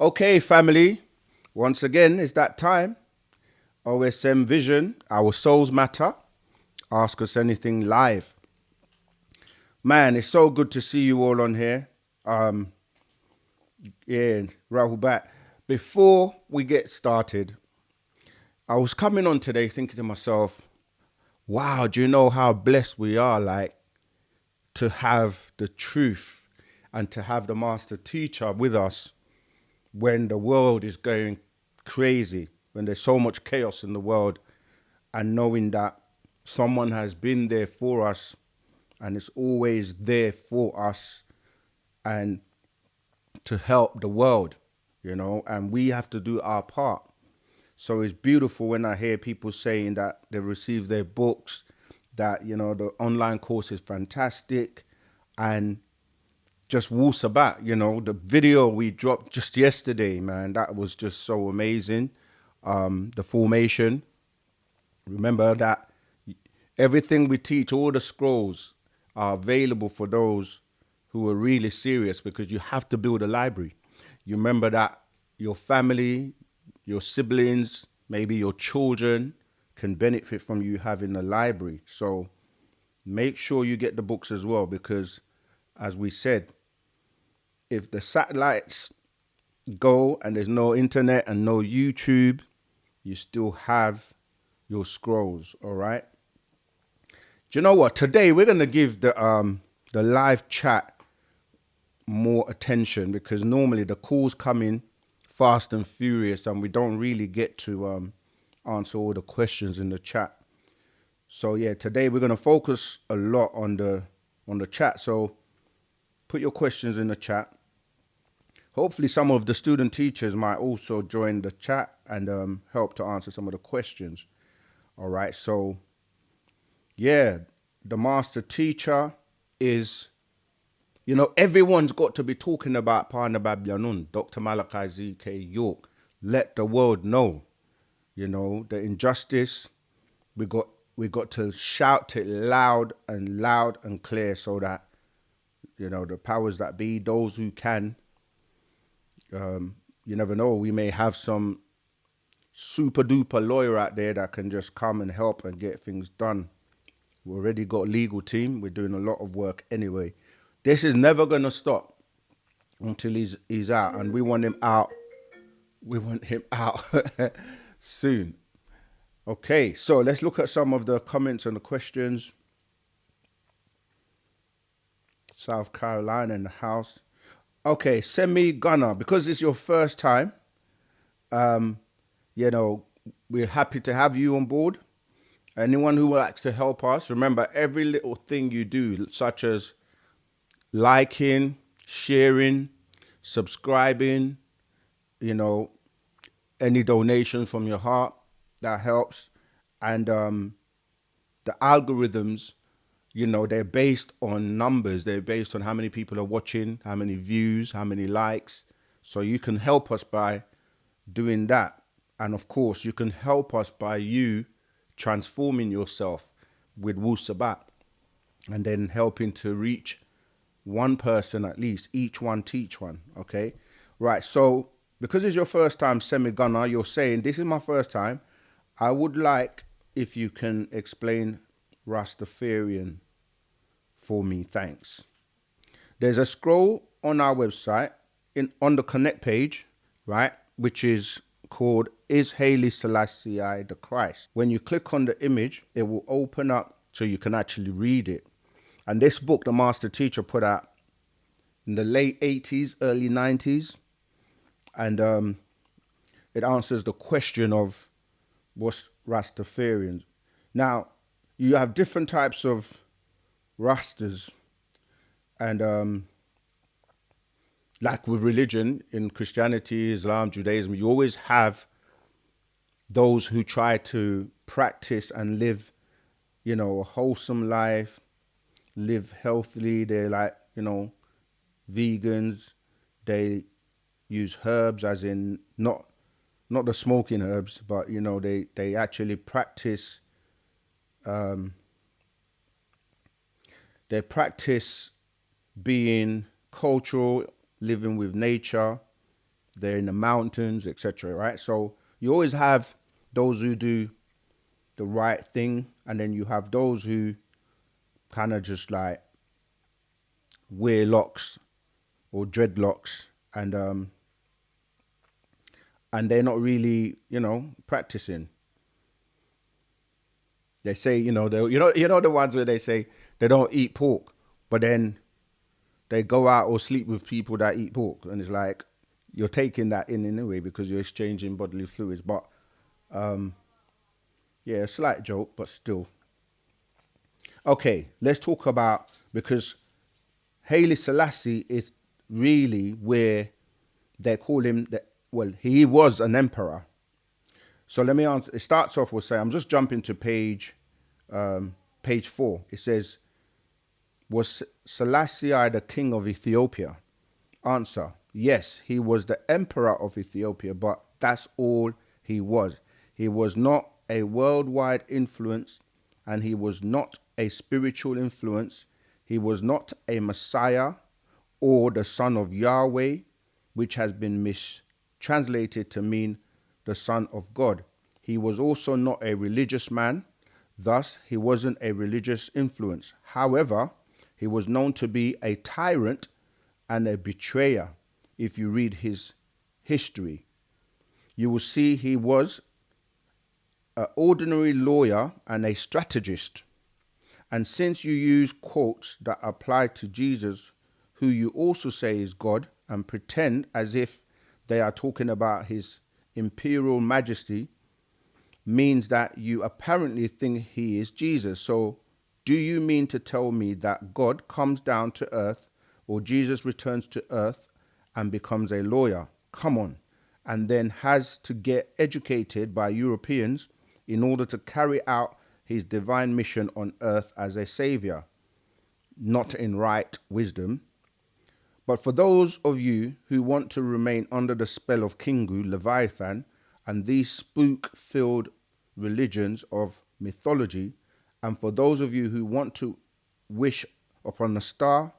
Okay, family. Once again, it's that time. OSM Vision, our souls matter. Ask us anything live. Man, it's so good to see you all on here. Yeah, Rahul back. Before we get started, I was coming on today thinking to myself, wow, do you know how blessed we are, like, to have the truth and to have the master teacher with us when the world is going crazy, when there's so much chaos in the world, and knowing that someone has been there for us and is always there for us and to help the world, and we have to do our part. So it's beautiful when I hear people saying that they received their books, that, the online course is fantastic, and just Wu-Sabat, the video we dropped just yesterday, man, that was just so amazing. The formation. Remember that everything we teach, all the scrolls are available for those who are really serious, because you have to build a library. You remember that your family, your siblings, maybe your children can benefit from you having a library. So make sure you get the books as well, because as we said, if the satellites go and there's no internet and no YouTube, you still have your scrolls, all right? Do you know what? Today we're gonna give the live chat more attention, because normally the calls come in fast and furious and we don't really get to answer all the questions in the chat. So yeah, today we're gonna focus a lot on the chat. So put your questions in the chat. Hopefully some of the student teachers might also join the chat and help to answer some of the questions. All right, so yeah, the master teacher is, everyone's got to be talking about Pana Babyanun, Dr. Malachi Z.K. York. Let the world know, the injustice. We got to shout it loud and clear, so that, the powers that be, those who can, you never know, we may have some super duper lawyer out there that can just come and help and get things done. We already got a legal team. We're doing a lot of work anyway. This is never going to stop until he's out, and we want him out. We want him out soon. Okay, so let's look at some of the comments and the questions. South Carolina in the house. Okay, Semi Gunner, because it's your first time, we're happy to have you on board. Anyone who likes to help us, remember, every little thing you do, such as liking, sharing, subscribing, any donation from your heart, that helps. And the algorithms, they're based on numbers. They're based on how many people are watching, how many views, how many likes. So you can help us by doing that. And of course, you can help us by you transforming yourself with Wu-Sabat, and then helping to reach one person at least, each one teach one. Okay, right. So because it's your first time, Semi-Gunner, you're saying, this is my first time. I would like if you can explain Rastafarian for me. Thanks. There's a scroll on our website on the connect page, right, which is called Is Haile Selassie the Christ? When you click on the image, it will open up so you can actually read it. And this book, the master teacher put out in the late 80s, early 90s. And it answers the question of what's Rastafarians. Now, you have different types of Rastas. And like with religion, in Christianity, Islam, Judaism, you always have those who try to practice and live, a wholesome life, live healthily. They're like, vegans. They use herbs, as in not the smoking herbs, but they actually practice. They practice being cultural, living with nature. they're in the mountains, etc. Right? So you always have those who do the right thing, and then you have those who kind of just like wear locks or dreadlocks, and they're not really, practicing. They say, the ones where they say they don't eat pork, but then they go out or sleep with people that eat pork, and it's like you're taking that in anyway because you're exchanging bodily fluids. But yeah, a slight joke, but still. Okay, let's talk about, because Haile Selassie is really where they call him, he was an emperor. So let me answer. It starts off with saying, I'm just jumping to page 4. It says, was Selassie the king of Ethiopia? Answer, yes, he was the emperor of Ethiopia, but that's all he was. He was not a worldwide influence, and he was not a spiritual influence. He was not a Messiah or the son of Yahweh, which has been mistranslated to mean the son of God. He was also not a religious man, thus he wasn't a religious influence. However, he was known to be a tyrant and a betrayer. If you read his history, you will see he was an ordinary lawyer and a strategist. And since you use quotes that apply to Jesus, who you also say is God, and pretend as if they are talking about his imperial majesty, means that you apparently think he is Jesus. So do you mean to tell me that God comes down to earth, or Jesus returns to earth and becomes a lawyer? Come on. And then has to get educated by Europeans in order to carry out his divine mission on earth as a savior, not in right wisdom. But for those of you who want to remain under the spell of Kingu, Leviathan, and these spook-filled religions of mythology, and for those of you who want to wish upon a star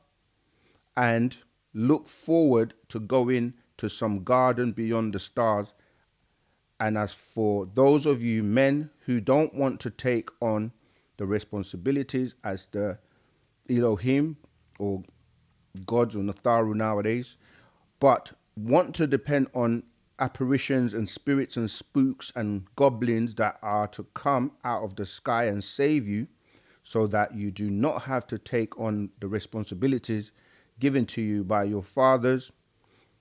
and look forward to going to some garden beyond the stars, and as for those of you men who don't want to take on the responsibilities as the Elohim or gods or Natharu nowadays, but want to depend on apparitions and spirits and spooks and goblins that are to come out of the sky and save you, so that you do not have to take on the responsibilities given to you by your fathers,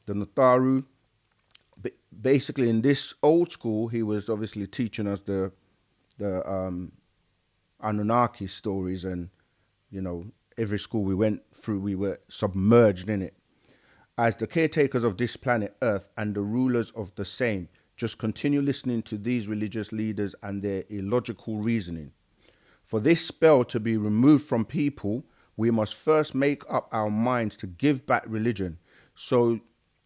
the Natharu. Basically, in this old school, he was obviously teaching us the Anunnaki stories, and every school we went through, we were submerged in it. As the caretakers of this planet Earth and the rulers of the same, just continue listening to these religious leaders and their illogical reasoning. For this spell to be removed from people, we must first make up our minds to give back religion. So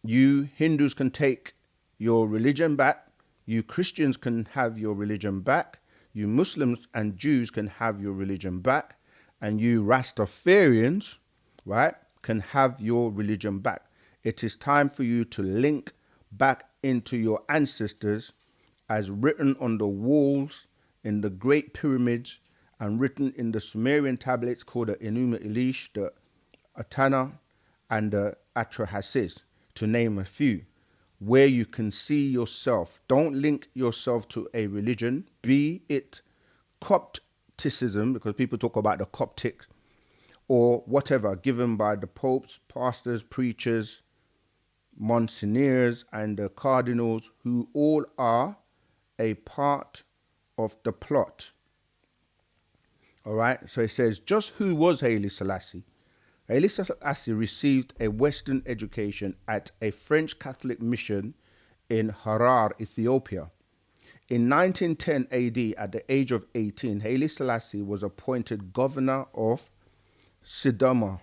you Hindus can take your religion back, you Christians can have your religion back, you Muslims and Jews can have your religion back, and you Rastafarians, right, can have your religion back. It is time for you to link back into your ancestors as written on the walls in the Great Pyramids and written in the Sumerian tablets called the Enuma Elish, the Atana, and the Atrahasis, to name a few, where you can see yourself. Don't link yourself to a religion, be it Copticism, because people talk about the Coptics, or whatever, given by the popes, pastors, preachers, monsignors, and the cardinals, who all are a part of the plot. All right, so it says, just who was Haile Selassie? Haile Selassie received a Western education at a French Catholic mission in Harar, Ethiopia. In 1910 AD, at the age of 18, Haile Selassie was appointed governor of Sidama,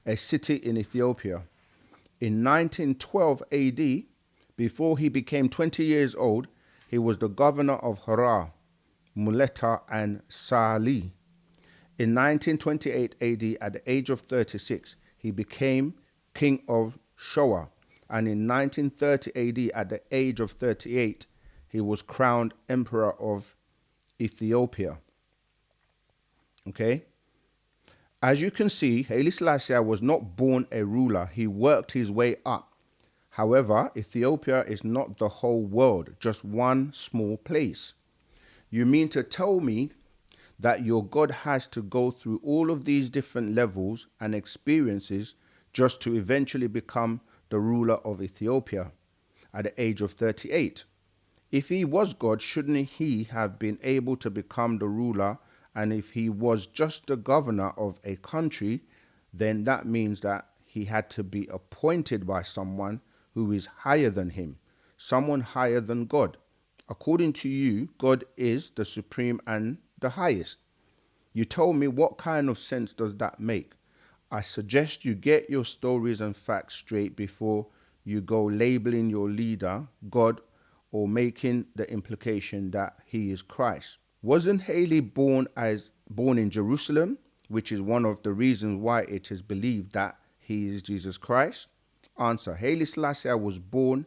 a city in Ethiopia. In 1912 AD, before he became 20 years old, he was the governor of Harar, Muleta, and Sali. In 1928 AD, at the age of 36, he became king of Showa, And in 1930 AD, at the age of 38, he was crowned Emperor of Ethiopia. Okay? As you can see, Haile Selassie was not born a ruler. He worked his way up. However, Ethiopia is not the whole world, just one small place. You mean to tell me that your God has to go through all of these different levels and experiences just to eventually become the ruler of Ethiopia at the age of 38? If he was God, shouldn't he have been able to become the ruler? And if he was just the governor of a country, then that means that he had to be appointed by someone who is higher than him, someone higher than God. According to you, God is the supreme and the highest. You told me, what kind of sense does that make? I suggest you get your stories and facts straight before you go labeling your leader God or making the implication that he is Christ. Wasn't Haile born in Jerusalem, which is one of the reasons why it is believed that he is Jesus Christ? Answer: Haile Selassie was born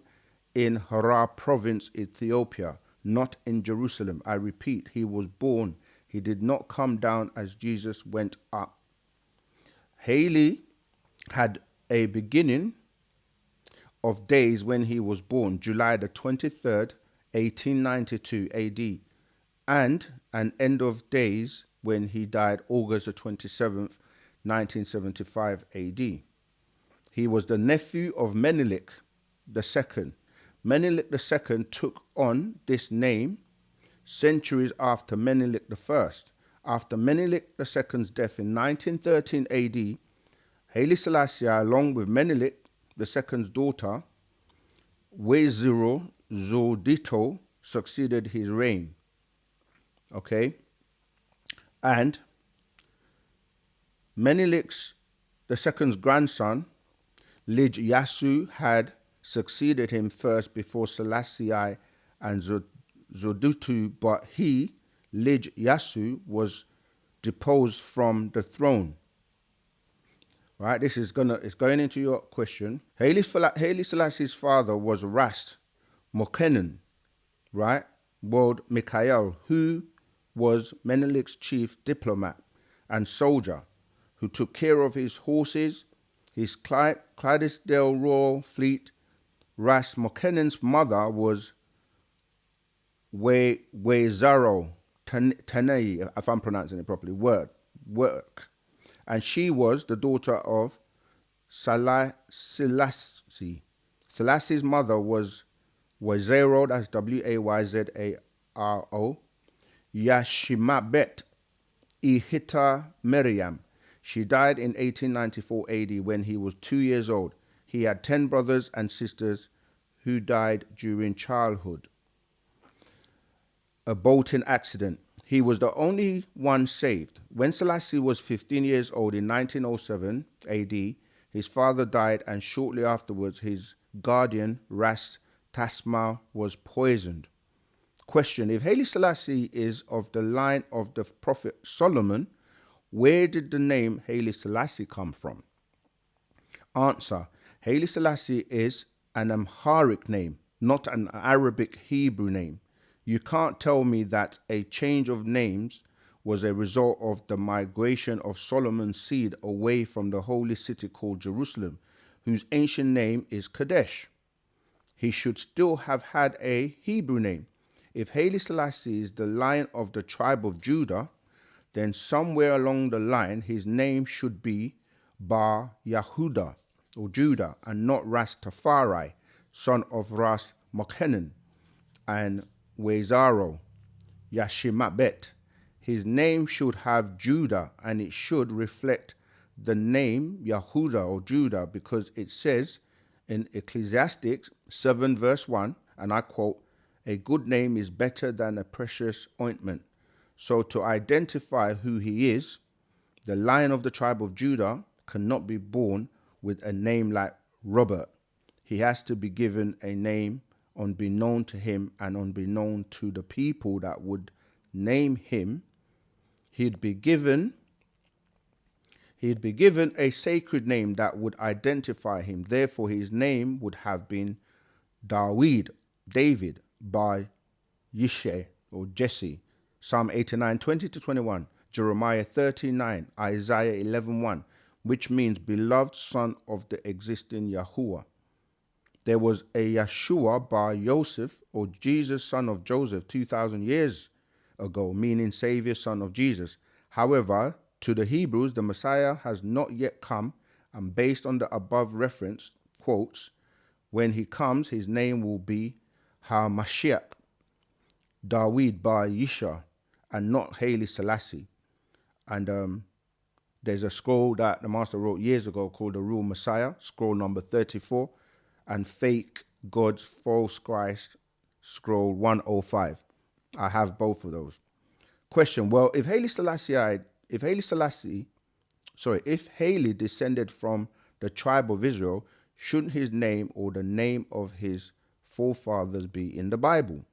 in Harar province, Ethiopia, not in Jerusalem. I repeat, he was born. He did not come down as Jesus went up. Haile had a beginning of days when he was born, July the 23rd, 1892 AD, and an end of days when he died, August the 27th, 1975 AD. He was the nephew of Menelik II. Menelik II took on this name centuries after Menelik I. After Menelik II's death in 1913 AD, Haile Selassie, along with Menelik II's daughter, Weziro Zodito, succeeded his reign. Okay? And Menelik II's grandson, Lineage Yasu, had succeeded him first before Selassie and Zodutu, but he, Lineage Yasu, was deposed from the throne. Right, this is going into your question. Haile Selassie's father was Rast Mokenen, right? World Mikhail, who was Menelik's chief diplomat and soldier, who took care of his horses, his Clydesdale Royal Fleet. Rast Mokenen's mother was Wezaro Tanei, if I'm pronouncing it properly, work. And she was the daughter of Selassie. Selassie's mother was Wazero, that's Wayzaro, Yashimabet Ihita Miriam. She died in 1894 AD when he was 2 years old. He had 10 brothers and sisters who died during childhood. A boating accident. He was the only one saved. When Selassie was 15 years old in 1907 AD, his father died, and shortly afterwards his guardian, Ras Tasma, was poisoned. Question: if Haile Selassie is of the line of the Prophet Solomon, where did the name Haile Selassie come from? Answer: Haile Selassie is an Amharic name, not an Arabic Hebrew name. You can't tell me that a change of names was a result of the migration of Solomon's seed away from the holy city called Jerusalem, whose ancient name is Kadesh. He should still have had a Hebrew name. If Haile Selassie is the lion of the tribe of Judah, then somewhere along the line his name should be Bar Yahuda, or Judah, and not Rastafari, son of Ras Mokenen and Wezaro Yashimabet. His name should have Judah, and it should reflect the name Yahuda or Judah, because it says in Ecclesiastes 7 verse 1, and I quote, "A good name is better than a precious ointment." So to identify who he is, the lion of the tribe of Judah cannot be born with a name like Robert. He has to be given a name unbeknown to him and unbeknown to the people that would name him. He'd be given He'd be given a sacred name that would identify him. Therefore, his name would have been David, by Yishe or Jesse. Psalm 89, 20-21, Jeremiah 39, Isaiah 11:1, which means beloved son of the existing Yahuwah. There was a Yeshua bar Yosef, or Jesus, son of Joseph, 2,000 years ago, meaning Savior, son of Jesus. However, to the Hebrews, the Messiah has not yet come, and based on the above reference quotes, when he comes, his name will be HaMashiach, David bar Yisha, and not Haile Selassie. And there's a scroll that the master wrote years ago called The Real Messiah, scroll number 34, and Fake God's False Christ, scroll 105. I have both of those. Question: well, if Haile descended from the tribe of Israel, shouldn't his name or the name of his forefathers be in the Bible?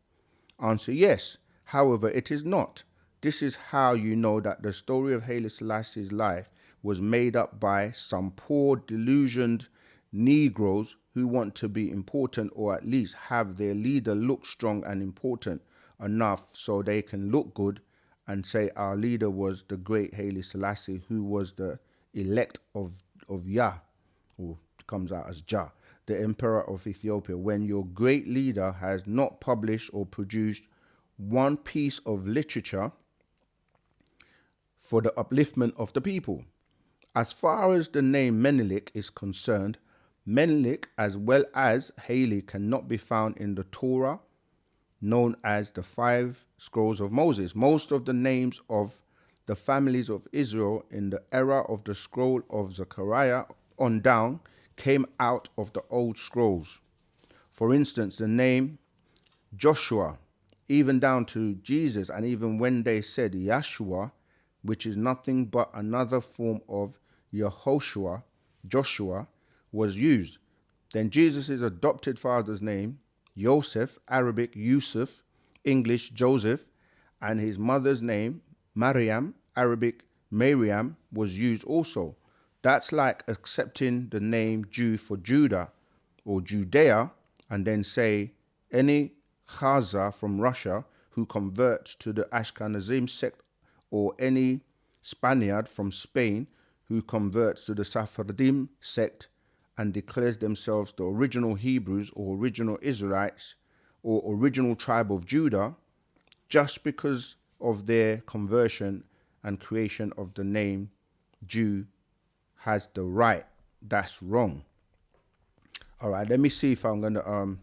Answer: yes. However, it is not. This is how you know that the story of Haile Selassie's life was made up by some poor, delusioned Negroes who want to be important, or at least have their leader look strong and important enough so they can look good and say our leader was the great Haile Selassie, who was the elect of Yah, or comes out as Jah, the emperor of Ethiopia, when your great leader has not published or produced one piece of literature for the upliftment of the people. As far as the name Menelik is concerned, Menelik as well as Haile cannot be found in the Torah, known as the 5 Scrolls of Moses. Most of the names of the families of Israel in the era of the scroll of Zechariah on down came out of the old scrolls. For instance, the name Joshua, even down to Jesus, and even when they said Yahshua, which is nothing but another form of Yehoshua, Joshua, was used. Then Jesus' adopted father's name, Yosef, Arabic Yusuf, English Joseph, and his mother's name, Maryam, Arabic Maryam, was used also. That's like accepting the name Jew for Judah or Judea, and then say any Khazar from Russia who converts to the Ashkenazim sect, or any Spaniard from Spain who converts to the Sephardim sect and declares themselves the original Hebrews or original Israelites or original tribe of Judah, just because of their conversion and creation of the name Jew has the right. That's wrong. All right, let me see if I'm going to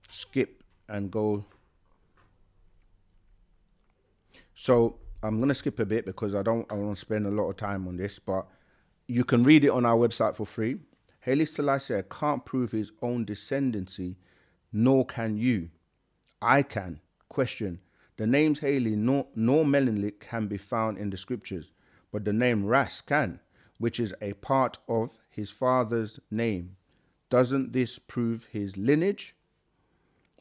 skip and go. So I'm going to skip a bit because I don't want to spend a lot of time on this, but you can read it on our website for free. Haile Selassie can't prove his own descendancy, nor can you. I can. Question: the names Haile nor Menelik can be found in the scriptures, but the name Ras can, which is a part of his father's name. Doesn't this prove his lineage?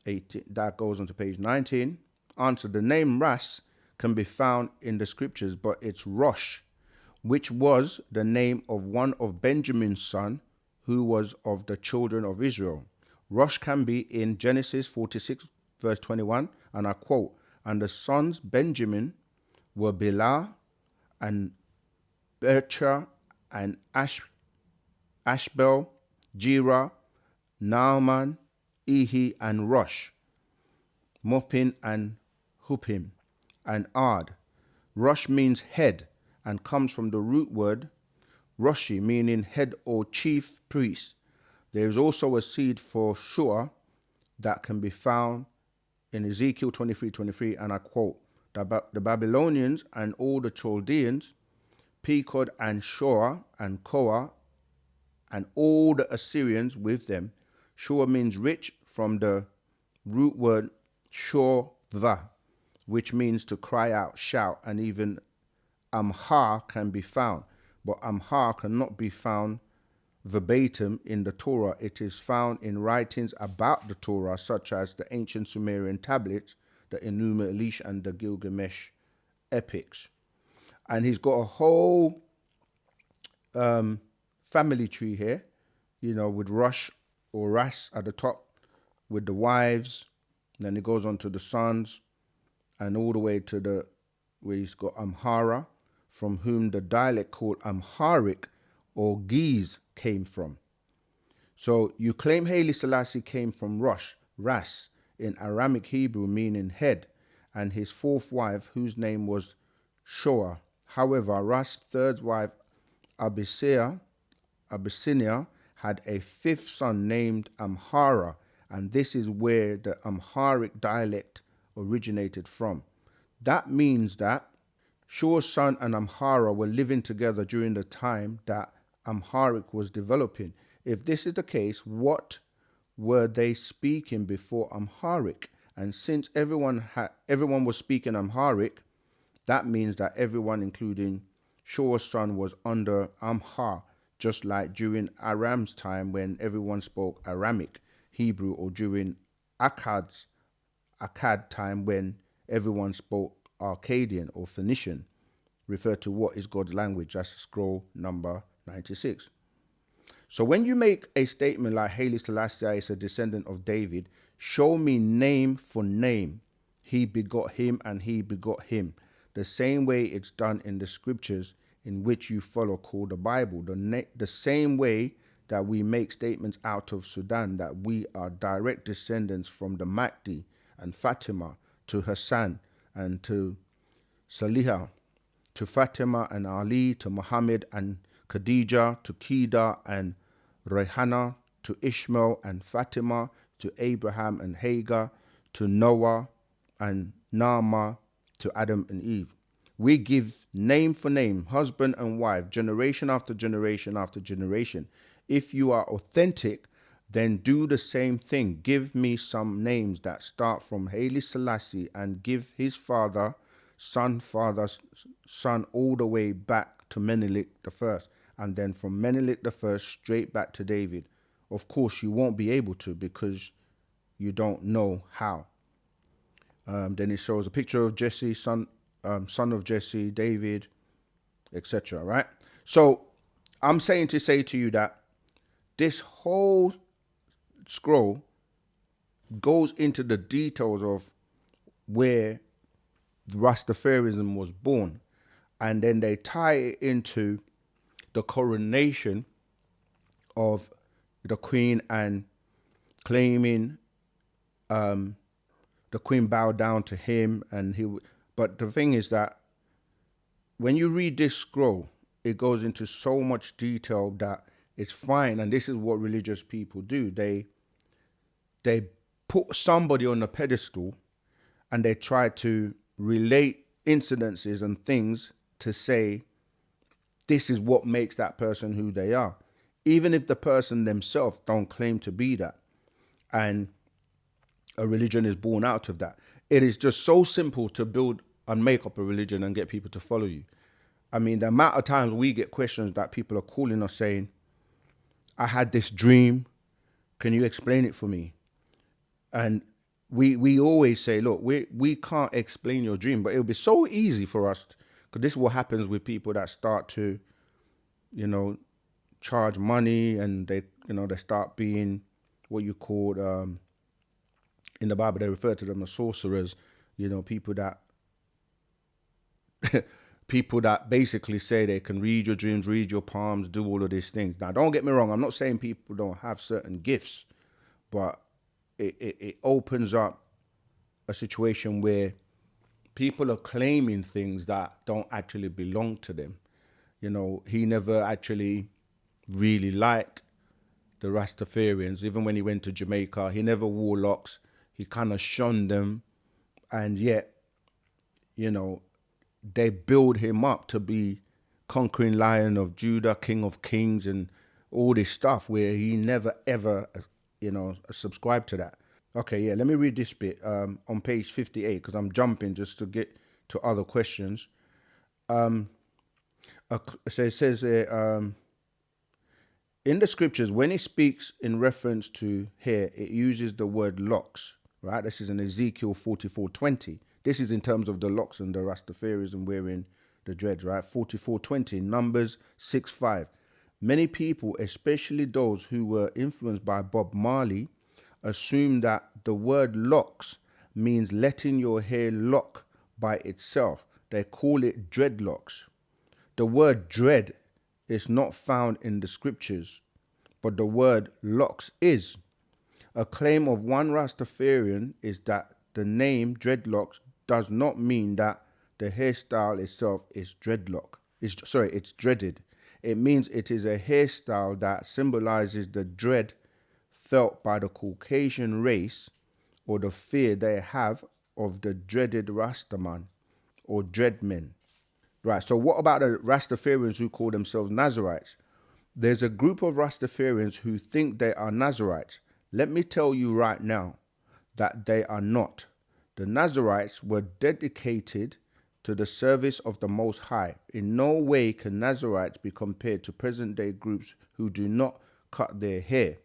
18, that goes on to page 19. Answer: the name Ras can be found in the scriptures, but it's Rosh, which was the name of one of Benjamin's son, who was of the children of Israel. Rosh can be in Genesis 46, verse 21, and I quote, and the sons Benjamin were Bilhah and Bercha and Ashbel, Jira, Naaman, Ehi, and Rosh, Mopin and Hupim, and Ard. Rosh means head and comes from the root word Roshi, meaning head or chief priest. There is also a seed for Shua that can be found in Ezekiel 23:23, and I quote, the Babylonians and all the Chaldeans, Pekod and Shua and Koa, and all the Assyrians with them. Shua means rich from the root word Shorva, which means to cry out, shout, and even Amhar can be found. But Amhar cannot be found verbatim in the Torah. It is found in writings about the Torah, such as the ancient Sumerian tablets, the Enuma Elish, and the Gilgamesh epics. And he's got a whole family tree here, with Rush or Ras at the top, with the wives. Then it goes on to the sons, and all the way to the where he's got Amhara, from whom the dialect called Amharic or Giz came from. So you claim Haile Selassie came from Rush, Ras, in Aramic Hebrew meaning head, and his fourth wife, whose name was Shoah. However, Ras' third wife, Abyssinia, had a fifth son named Amhara, and this is where the Amharic dialect originated from. That means that Shoah's son and Amhara were living together during the time that Amharic was developing. If this is the case, what were they speaking before Amharic? And since everyone was speaking Amharic, that means that everyone, including Shoah's son, was under Amhar, just like during Aram's time when everyone spoke Aramic Hebrew, or during Akkad time when everyone spoke Akkadian or Phoenician, referred to what is God's language. That's scroll number 96. So when you make a statement like Haile Selassie is a descendant of David, show me name for name. He begot him and he begot him. The same way it's done in the scriptures in which you follow, called the Bible. The same way that we make statements out of Sudan that we are direct descendants from the Mahdi and Fatima to Hassan and to Salihah, to Fatima and Ali, to Muhammad and Khadijah, to Kida and Rehana, to Ishmael and Fatima, to Abraham and Hagar, to Noah and Naamah, to Adam and Eve. We give name for name, husband and wife, generation after generation after generation. If you are authentic, then do the same thing. Give me some names that start from Haile Selassie and give his father, son, all the way back to Menelik I, and then from Menelik I straight back to David. Of course, you won't be able to because you don't know how. Then it shows a picture of Jesse, son of Jesse, David, etc. Right? So I'm saying to say to you that this whole scroll goes into the details of where Rastafarianism was born, and then they tie it into the coronation of the Queen and claiming the Queen bowed down to him, and he. But the thing is that when you read this scroll, it goes into so much detail that it's fine, and this is what religious people do. They put somebody on a pedestal and they try to relate incidences and things to say this is what makes that person who they are, even if the person themselves don't claim to be that, and a religion is born out of that. It is just so simple to build and make up a religion and get people to follow you. I mean, the amount of times we get questions that people are calling us saying, I had this dream, can you explain it for me? And we always say, look, we can't explain your dream, but it'll be so easy for us, because this is what happens with people that start to, charge money, and they start being what you call, in the Bible, they refer to them as sorcerers, people that people that basically say they can read your dreams, read your palms, do all of these things. Now, don't get me wrong. I'm not saying people don't have certain gifts, but it opens up a situation where people are claiming things that don't actually belong to them. He never actually really liked the Rastafarians. Even when he went to Jamaica, he never wore locks. He kind of shunned them. And yet, they build him up to be conquering Lion of Judah, King of Kings, and all this stuff where he never, ever, subscribed to that. Okay, yeah, let me read this bit on page 58, because I'm jumping just to get to other questions. So it says in the scriptures, when it speaks in reference to hair, it uses the word locks, right? This is in Ezekiel 44:20. This is in terms of the locks and the Rastafarianism wearing the dreads, right? 44:20, Numbers 6:5. Many people, especially those who were influenced by Bob Marley, assume that the word locks means letting your hair lock by itself. They call it dreadlocks. The word dread is not found in the scriptures, but the word locks is. A claim of one Rastafarian is that the name dreadlocks does not mean that the hairstyle itself is it's dreaded. It means it is a hairstyle that symbolizes the dread felt by the Caucasian race, or the fear they have of the dreaded Rastaman or dreadmen. Right, so what about the Rastafarians who call themselves Nazarites? There's a group of Rastafarians who think they are Nazarites. Let me tell you right now that they are not. The Nazarites were dedicated to the service of the Most High. In no way can Nazarites be compared to present day groups who do not cut their hair.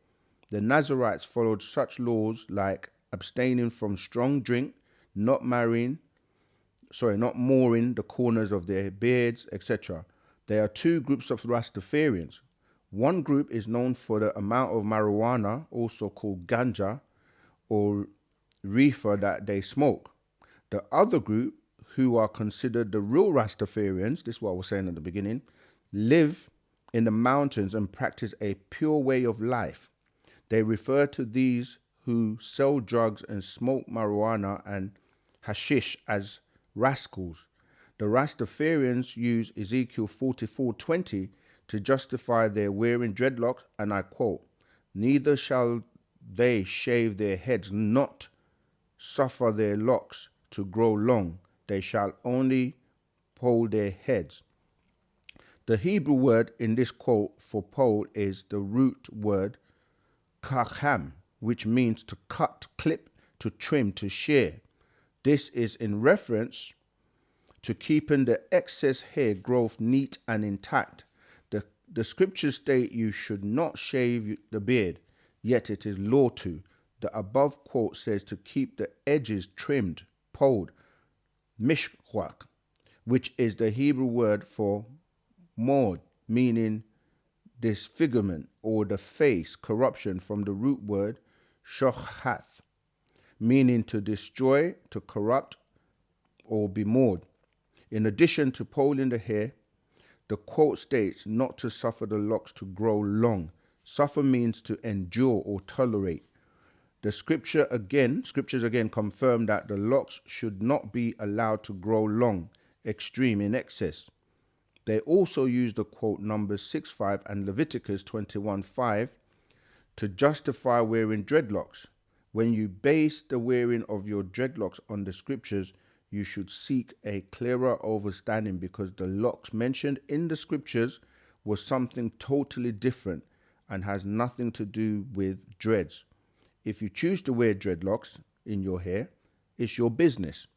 The Nazarites followed such laws like abstaining from strong drink, not mooring the corners of their beards, etc. There are two groups of Rastafarians. One group is known for the amount of marijuana, also called ganja, or reefer, that they smoke. The other group, who are considered the real Rastafarians, this is what I was saying at the beginning, live in the mountains and practice a pure way of life. They refer to these who sell drugs and smoke marijuana and hashish as rascals. The Rastafarians use Ezekiel 44:20 to justify their wearing dreadlocks, and I quote, "Neither shall they shave their heads, not suffer their locks to grow long. They shall only poll their heads." The Hebrew word in this quote for poll is the root word kacham, which means to cut, clip, to trim, to shear. This is in reference to keeping the excess hair growth neat and intact. The scriptures state you should not shave the beard, yet it is law to. The above quote says to keep the edges trimmed, polled, mishwak, which is the Hebrew word for maud, meaning disfigurement, or the face, corruption, from the root word shochath, meaning to destroy, to corrupt, or be mauled. In addition to polling the hair, the quote states not to suffer the locks to grow long. Suffer means to endure or tolerate. The scriptures again confirm that the locks should not be allowed to grow long, extreme, in excess. They also use the quote Numbers 6:5 and Leviticus 21:5 to justify wearing dreadlocks. When you base the wearing of your dreadlocks on the scriptures, you should seek a clearer understanding, because the locks mentioned in the scriptures was something totally different and has nothing to do with dreads. If you choose to wear dreadlocks in your hair, it's your business.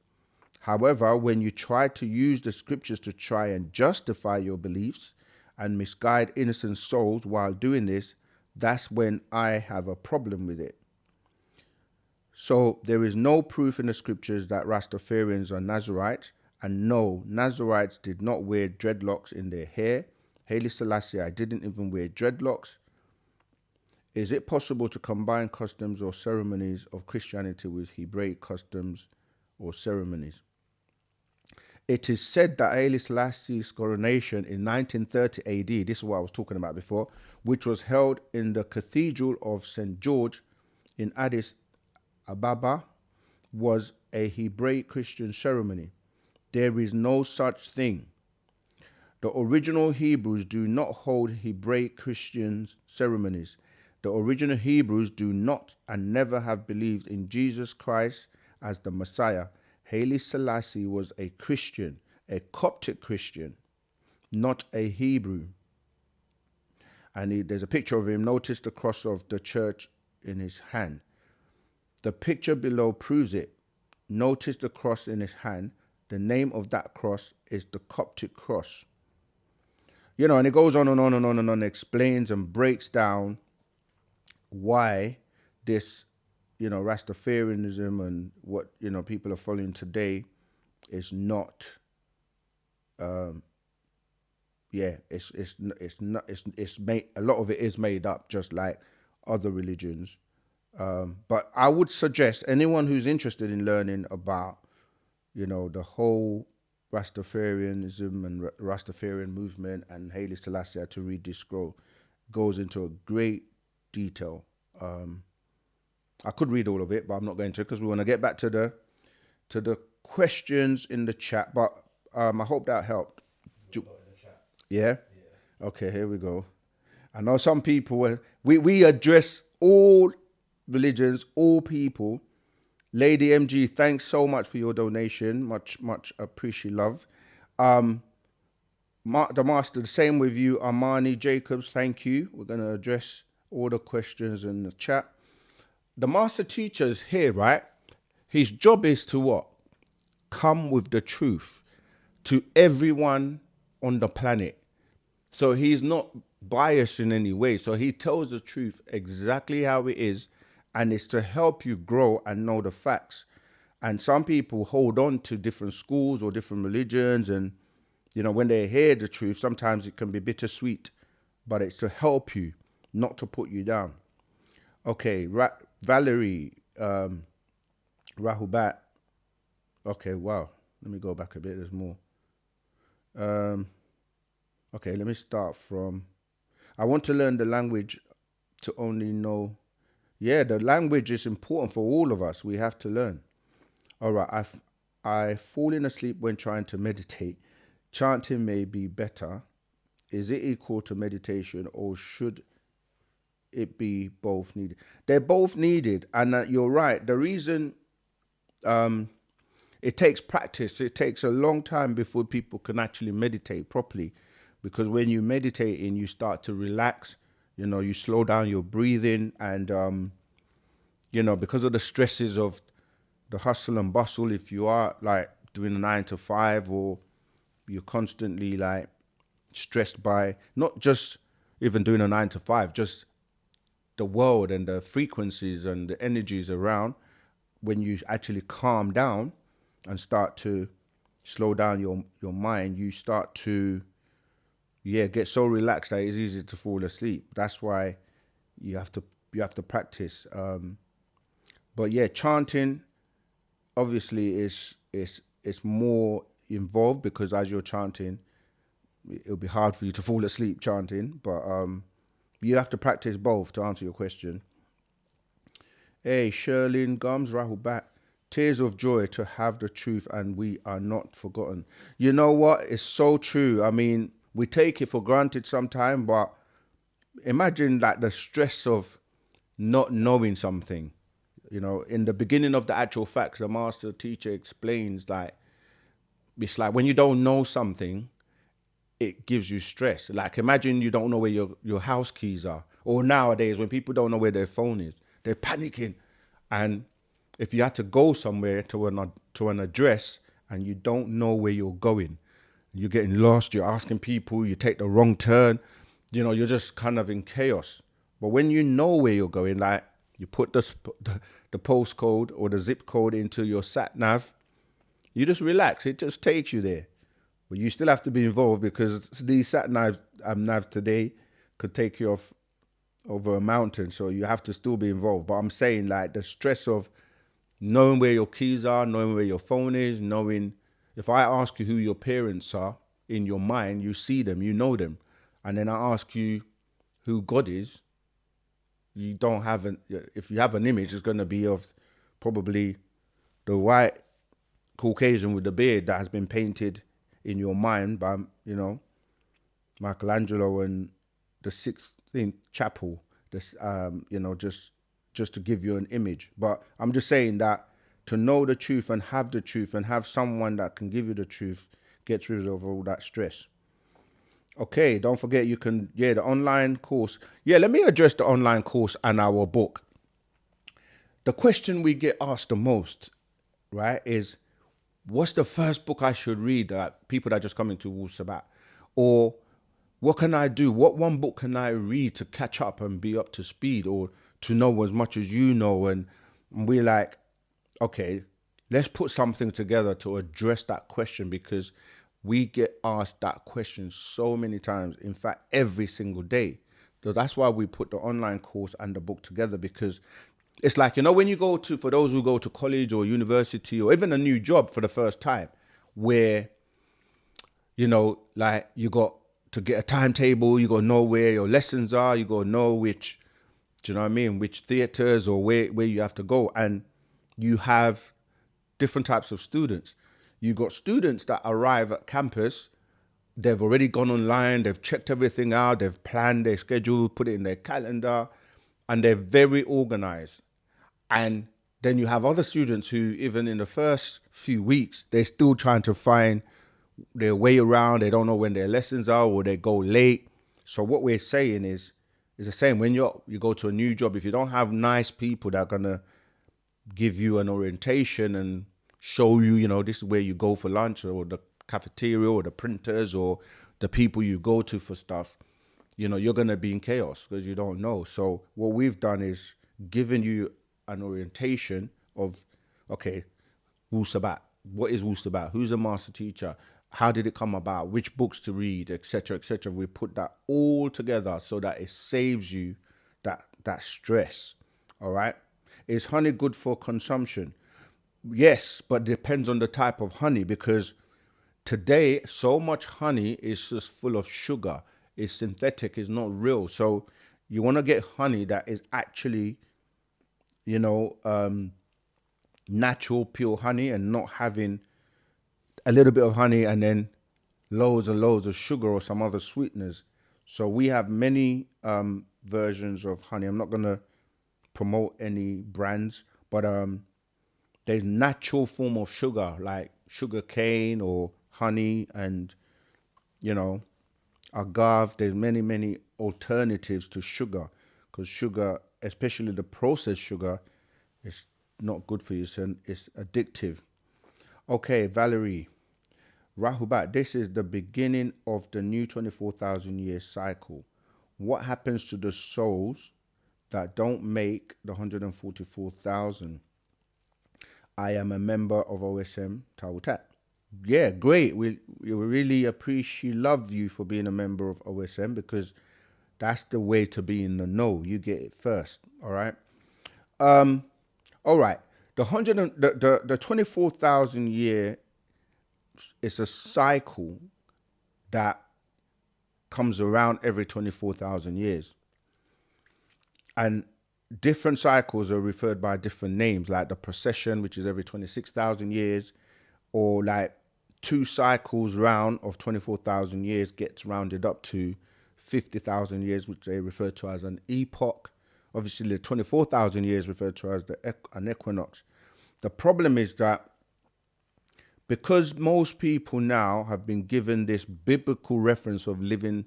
However, when you try to use the scriptures to try and justify your beliefs and misguide innocent souls while doing this, that's when I have a problem with it. So there is no proof in the scriptures that Rastafarians are Nazarites, and no, Nazarites did not wear dreadlocks in their hair. Haile Selassie, I didn't even wear dreadlocks. Is it possible to combine customs or ceremonies of Christianity with Hebraic customs or ceremonies? It is said that Haile Selassie's coronation in 1930 AD, this is what I was talking about before, which was held in the Cathedral of St. George in Addis Ababa, was a Hebraic Christian ceremony. There is no such thing. The original Hebrews do not hold Hebraic Christian ceremonies. The original Hebrews do not and never have believed in Jesus Christ as the Messiah. Haile Selassie was a Christian, a Coptic Christian, not a Hebrew. And there's a picture of him. Notice the cross of the church in his hand. The picture below proves it. Notice the cross in his hand. The name of that cross is the Coptic cross. And it goes on and on and on and on, explains and breaks down why this, Rastafarianism and what, people are following today is not it's made, a lot of it is made up, just like other religions. But I would suggest anyone who's interested in learning about, the whole Rastafarianism and Rastafarian movement and Haile Selassie to read this scroll. Goes into a great detail. I could read all of it, but I'm not going to because we want to get back to the questions in the chat. But I hope that helped. Yeah? Okay, here we go. I know some people, we address all religions, all people. Lady MG, thanks so much for your donation. Much, much appreciate love. The Master, the same with you. Armani Jacobs, thank you. We're going to address all the questions in the chat. The Master Teacher's here, right? His job is to what? Come with the truth to everyone on the planet. So he's not biased in any way. So he tells the truth exactly how it is, and it's to help you grow and know the facts. And some people hold on to different schools or different religions, and when they hear the truth, sometimes it can be bittersweet, but it's to help you, not to put you down. Okay, Valerie, Rahubat. Okay, wow. Let me go back a bit. There's more. Okay, let me start from. I want to learn the language to only know. Yeah, the language is important for all of us. We have to learn. All right, I've fallen asleep when trying to meditate. Chanting may be better. Is it equal to meditation, or should it be both needed? They're both needed, and you're right. The reason it takes practice. It takes a long time before people can actually meditate properly, because when you meditate and you start to relax, you slow down your breathing, and because of the stresses of the hustle and bustle, if you are like doing a 9 to 5, or you're constantly like stressed by not just even doing a 9 to 5, just the world and the frequencies and the energies around, when you actually calm down and start to slow down your mind, you start to get so relaxed that it's easy to fall asleep. That's why you have to practice. But yeah, chanting obviously is more involved, because as you're chanting, it'll be hard for you to fall asleep chanting. But you have to practice both to answer your question. Hey, Sherlyn Gums, Rahul back. Tears of joy to have the truth, and we are not forgotten. You know what? It's so true. I mean, we take it for granted sometimes, but imagine like the stress of not knowing something. In the beginning of the actual facts, the master teacher explains like, it's like when you don't know something, it gives you stress. Like imagine you don't know where your house keys are, or nowadays when people don't know where their phone is, they're panicking. And if you had to go somewhere to an address and you don't know where you're going, you're getting lost, you're asking people, you take the wrong turn, you're just kind of in chaos. But when you know where you're going, like you put the postcode or the zip code into your sat nav, you just relax. It just takes you there. But you still have to be involved, because these sat navs today could take you off over a mountain. So you have to still be involved. But I'm saying like the stress of knowing where your keys are, knowing where your phone is, knowing if I ask you who your parents are, in your mind, you see them, you know them. And then I ask you who God is, you don't have if you have an image, it's going to be of probably the white Caucasian with the beard that has been painted in your mind by, Michelangelo and the Sixtine Chapel, this, just to give you an image. But I'm just saying that to know the truth and have someone that can give you the truth gets rid of all that stress. Okay, don't forget you can, the online course. Yeah, let me address the online course and our book. The question we get asked the most, right, is what's the first book I should read? People that are just coming to Wu-Sabat, or what can I do? What one book can I read to catch up and be up to speed, or to know as much as you know? And we're like, okay, let's put something together to address that question, because We get asked that question so many times. In fact, every single day. So that's why we put the online course and the book together, because it's like, when you go to, for those who go to college or university or even a new job for the first time, where, like you got to get a timetable, you got to know where your lessons are, you got to know which, do you know what I mean, which theaters or where you have to go. And you have different types of students. You got students that arrive at campus, they've already gone online, they've checked everything out, they've planned their schedule, put it in their calendar, and they're very organized. And then you have other students who, even in the first few weeks, they're still trying to find their way around. They don't know when their lessons are, or they go late. So what we're saying is the same. When you go to a new job, if you don't have nice people that are gonna give you an orientation and show you, this is where you go for lunch, or the cafeteria, or the printers, or the people you go to for stuff, you're gonna be in chaos because you don't know. So what we've done is given you an orientation of, okay, Wu-Sabat. What is Wu-Sabat? Who's a master teacher? How did it come about? Which books to read, etc., etc. We put that all together so that it saves you that stress. All right. Is honey good for consumption? Yes, but depends on the type of honey, because today so much honey is just full of sugar. It's synthetic. It's not real. So you want to get honey that is actually, natural, pure honey, and not having a little bit of honey and then loads and loads of sugar or some other sweeteners. So we have many versions of honey. I'm not going to promote any brands, but there's natural form of sugar, like sugar cane or honey, and agave. There's many alternatives to sugar, because sugar, especially the processed sugar, is not good for you. It's addictive. Okay, Valerie. Rahubat, this is the beginning of the new 24,000 year cycle. What happens to the souls that don't make the 144,000? I am a member of OSM Tawutat. Yeah, great. We really love you for being a member of OSM, because that's the way to be in the know. You get it first. All right. All right. The 24,000 year is a cycle that comes around every 24,000 years. And different cycles are referred by different names, like the procession, which is every 26,000 years, or like 2 cycles round of 24,000 years gets rounded up to 50,000 years, which they refer to as an epoch. Obviously, the 24,000 years referred to as an equinox. The problem is that because most people now have been given this biblical reference of living,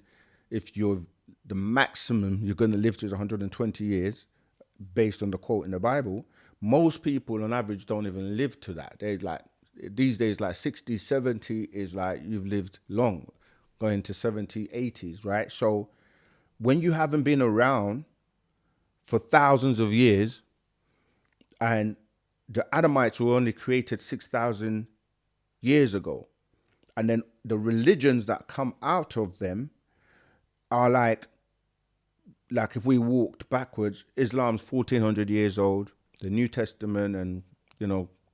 if you're the maximum you're going to live to is 120 years, based on the quote in the Bible, most people on average don't even live to that. They like, these days, like 60, 70 is like you've lived long, going to 70, 80s, right? So when you haven't been around for thousands of years, and the Adamites were only created 6,000 years ago, and then the religions that come out of them are like if we walked backwards, Islam's 1400 years old, the New Testament and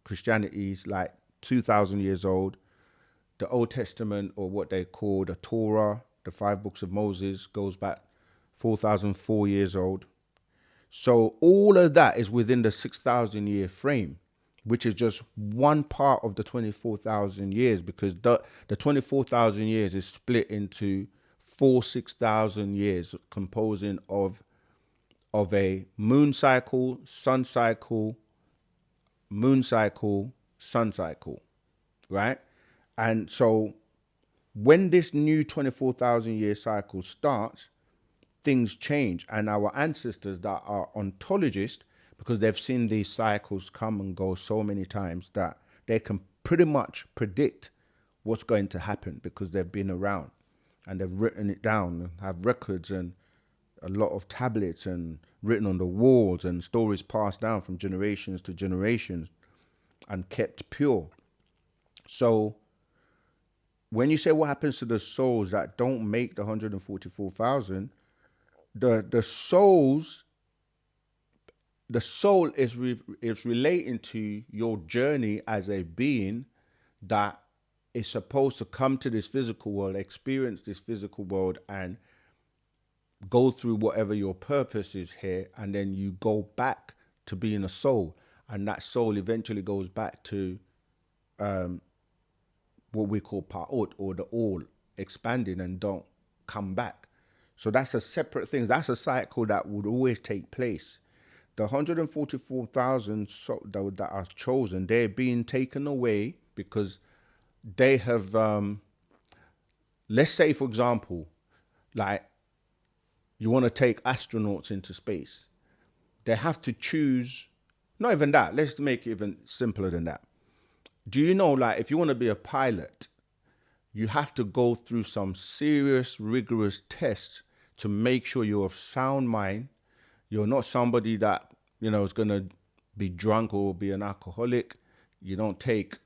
Christianity is like 2,000 years old. The Old Testament, or what they call the Torah, the 5 books of Moses, goes back 4,004 years old. So all of that is within the 6,000 year frame, which is just one part of the 24,000 years, because the 24,000 years is split into 6,000 years, composing of a moon cycle, sun cycle, moon cycle, sun cycle, right? And so when this new 24,000 year cycle starts, things change. And our ancestors that are ontologists, because they've seen these cycles come and go so many times, that they can pretty much predict what's going to happen, because they've been around and they've written it down and have records and a lot of tablets and written on the walls, and stories passed down from generations to generations and kept pure. So when you say what happens to the souls that don't make the 144,000, the souls, the soul is relating to your journey as a being that is supposed to come to this physical world, experience this physical world, and go through whatever your purpose is here, and then you go back to being a soul, and that soul eventually goes back to what we call pa'ut, or the all, expanding and don't come back. So that's a separate thing. That's a cycle that would always take place. The 144,000 that are chosen, they're being taken away because they have, let's say, for example, like you want to take astronauts into space. They have to choose, not even that, let's make it even simpler than that. Do you know, like, if you want to be a pilot, you have to go through some serious, rigorous tests to make sure you're of sound mind. You're not somebody that, you know, is going to be drunk or be an alcoholic. You don't take,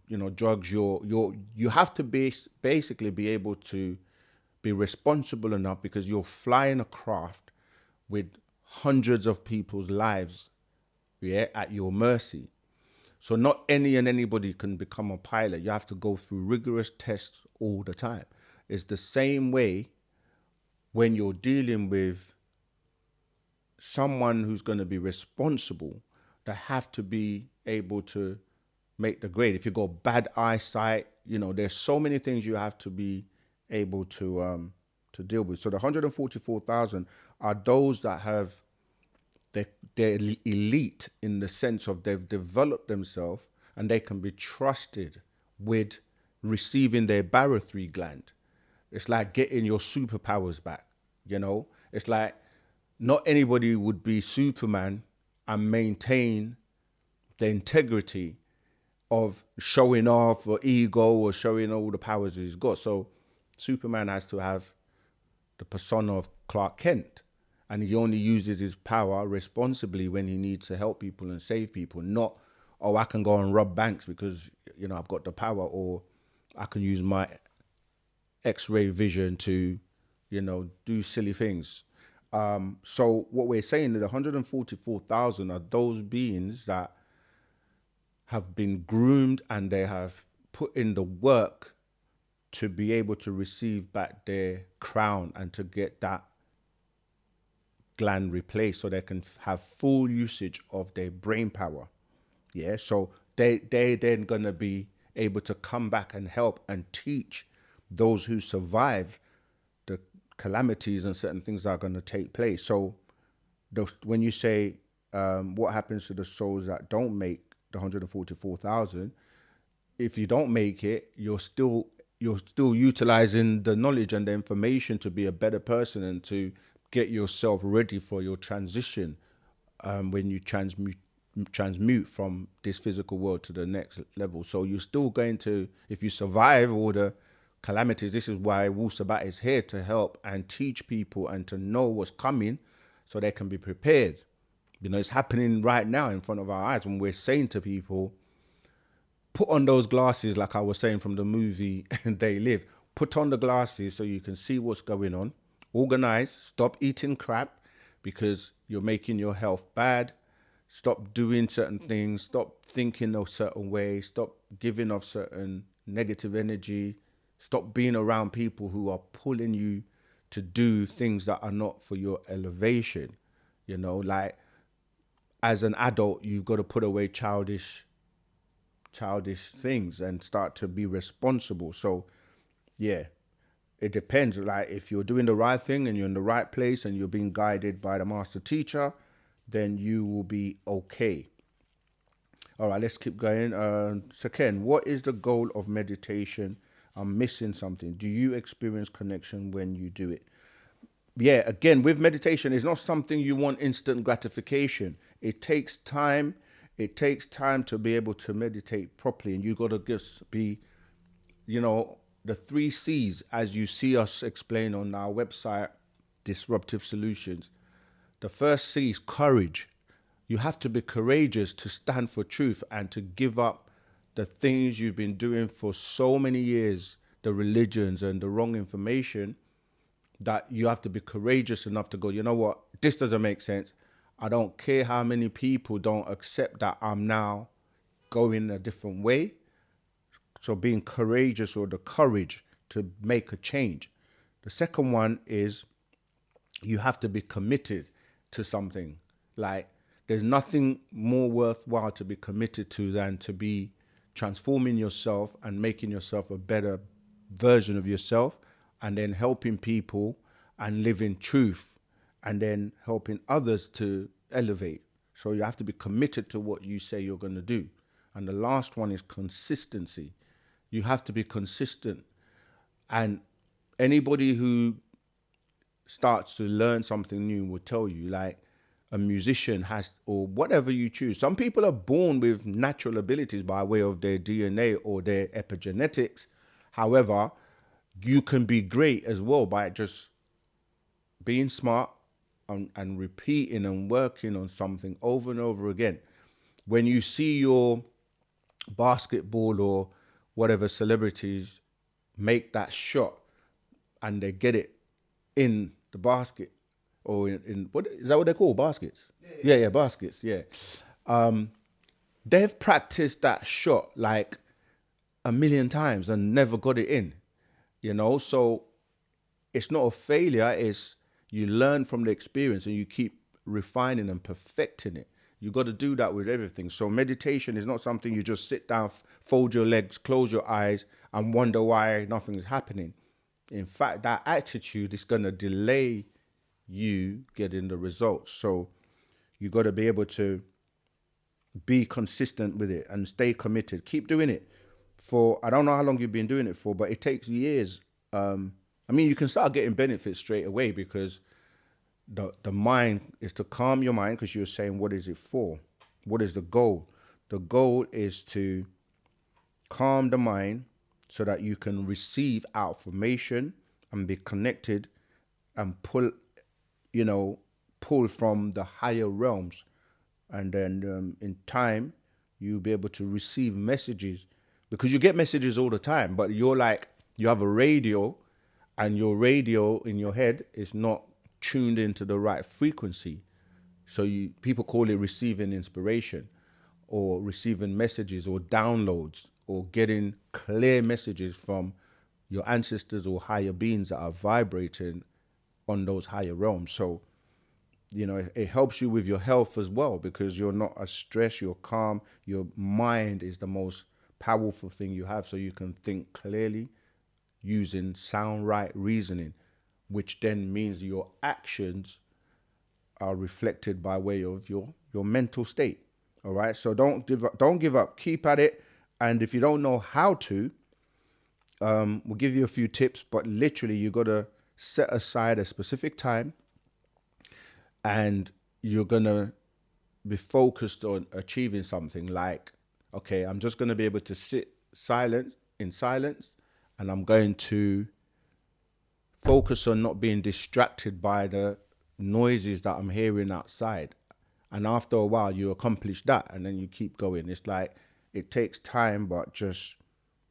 you know, drugs. You have to basically be able to be responsible enough, because you're flying a craft with hundreds of people's lives, yeah, at your mercy. So not anybody can become a pilot. You have to go through rigorous tests all the time. It's the same way when you're dealing with someone who's going to be responsible. They have to be able to make the grade. If you got bad eyesight, you know, there's so many things you have to be able to deal with. So the 144,000 are those that have, they're elite in the sense of they've developed themselves and they can be trusted with receiving their Barri gland. It's like getting your superpowers back, you know? It's like not anybody would be Superman and maintain the integrity of showing off or ego or showing all the powers he's got. So Superman has to have the persona of Clark Kent, and he only uses his power responsibly when he needs to help people and save people. Not, oh, I can go and rob banks because, you know, I've got the power, or I can use my X-ray vision to, you know, do silly things. So what we're saying is the 144,000 are those beings that have been groomed and they have put in the work to be able to receive back their crown and to get that gland replaced so they can have full usage of their brain power. Yeah, so they then gonna be able to come back and help and teach those who survive the calamities and certain things that are going to take place. So when you say what happens to the souls that don't make the 144,000, if you don't make it, you're still utilizing the knowledge and the information to be a better person and to get yourself ready for your transition when you transmute from this physical world to the next level. So you're still going to, if you survive all the calamities, this is why Wu-Sabat is here, to help and teach people and to know what's coming so they can be prepared. You know, it's happening right now in front of our eyes when we're saying to people, put on those glasses, like I was saying from the movie They Live. Put on the glasses so you can see what's going on. Organize, stop eating crap because you're making your health bad. Stop doing certain things, stop thinking a certain way, stop giving off certain negative energy, stop being around people who are pulling you to do things that are not for your elevation. You know, like as an adult, you've got to put away childish things and start to be responsible. So yeah, it depends. Like if you're doing the right thing and you're in the right place and you're being guided by the master teacher, then you will be okay. All right, let's keep going. So Ken, what is the goal of meditation? I'm missing something. Do you experience connection when you do it? Yeah, again, with meditation, it's not something you want instant gratification. It takes time. It takes time to be able to meditate properly. And you got to just be, you know, the 3 C's, as you see us explain on our website, Disruptive Solutions. The first C is courage. You have to be courageous to stand for truth and to give up the things you've been doing for so many years, the religions and the wrong information, that you have to be courageous enough to go, you know what, this doesn't make sense. I don't care how many people don't accept that I'm now going a different way. So being courageous, or the courage to make a change. The second one is you have to be committed to something. Like, there's nothing more worthwhile to be committed to than to be transforming yourself and making yourself a better version of yourself, and then helping people and living truth, and then helping others to elevate. So you have to be committed to what you say you're going to do. And the last one is consistency. You have to be consistent. And anybody who starts to learn something new will tell you, like, a musician has, or whatever you choose. Some people are born with natural abilities by way of their DNA or their epigenetics. However, you can be great as well by just being smart and repeating and working on something over and over again. When you see your basketball or whatever celebrities make that shot and they get it in the basket, or in what is that what they call baskets? Yeah, baskets. Yeah, they've practiced that shot like a million times and never got it in. You know, so it's not a failure. It's you learn from the experience and you keep refining and perfecting it. You got to do that with everything. So meditation is not something you just sit down, fold your legs, close your eyes, and wonder why nothing is happening. In fact, that attitude is going to delay you getting the results. So you got to be able to be consistent with it and stay committed. Keep doing it for, I don't know how long you've been doing it for, but it takes years. I mean, you can start getting benefits straight away, because the mind is to calm your mind, because you're saying, what is it for? What is the goal? The goal is to calm the mind so that you can receive information and be connected and pull from the higher realms. And then in time, you'll be able to receive messages, because you get messages all the time, but you're like, you have a radio, and your radio in your head is not tuned into the right frequency. So people call it receiving inspiration, or receiving messages or downloads, or getting clear messages from your ancestors or higher beings that are vibrating on those higher realms. So, you know, it helps you with your health as well, because you're not as stressed, you're calm. Your mind is the most powerful thing you have, so you can think clearly using sound right reasoning, which then means your actions are reflected by way of your mental state. All right. So don't give up. Keep at it. And if you don't know how to, we'll give you a few tips, but literally you got to set aside a specific time, and you're going to be focused on achieving something. Like, okay, I'm just going to be able to sit in silence, and I'm going to focus on not being distracted by the noises that I'm hearing outside. And after a while, you accomplish that, and then you keep going. It's like, it takes time, but just,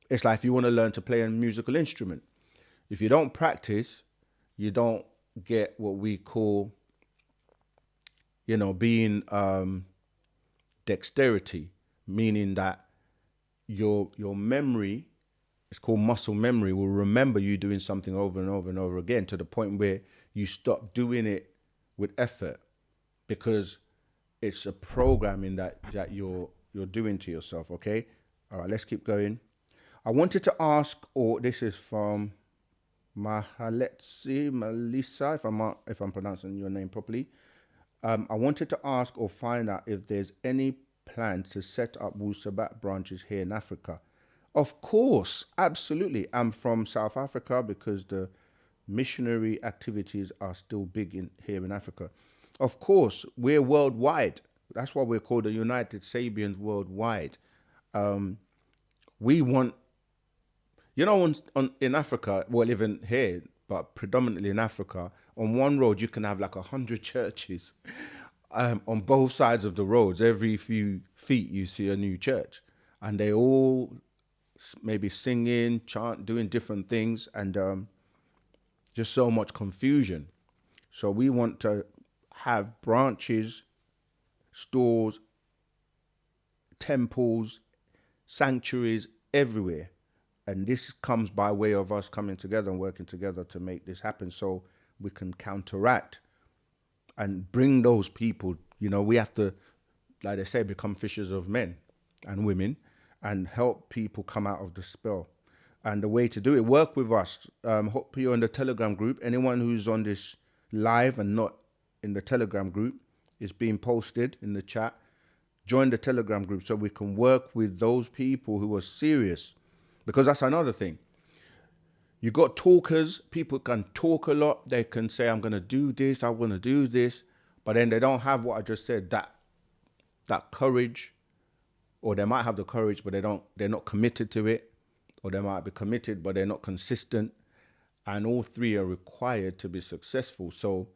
it's like if you want to learn to play a musical instrument. If you don't practice, you don't get what we call, being dexterity, meaning that your memory, it's called muscle memory, will remember you doing something over and over and over again, to the point where you stop doing it with effort, because it's a programming that you're doing to yourself. Okay. All right, let's keep going. I wanted to ask, or this is from Melissa, if I'm pronouncing your name properly. I wanted to ask or find out if there's any plans to set up Wu-Sabat branches here in Africa. Of course, absolutely. I'm from South Africa, because the missionary activities are still big here in Africa. Of course, we're worldwide. That's why we're called the United Sabians worldwide. We want, in Africa, well, even here, but predominantly in Africa, on one road, you can have like 100 churches on both sides of the roads. Every few feet, you see a new church. and they all maybe singing, chant, doing different things, and just so much confusion. So we want to have branches, stores, temples, sanctuaries everywhere. And this comes by way of us coming together and working together to make this happen so we can counteract and bring those people. You know, we have to, like they say, become fishers of men and women and help people come out of the spell. And the way to do it, work with us. Hope you're in the Telegram group. Anyone who's on this live and not in the Telegram group is being posted in the chat. Join the Telegram group so we can work with those people who are serious. Because that's another thing. You got talkers, people can talk a lot. They can say, I'm going to do this, I'm going to do this. But then they don't have what I just said, that courage. Or they might have the courage, but they're not committed to it. Or they might be committed, but they're not consistent. And all three are required to be successful. So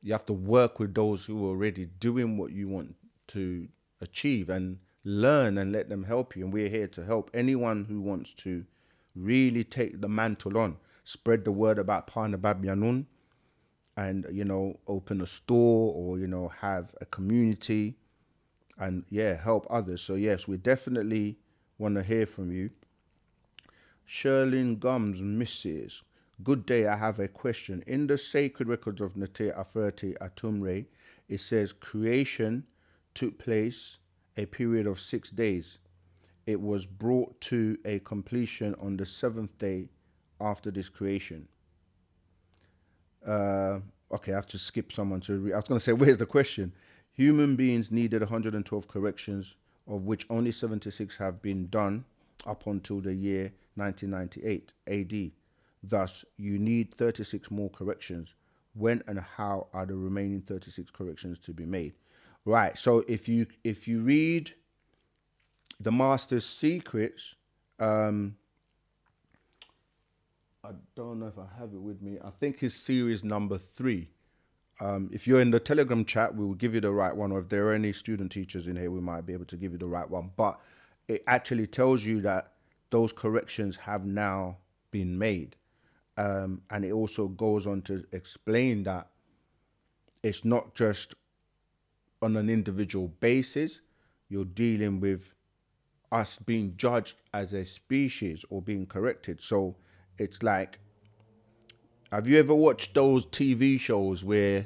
you have to work with those who are already doing what you want to achieve and learn and let them help you. And we're here to help anyone who wants to really take the mantle on, spread the word about Pana Babyanun, and, you know, open a store or, you know, have a community and, yeah, help others. So, yes, we definitely want to hear from you. Sherlyn Gums, Mrs. Good day, I have a question. In the sacred records of Nate Aferti Atumre, it says creation took place a period of 6 days. It was brought to a completion on the 7th day after this creation. Okay, I have to skip someone to read. I was going to say, where's the question? Human beings needed 112 corrections, of which only 76 have been done up until the year 1998 AD. Thus, you need 36 more corrections. When and how are the remaining 36 corrections to be made? Right, so if you read the Master's Secrets, I don't know if I have it with me. I think it's series number 3. If you're in the Telegram chat, we will give you the right one. Or if there are any student teachers in here, we might be able to give you the right one. But it actually tells you that those corrections have now been made. And it also goes on to explain that it's not just on an individual basis. You're dealing with us being judged as a species or being corrected. So it's like, have you ever watched those TV shows where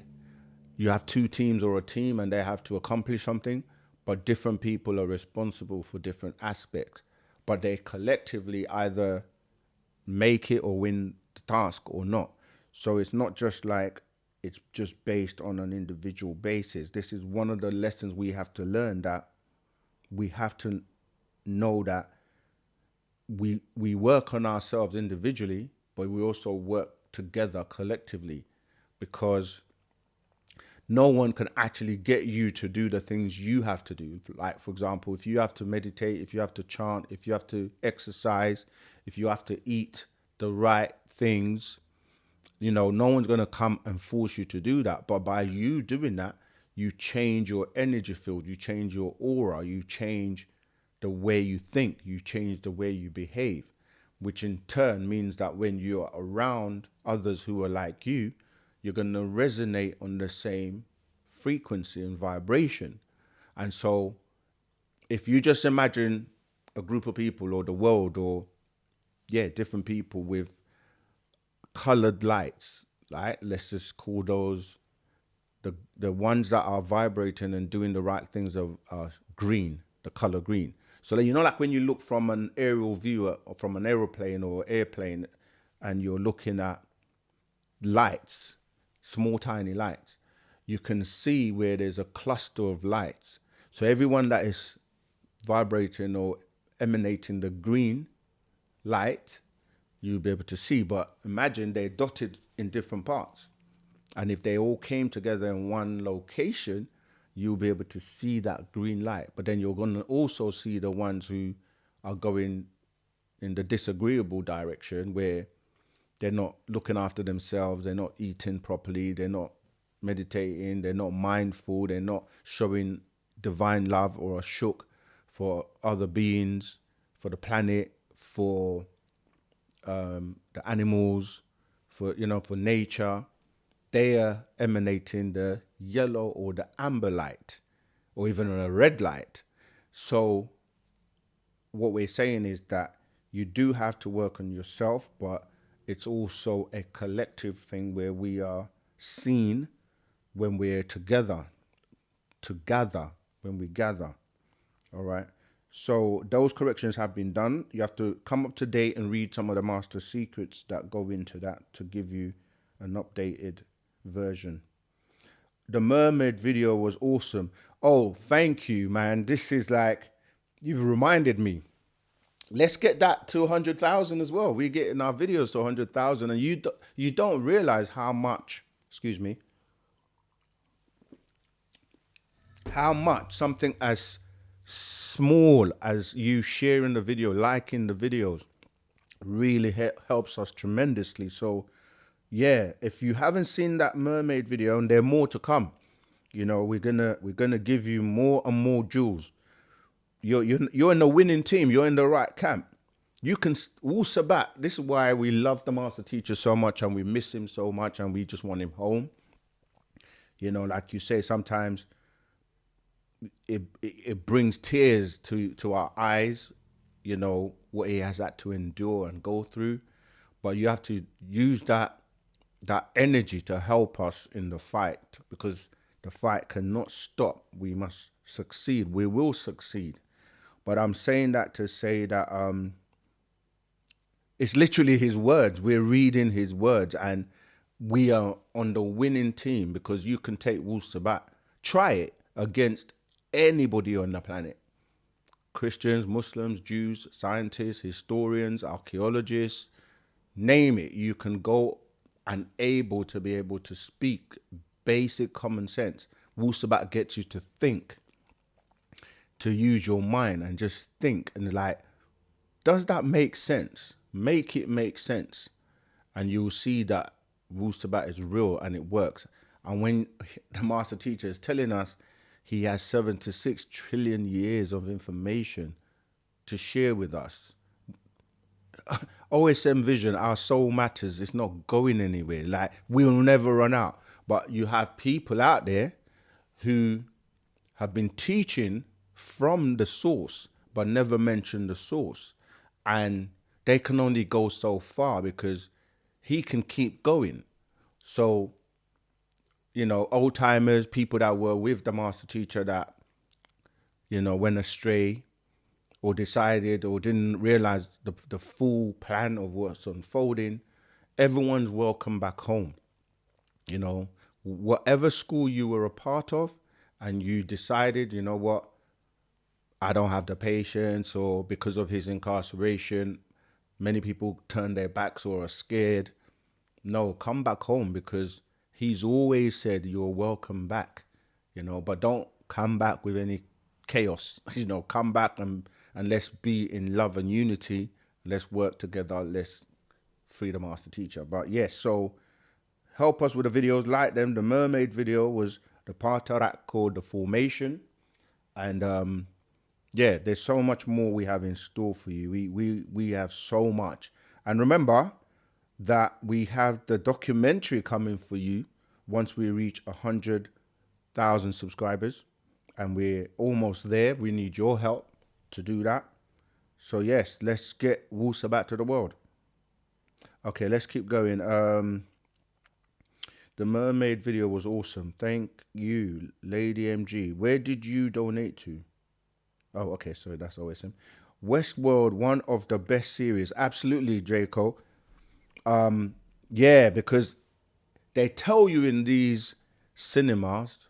you have 2 teams or a team and they have to accomplish something, but different people are responsible for different aspects, but they collectively either make it or win the task or not. So it's not just like it's just based on an individual basis. This is one of the lessons we have to learn, that we have to know that we work on ourselves individually, but we also work together collectively, because no one can actually get you to do the things you have to do. Like, for example, if you have to meditate, if you have to chant, if you have to exercise, if you have to eat the right things, you know, no one's going to come and force you to do that. But by you doing that, you change your energy field, you change your aura, you change the way you think, you change the way you behave, which in turn means that when you're around others who are like you, you're going to resonate on the same frequency and vibration. And so if you just imagine a group of people or the world or, different people with colored lights, right? Let's just call those the ones that are vibrating and doing the right things are green, the color green. So that, you know, like when you look from an aerial view or from an aeroplane or airplane and you're looking at lights, small tiny lights, you can see where there's a cluster of lights. So everyone that is vibrating or emanating the green light, you'll be able to see. But imagine they're dotted in different parts. And if they all came together in one location, you'll be able to see that green light. But then you're going to also see the ones who are going in the disagreeable direction, where they're not looking after themselves, they're not eating properly, they're not meditating, they're not mindful, they're not showing divine love or a shook for other beings, for the planet, for the animals, for for nature. They are emanating the yellow or the amber light, or even a red light. So what we're saying is that you do have to work on yourself, but it's also a collective thing where we are seen when we're together, when we gather. All right. So those corrections have been done. You have to come up to date and read some of the master secrets that go into that to give you an updated version. The mermaid video was awesome. Oh, thank you, man. This is like, you've reminded me. Let's get that to 100,000 as well. We're getting our videos to 100,000, and you don't realize how much, excuse me, how much something as small as you sharing the video, liking the videos, really helps us tremendously. So yeah, if you haven't seen that mermaid video, and there are more to come, we're gonna give you more and more jewels. You're in the winning team. You're in the right camp. You can Wu-Sabat. This is why we love the master teacher so much, and we miss him so much, and we just want him home. Like you say, sometimes it brings tears to our eyes, what he has had to endure and go through. But you have to use that energy to help us in the fight, because the fight cannot stop. We must succeed. We will succeed. But I'm saying that to say that it's literally his words. We're reading his words, and we are on the winning team, because you can take Wu-Sabat, try it against anybody on the planet. Christians, Muslims, Jews, scientists, historians, archaeologists, name it. You can go and be able to speak basic common sense. Wu-Sabat gets you to think, to use your mind and just think, and like, does that make sense? Make it make sense, and you'll see that Wu-Sabat is real and it works. And when the master teacher is telling us he has 76 trillion years of information to share with us, OSM Vision, our soul matters, it's not going anywhere. Like, we'll never run out. But you have people out there who have been teaching from the source, but never mention the source. And they can only go so far, because he can keep going. So, old timers, people that were with the master teacher that, went astray, or decided or didn't realize the full plan of what's unfolding, everyone's welcome back home. Whatever school you were a part of, and you decided, what, I don't have the patience, or because of his incarceration, many people turn their backs or are scared. No, come back home, because he's always said you're welcome back, but don't come back with any chaos. Come back and let's be in love and unity. Let's work together. Let's free the master teacher. But yes, so help us with the videos, like them. The mermaid video was the part of that called the formation. And yeah, there's so much more we have in store for you. We have so much. And remember that we have the documentary coming for you once we reach 100,000 subscribers. And we're almost there. We need your help to do that. So yes, let's get Wu-Sabat to the world. Okay, let's keep going. The mermaid video was awesome. Thank you, Lady MG. Where did you donate to? Oh, okay, sorry, that's OSM. Westworld, one of the best series. Absolutely, Draco. Yeah, because they tell you in these cinemas,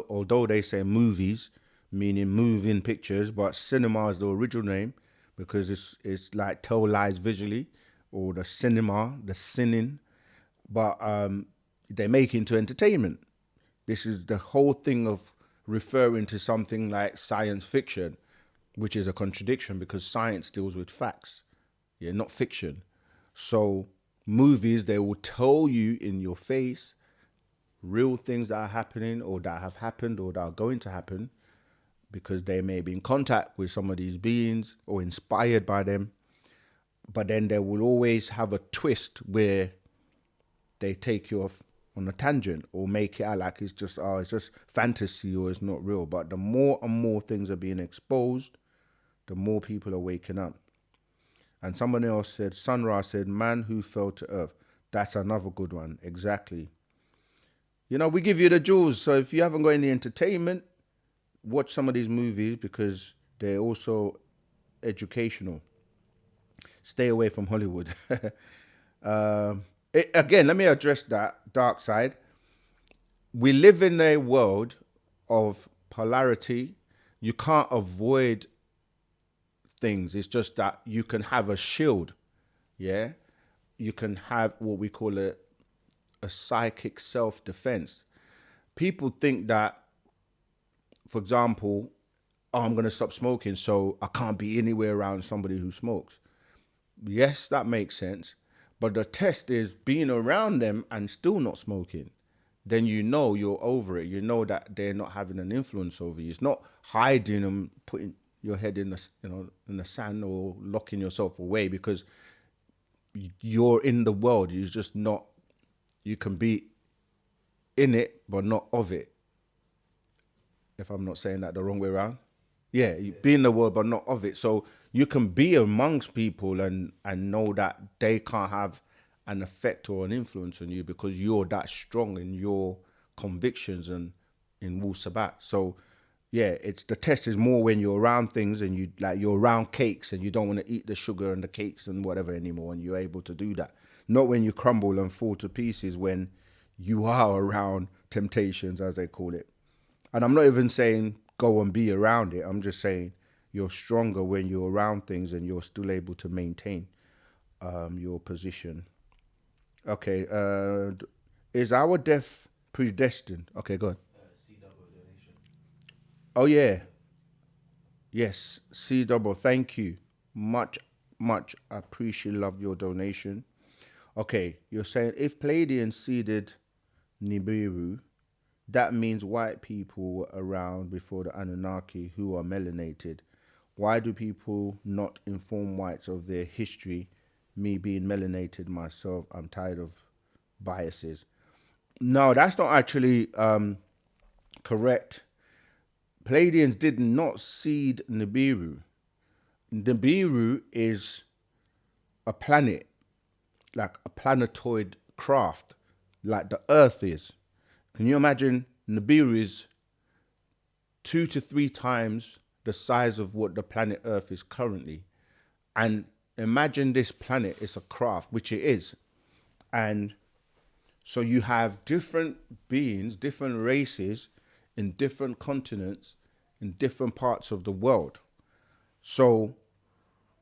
although they say movies, meaning moving pictures, but cinema is the original name, because it's like tell lies visually, or the cinema, the sinning, but they make it into entertainment. This is the whole thing of referring to something like science fiction, which is a contradiction, because science deals with facts, not fiction. So movies, they will tell you in your face real things that are happening, or that have happened, or that are going to happen, because they may be in contact with some of these beings or inspired by them. But then they will always have a twist where they take you off on a tangent or make it out like it's just fantasy or it's not real. But the more and more things are being exposed, the more people are waking up. And someone else said, Sun Ra said, man who fell to earth. That's another good one. Exactly. You know, we give you the jewels. So if you haven't got any entertainment, watch some of these movies because they're also educational. Stay away from Hollywood. Again, let me address that dark side. We live in a world of polarity. You can't avoid things. It's just that you can have a shield. Yeah. You can have what we call a psychic self-defense. People think that, for example, oh, I'm going to stop smoking, so I can't be anywhere around somebody who smokes. Yes, that makes sense. But the test is being around them and still not smoking. Then you know you're over it. You know that they're not having an influence over you. It's not hiding and putting your head in the sand or locking yourself away, because you're in the world. You're just not. You can be in it, but not of it. If I'm not saying that the wrong way around. Yeah, you be in the world, but not of it. So you can be amongst people and know that they can't have an effect or an influence on you because you're that strong in your convictions and in Wu-Sabat. So yeah, the test is more when you're around things and you're around cakes and you don't want to eat the sugar and the cakes and whatever anymore, and you're able to do that. Not when you crumble and fall to pieces, when you are around temptations, as they call it. And I'm not even saying go and be around it. I'm just saying you're stronger when you're around things and you're still able to maintain your position. Okay. Is our death predestined? Okay, go on. Oh, yeah. Yes, C double. Thank you. Much. I appreciate, love your donation. Okay, you're saying if Pladians seeded Nibiru, that means white people were around before the Anunnaki who are melanated. Why do people not inform whites of their history? Me being melanated myself, I'm tired of biases. No, that's not actually correct. Pladians did not seed Nibiru. Nibiru is a planet, like a planetoid craft, like the Earth is. Can you imagine? Nibiru is 2 to 3 times the size of what the planet Earth is currently. And imagine this planet is a craft, which it is. And so you have different beings, different races in different continents, in different parts of the world. So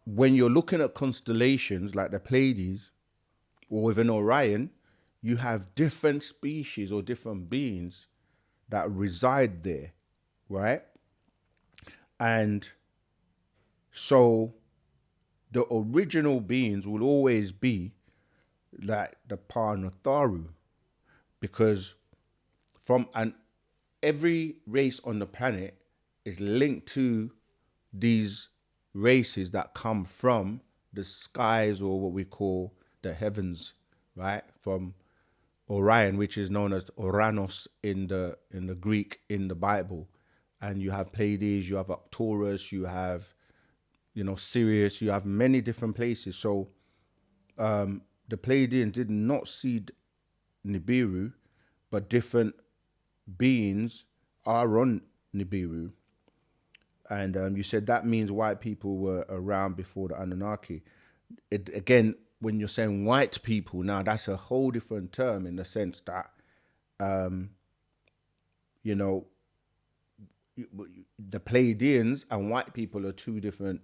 when you're looking at constellations like the Pleiades or within Orion, you have different species or different beings that reside there, right? And so the original beings will always be like the Parnatharu, because every race on the planet is linked to these races that come from the skies, or what we call the heavens, right? From Orion, which is known as Oranos in the Greek, in the Bible. And you have Pleiades, you have Arcturus, you have, Sirius, you have many different places. So the Pleiadians did not seed Nibiru, but different beings are on Nibiru. And you said that means white people were around before the Anunnaki. Again, when you're saying white people now, that's a whole different term, in the sense that, the Pleiadians and white people are two different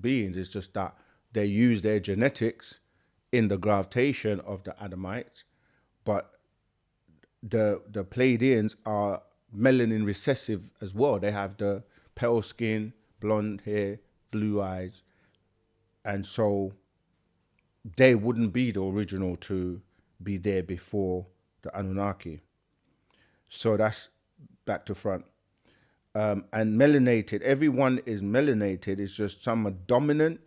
beings. It's just that they use their genetics in the gravitation of the Adamites, but the Pleiadians are melanin recessive as well. They have the pale skin, blonde hair, blue eyes, and so they wouldn't be the original to be there before the Anunnaki. So that's back to front. And melanated, everyone is melanated. It's just some are dominant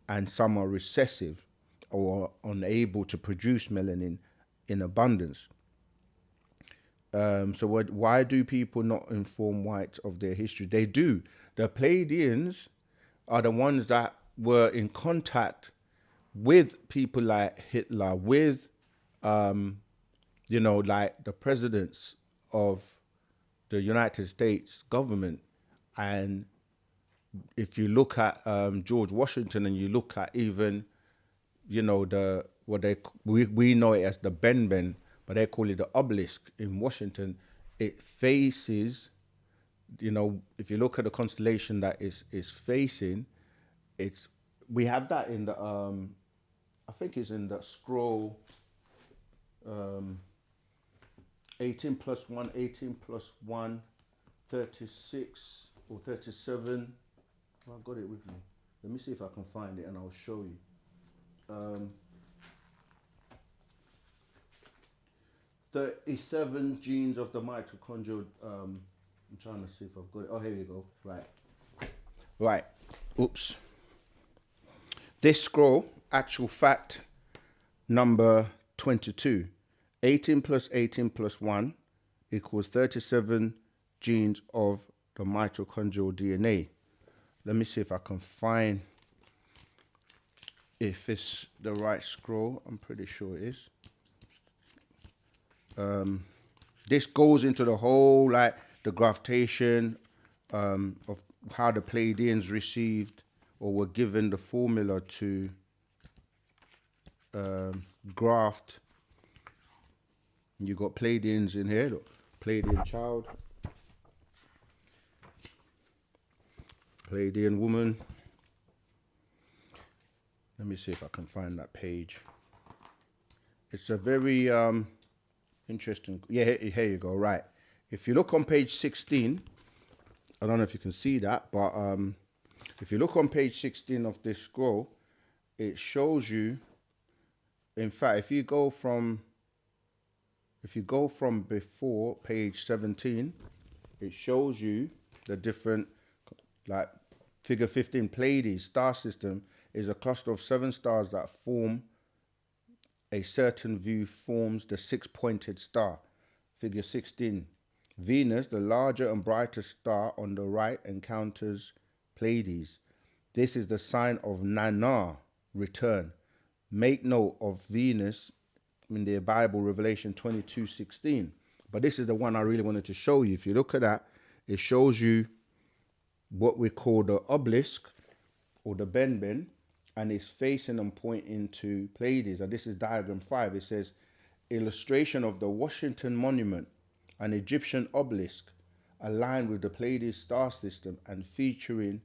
and some are recessive or unable to produce melanin in abundance. Why do people not inform whites of their history? They do. The Pladians are the ones that were in contact with people like Hitler, with, like the presidents of the United States government. And if you look at George Washington, and you look at even, we know it as the Ben, but they call it the obelisk in Washington. It faces, if you look at the constellation that is facing, we have that in the I think it's in the scroll 18 plus 1, 18 plus 1, 36 or 37. I've got it with me. Let me see if I can find it and I'll show you. 37 genes of the mitochondrial. I'm trying to see if I've got it. Oh, here you go. Right. Oops. This scroll, actual fact number 22. 18 plus 18 plus 1 equals 37 genes of the mitochondrial DNA. Let me see if I can find if it's the right scroll. I'm pretty sure it is. This goes into the whole, like, the graftation of how the Pladians received or were given the formula to graft. You got Pladians in here, look. Pladian child, Pladian woman. Let me see if I can find that page. It's a very interesting. Yeah, here you go. Right. If you look on page 16, I don't know if you can see that, but if you look on page 16 of this scroll, it shows you. In fact, if you go from before page 17, it shows you the different, like figure 15, Pleiades star system is a cluster of 7 stars that form a certain view forms the 6-pointed star. Figure 16, Venus, the larger and brighter star on the right, encounters Pleiades. This is the sign of Nana, return. Make note of Venus in the Bible, Revelation 22:16. But this is the one I really wanted to show you. If you look at that, it shows you what we call the obelisk or the Ben, and it's facing and pointing to Pleiades. And this is diagram 5. It says, illustration of the Washington Monument, an Egyptian obelisk aligned with the Pleiades star system and featuring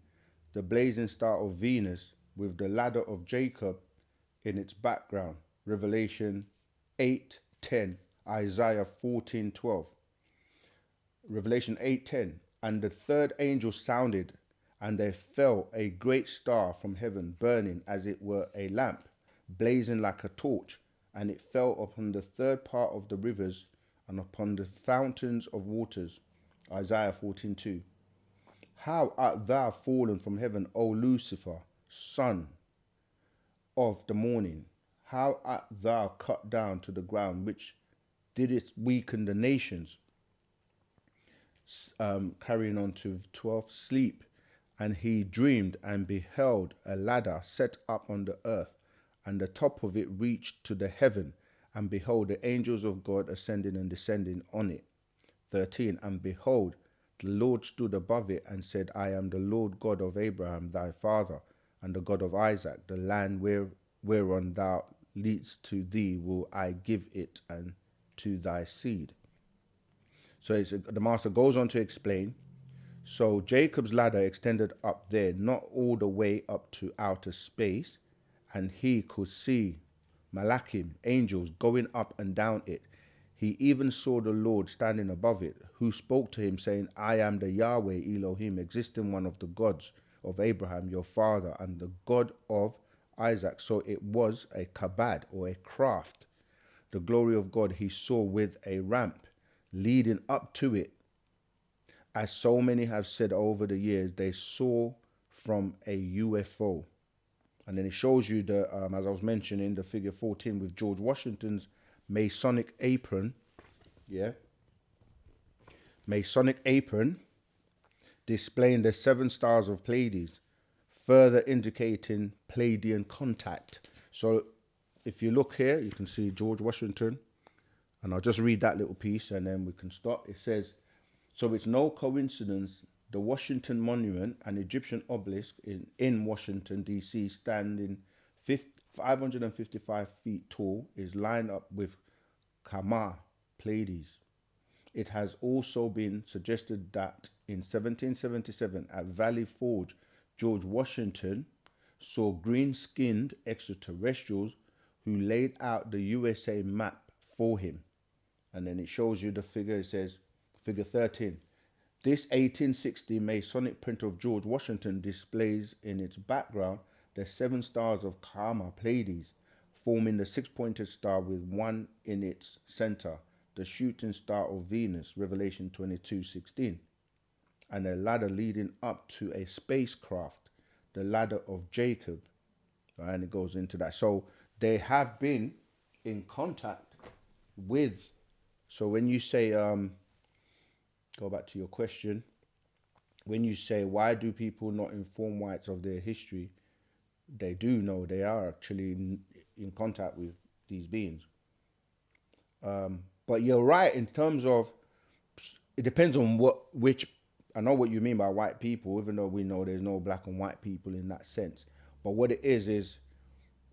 the blazing star of Venus with the ladder of Jacob in its background. Revelation 8:10, Isaiah 14:12. Revelation 8:10, and the third angel sounded, and there fell a great star from heaven, burning as it were a lamp, blazing like a torch, and it fell upon the third part of the rivers and upon the fountains of waters. Isaiah 14:2. How art thou fallen from heaven, O Lucifer, son of the morning? How art thou cut down to the ground, which didst weaken the nations? Carrying on to 12, sleep. And he dreamed and beheld a ladder set up on the earth, and the top of it reached to the heaven, and behold, the angels of God ascending and descending on it. 13, and behold, the Lord stood above it and said, I am the Lord God of Abraham thy father, and the God of Isaac. The land whereon thou leadst to thee will I give it, and to thy seed. So the master goes on to explain. So Jacob's ladder extended up there, not all the way up to outer space, and he could see Malachim, angels, going up and down it. He even saw the Lord standing above it, who spoke to him, saying, I am the Yahweh Elohim, existing one of the gods of Abraham, your father, and the God of Isaac. So it was a kabad, or a craft. The glory of God he saw with a ramp leading up to it, as so many have said over the years, they saw from a UFO. And then it shows you the, as I was mentioning, the figure 14 with George Washington's Masonic apron. Yeah. Masonic apron displaying the 7 stars of Pleiades, further indicating Pleiadian contact. So if you look here, you can see George Washington. And I'll just read that little piece and then we can stop. It says, so it's no coincidence the Washington Monument, an Egyptian obelisk in Washington, D.C., standing 555 feet tall, is lined up with Kama Pleiades. It has also been suggested that in 1777 at Valley Forge, George Washington saw green-skinned extraterrestrials who laid out the USA map for him. And then it shows you the figure. It says, figure 13. This 1860 Masonic print of George Washington displays in its background the 7 stars of Kama Pleiades, forming the 6-pointed star with one in its center, the shooting star of Venus, Revelation 22:16, and a ladder leading up to a spacecraft, the ladder of Jacob. And it goes into that. So they have been in contact with. So when you say, go back to your question, when you say, why do people not inform whites of their history? They do know they are actually in contact with these beings. But you're right in terms of, it depends on which, I know what you mean by white people, even though we know there's no black and white people in that sense. But what it is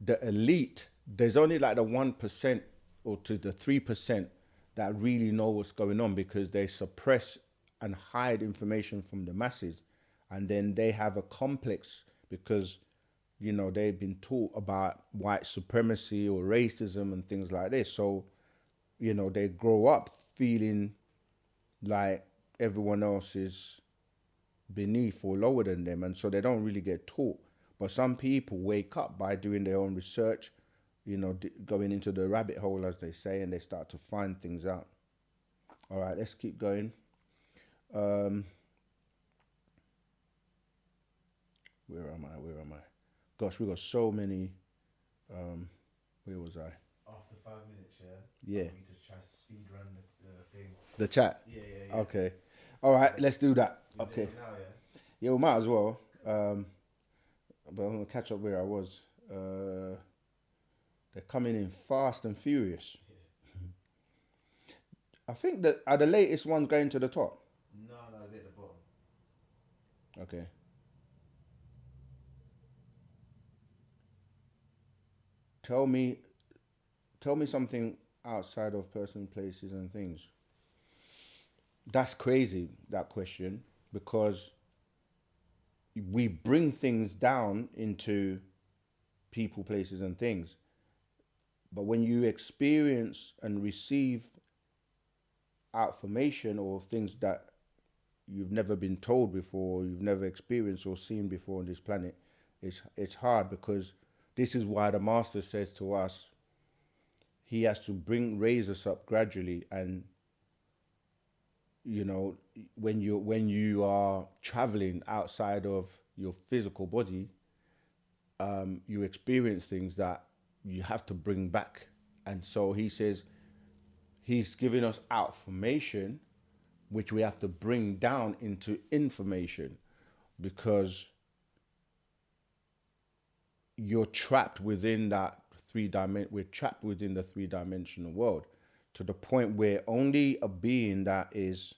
the elite, there's only like the 1% or to the 3% that really know what's going on, because they suppress and hide information from the masses. And then they have a complex because, you know, they've been taught about white supremacy or racism and things like this. So, you know, they grow up feeling like everyone else is beneath or lower than them. And so they don't really get taught. But some people wake up by doing their own research, you know, going into the rabbit hole, as they say, and they start to find things out. All right, let's keep going. Where am I? Gosh, we got so many. Where was I? After 5 minutes, yeah. We just try to speed run the thing. The chat? Yeah. Okay. All right, let's do that. Okay. Now, yeah, we might as well. But I'm going to catch up where I was. They're coming in fast and furious. Yeah. I think that are the latest ones going to the top? No, they're at the bottom. Okay. Tell me something outside of person, places, and things. That's crazy, that question, because we bring things down into people, places, and things. But when you experience and receive information or things that you've never been told before, you've never experienced or seen before on this planet, it's hard, because this is why the Master says to us, he has to raise us up gradually. And you know, when you are traveling outside of your physical body, you experience things that you have to bring back. And so he says he's giving us information which we have to bring down into information, because you're trapped within that we're trapped within the 3-dimensional world, to the point where only a being that is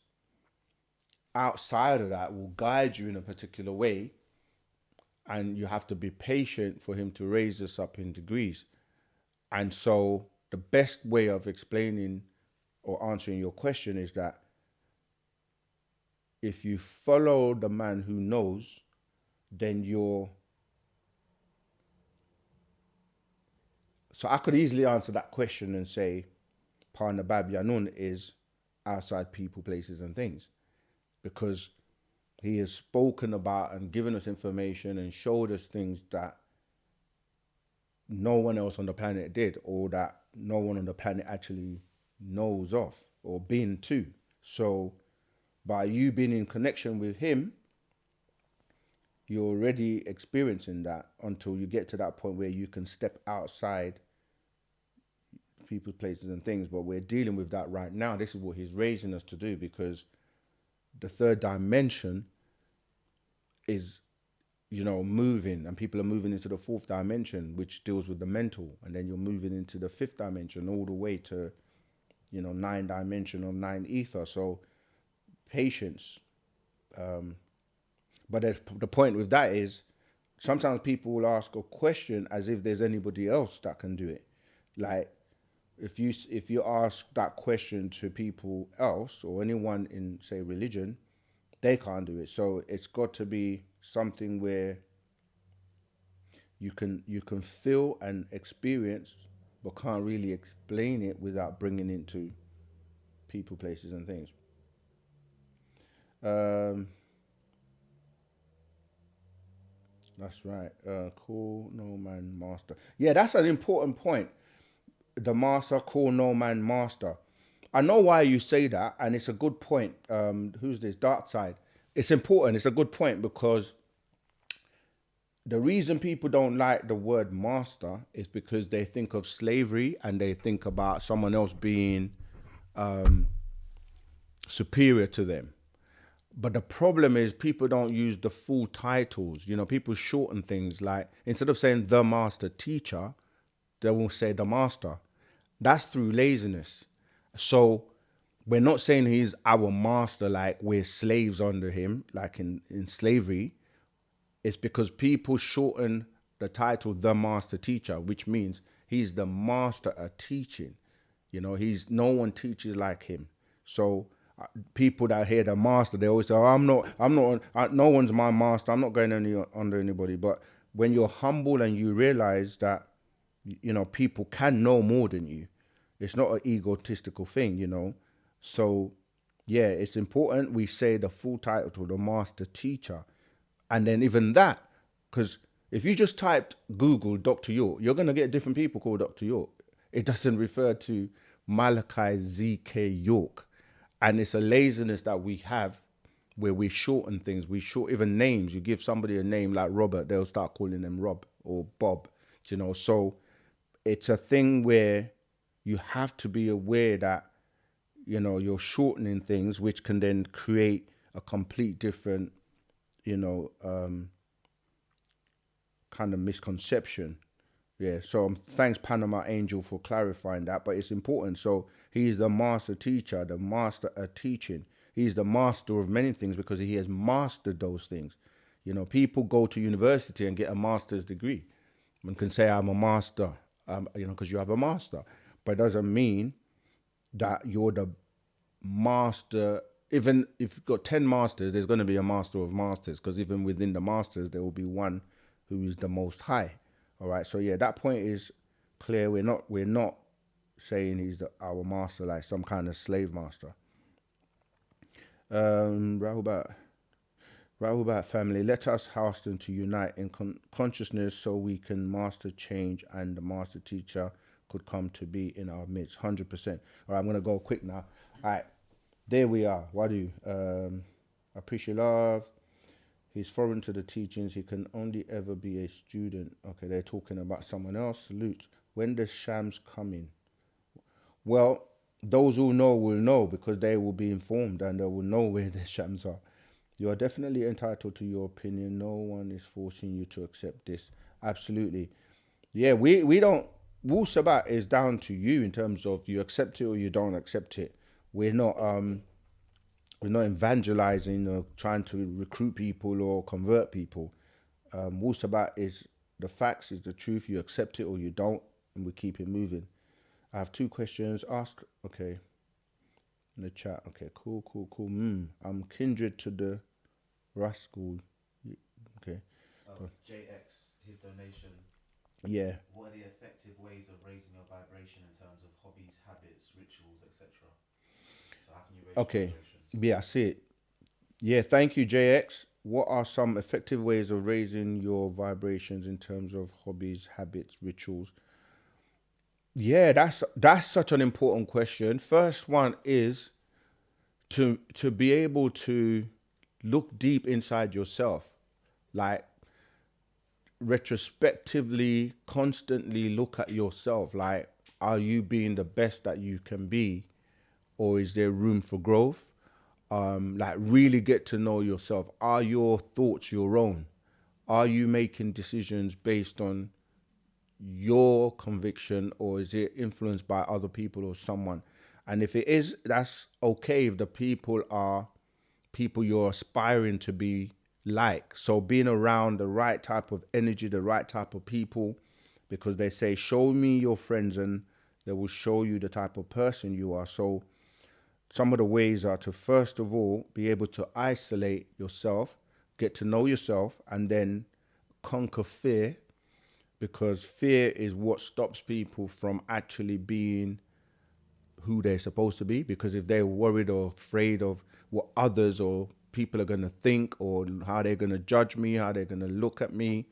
outside of that will guide you in a particular way, and you have to be patient for him to raise us up in degrees. And so the best way of explaining or answering your question is that if you follow the man who knows, then so I could easily answer that question and say Parnabab Yanun is outside people, places, and things, because he has spoken about and given us information and showed us things that no one else on the planet did, or that no one on the planet actually knows of or been to. So By you being in connection with him, you're already experiencing that until you get to that point where you can step outside people, places, and things. But we're dealing with that right now. This is what he's raising us to do, because the third dimension is, moving, and people are moving into the fourth dimension, which deals with the mental, and then you're moving into the fifth dimension all the way to, nine dimension or nine ether. So patience. But the point with that is sometimes people will ask a question as if there's anybody else that can do it. Like if you ask that question to people else or anyone in, say, religion, they can't do it. So it's got to be something where you can feel and experience, but can't really explain it without bringing into people, places, and things. That's right. Call no man master. Yeah, that's an important point. The master, call no man master. I know why you say that, and it's a good point. Who's this? Dark Side. It's important. It's a good point, because the reason people don't like the word master is because they think of slavery and they think about someone else being superior to them. But the problem is people don't use the full titles. People shorten things, like instead of saying the master teacher, they will say the master. That's through laziness. So we're not saying he's our master like we're slaves under him, like in slavery. It's because people shorten the title the master teacher, which means he's the master at teaching. No one teaches like him. So people that hear the master, they always say, oh, no one's my master. I'm not going under anybody. But when you're humble and you realize that, people can know more than you, it's not an egotistical thing, So, yeah, it's important we say the full title to the master teacher. And then even that, because if you just typed Google Dr. York, you're going to get different people called Dr. York. It doesn't refer to Malachi Z.K. York. And it's a laziness that we have where we shorten things. We even names. You give somebody a name like Robert, they'll start calling them Rob or Bob. So it's a thing where you have to be aware that, you're shortening things, which can then create a complete different, kind of misconception. Yeah, so thanks Panama Angel for clarifying that, but it's important. So he's the master teacher, the master at teaching. He's the master of many things because he has mastered those things. People go to university and get a master's degree and can say, I'm a master, because you have a master. But it doesn't mean that you're the master. Even if you've got 10 masters, there's going to be a master of masters, because even within the masters, there will be one who is the most high. All right. So yeah, that point is clear. We're not saying he's our master like some kind of slave master. Rahubat family, let us hasten to unite in consciousness so we can master change, and the master teacher could come to be in our midst. 100%. All right, I'm gonna go quick now. All right, there we are. Wadu, appreciate love. He's foreign to the teachings. He can only ever be a student. Okay, they're talking about someone else. Salute. When does Shams come in? Well, those who know will know, because they will be informed and they will know where the Shams are. You are definitely entitled to your opinion. No one is forcing you to accept this. Absolutely. Yeah, we don't. Wu-Sabat is down to you in terms of you accept it or you don't accept it. We're not evangelizing or trying to recruit people or convert people. Wu-Sabat is the facts, is the truth. You accept it or you don't, and we keep it moving. I have 2 questions. Ask, okay, in the chat. Okay, cool. I'm kindred to the rascal. Okay. JX, his donation. Yeah. What are the effective ways of raising your vibration in terms of hobbies, habits, rituals, etc.? So how can you raise your vibrations? Yeah, I see it. Yeah, thank you, JX. What are some effective ways of raising your vibrations in terms of hobbies, habits, rituals? Yeah, that's such an important question. First one is to be able to look deep inside yourself, like retrospectively, constantly look at yourself. Like, are you being the best that you can be, or is there room for growth? Like, really get to know yourself. Are your thoughts your own? Are you making decisions based on your conviction, or is it influenced by other people or someone? And if it is, that's okay if the people are people you're aspiring to be like. So being around the right type of energy, the right type of people, because they say, show me your friends and they will show you the type of person you are. So some of the ways are to, first of all, be able to isolate yourself, get to know yourself, and then conquer fear, because fear is what stops people from actually being who they're supposed to be. Because if they're worried or afraid of what others or people are going to think, or how they're going to judge me, how they're going to look at me.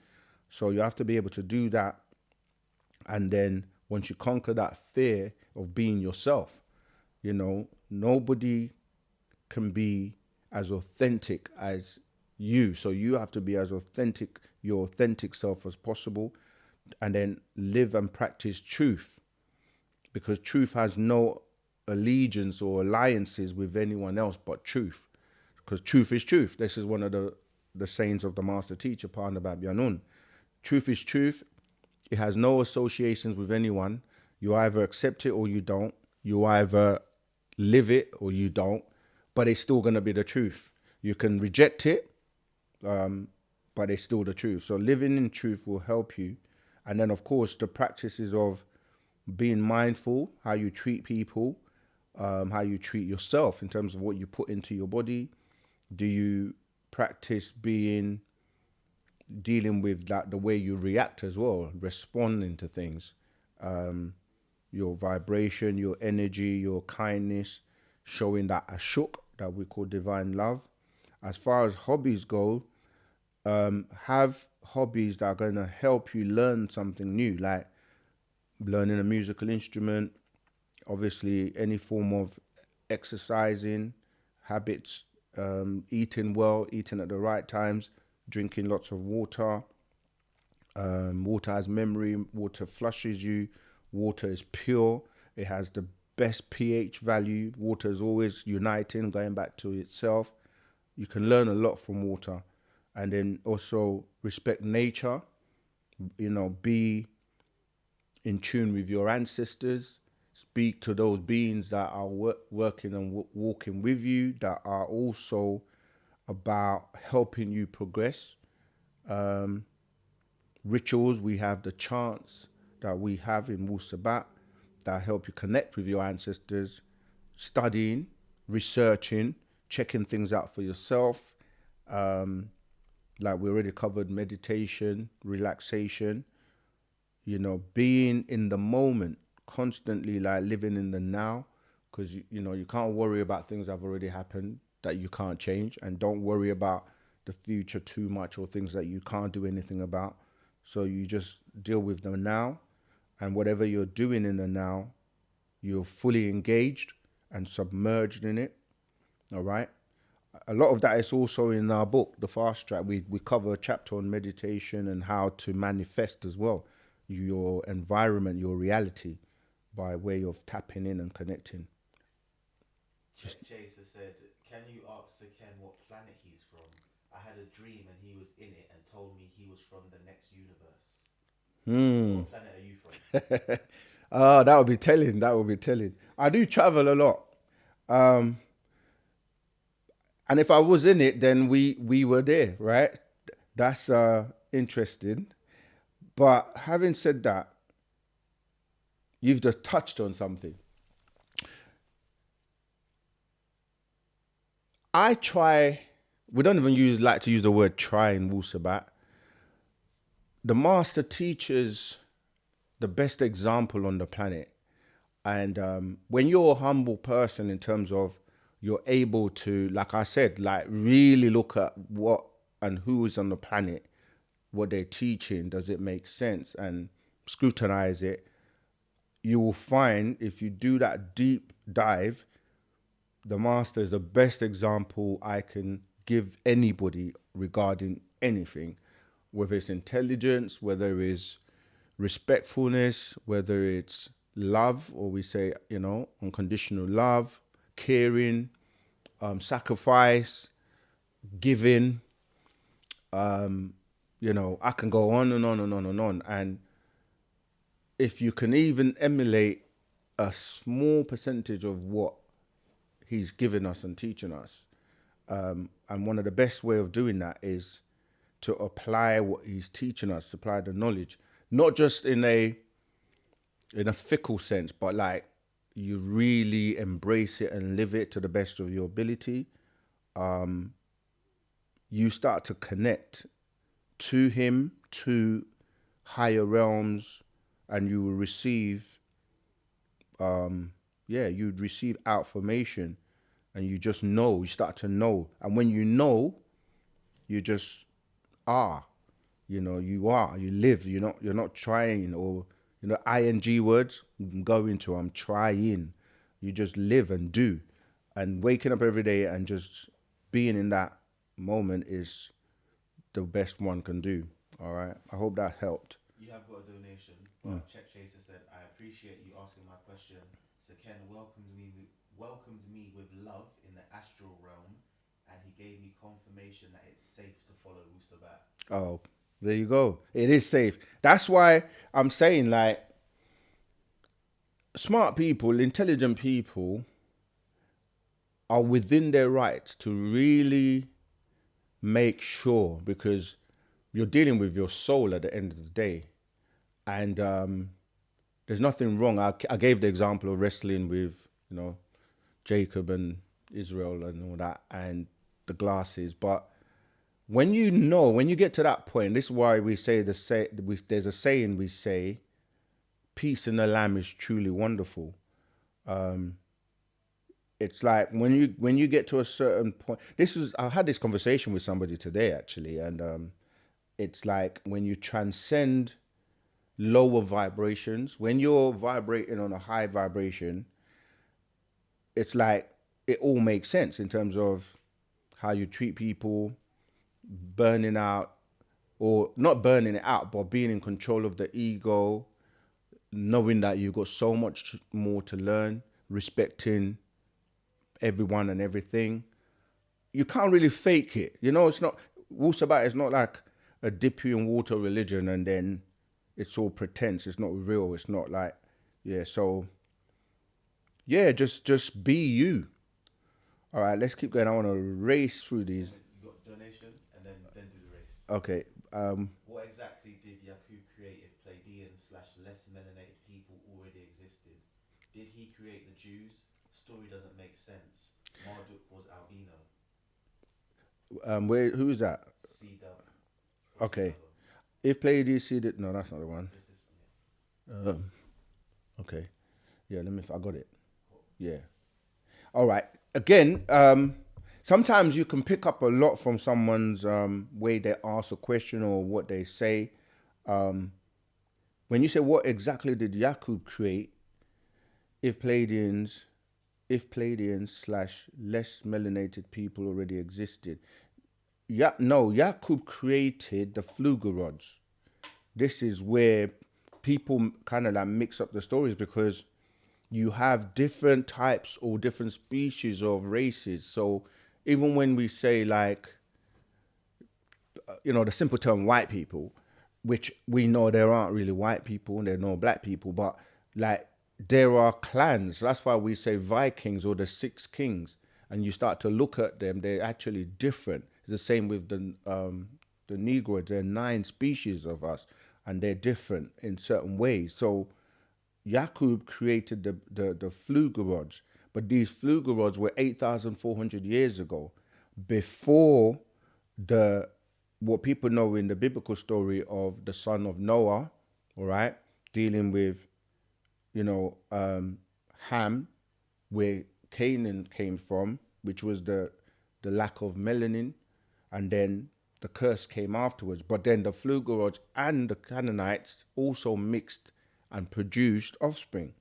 So you have to be able to do that. And then once you conquer that fear of being yourself, you know, nobody can be as authentic as you. So you have to be as authentic, your authentic self as possible, and then live and practice truth, because truth has no allegiance or alliances with anyone else but truth, because truth is truth. This is one of the sayings of the master teacher, Parnabab Yanun. Truth is truth. It has no associations with anyone. You either accept it or you don't. You either live it or you don't, but it's still going to be the truth. You can reject it, but it's still the truth. So living in truth will help you. And then, of course, the practices of being mindful, how you treat people, how you treat yourself in terms of what you put into your body. Do you practice dealing with that, the way you react as well, responding to things, your vibration, your energy, your kindness, showing that ashuk that we call divine love. As far as hobbies go, have hobbies that are going to help you learn something new, like learning a musical instrument, obviously any form of exercising, habits, eating well, eating at the right times, drinking lots of water. Water has memory, water flushes you, water is pure, it has the best pH value, water is always uniting, going back to itself. You can learn a lot from water. And then also respect nature, you know, be in tune with your ancestors, speak to those beings that are working and walking with you, that are also about helping you progress. Rituals, we have the chants that we have in Wu-Sabat that help you connect with your ancestors, studying, researching, checking things out for yourself. Like we already covered, meditation, relaxation, you know, being in the moment, constantly like living in the now, because, you know, you can't worry about things that have already happened that you can't change, and don't worry about the future too much or things that you can't do anything about. So you just deal with the now, and whatever you're doing in the now, you're fully engaged and submerged in it. All right. A lot of that is also in our book, The Fast Track. We cover a chapter on meditation and how to manifest as well your environment, your reality, by way of tapping in and connecting. Chaser said, can you ask Ken what planet he's from? I had a dream and he was in it and told me he was from the next universe. So what planet are you from? That would be telling. That would be telling. I do travel a lot. And if I was in it, then we were there, right? That's interesting. But having said that, you've just touched on something. We don't even like to use the word try in Wu-Sabat. The master teaches the best example on the planet. And when you're a humble person in terms of you're able to, like I said, like really look at what and who is on the planet, what they're teaching, does it make sense, and scrutinize it, you will find if you do that deep dive, the master is the best example I can give anybody regarding anything, whether it's intelligence, whether it's respectfulness, whether it's love, or we say, unconditional love, caring, sacrifice, giving. I can go on and on and on and on. And if you can even emulate a small percentage of what he's given us and teaching us, and one of the best way of doing that is to apply what he's teaching us, apply the knowledge, not just in a fickle sense, but like you really embrace it and live it to the best of your ability. You start to connect to him, to higher realms, and you will receive, you'd receive affirmation, and you just know, you start to know. And when you know, you just are, you are, you live, you're not trying, or, ing words, I'm going to, I'm trying. You just live and do, and waking up every day and just being in that moment is the best one can do. All right. I hope that helped. You have got a donation, but Check Chaser said, I appreciate you asking my question. So Ken welcomed me with love in the astral realm, and he gave me confirmation that it's safe to follow Wu-Sabat. Oh, there you go. It is safe. That's why I'm saying, like, smart people, intelligent people are within their rights to really make sure, because you're dealing with your soul at the end of the day. And there's nothing wrong. I gave the example of wrestling with, Jacob and Israel and all that, and the glasses. But when you get to that point, this is why we say there's a saying we say, peace in the lamb is truly wonderful. It's like when you get to a certain point. I had this conversation with somebody today actually, and it's like when you transcend lower vibrations, when you're vibrating on a high vibration, it's like it all makes sense in terms of how you treat people, burning out, or not burning it out, but being in control of the ego, knowing that you've got so much more to learn, respecting everyone and everything. You can't really fake it. It's not, Wu-Sabat is not like a dip you in water religion and then it's all pretense. It's not real. It's not like, just be you. All right, let's keep going. I want to race through these. You got donation and then do the race. Okay. What exactly did Yakob create if Pladians / less melanated people already existed? Did he create the Jews? Story doesn't make sense. Marduk was albino. Who is that? C-dub. Okay. If Pladians see that, no, that's not the one. Just this one, Okay. Yeah, I got it. Yeah. All right. Again, sometimes you can pick up a lot from someone's way they ask a question or what they say. When you say, what exactly did Yakob create if Pladians / less melanated people already existed? Yakob created the Flugerods. This is where people kind of like mix up the stories, because you have different types or different species of races. So even when we say like, the simple term white people, which we know there aren't really white people and there are no black people, but like there are clans. That's why we say Vikings or the 6 kings, and you start to look at them, they're actually different. It's the same with the Negroids. There are 9 species of us, and they're different in certain ways. So Yakob created the Flugerods, but these Flugerods were 8,400 years ago, before what people know in the biblical story of the son of Noah, all right, dealing with, Ham, where Canaan came from, which was the lack of melanin, and then the curse came afterwards. But then the Flugerods and the Canaanites also mixed and produced offspring.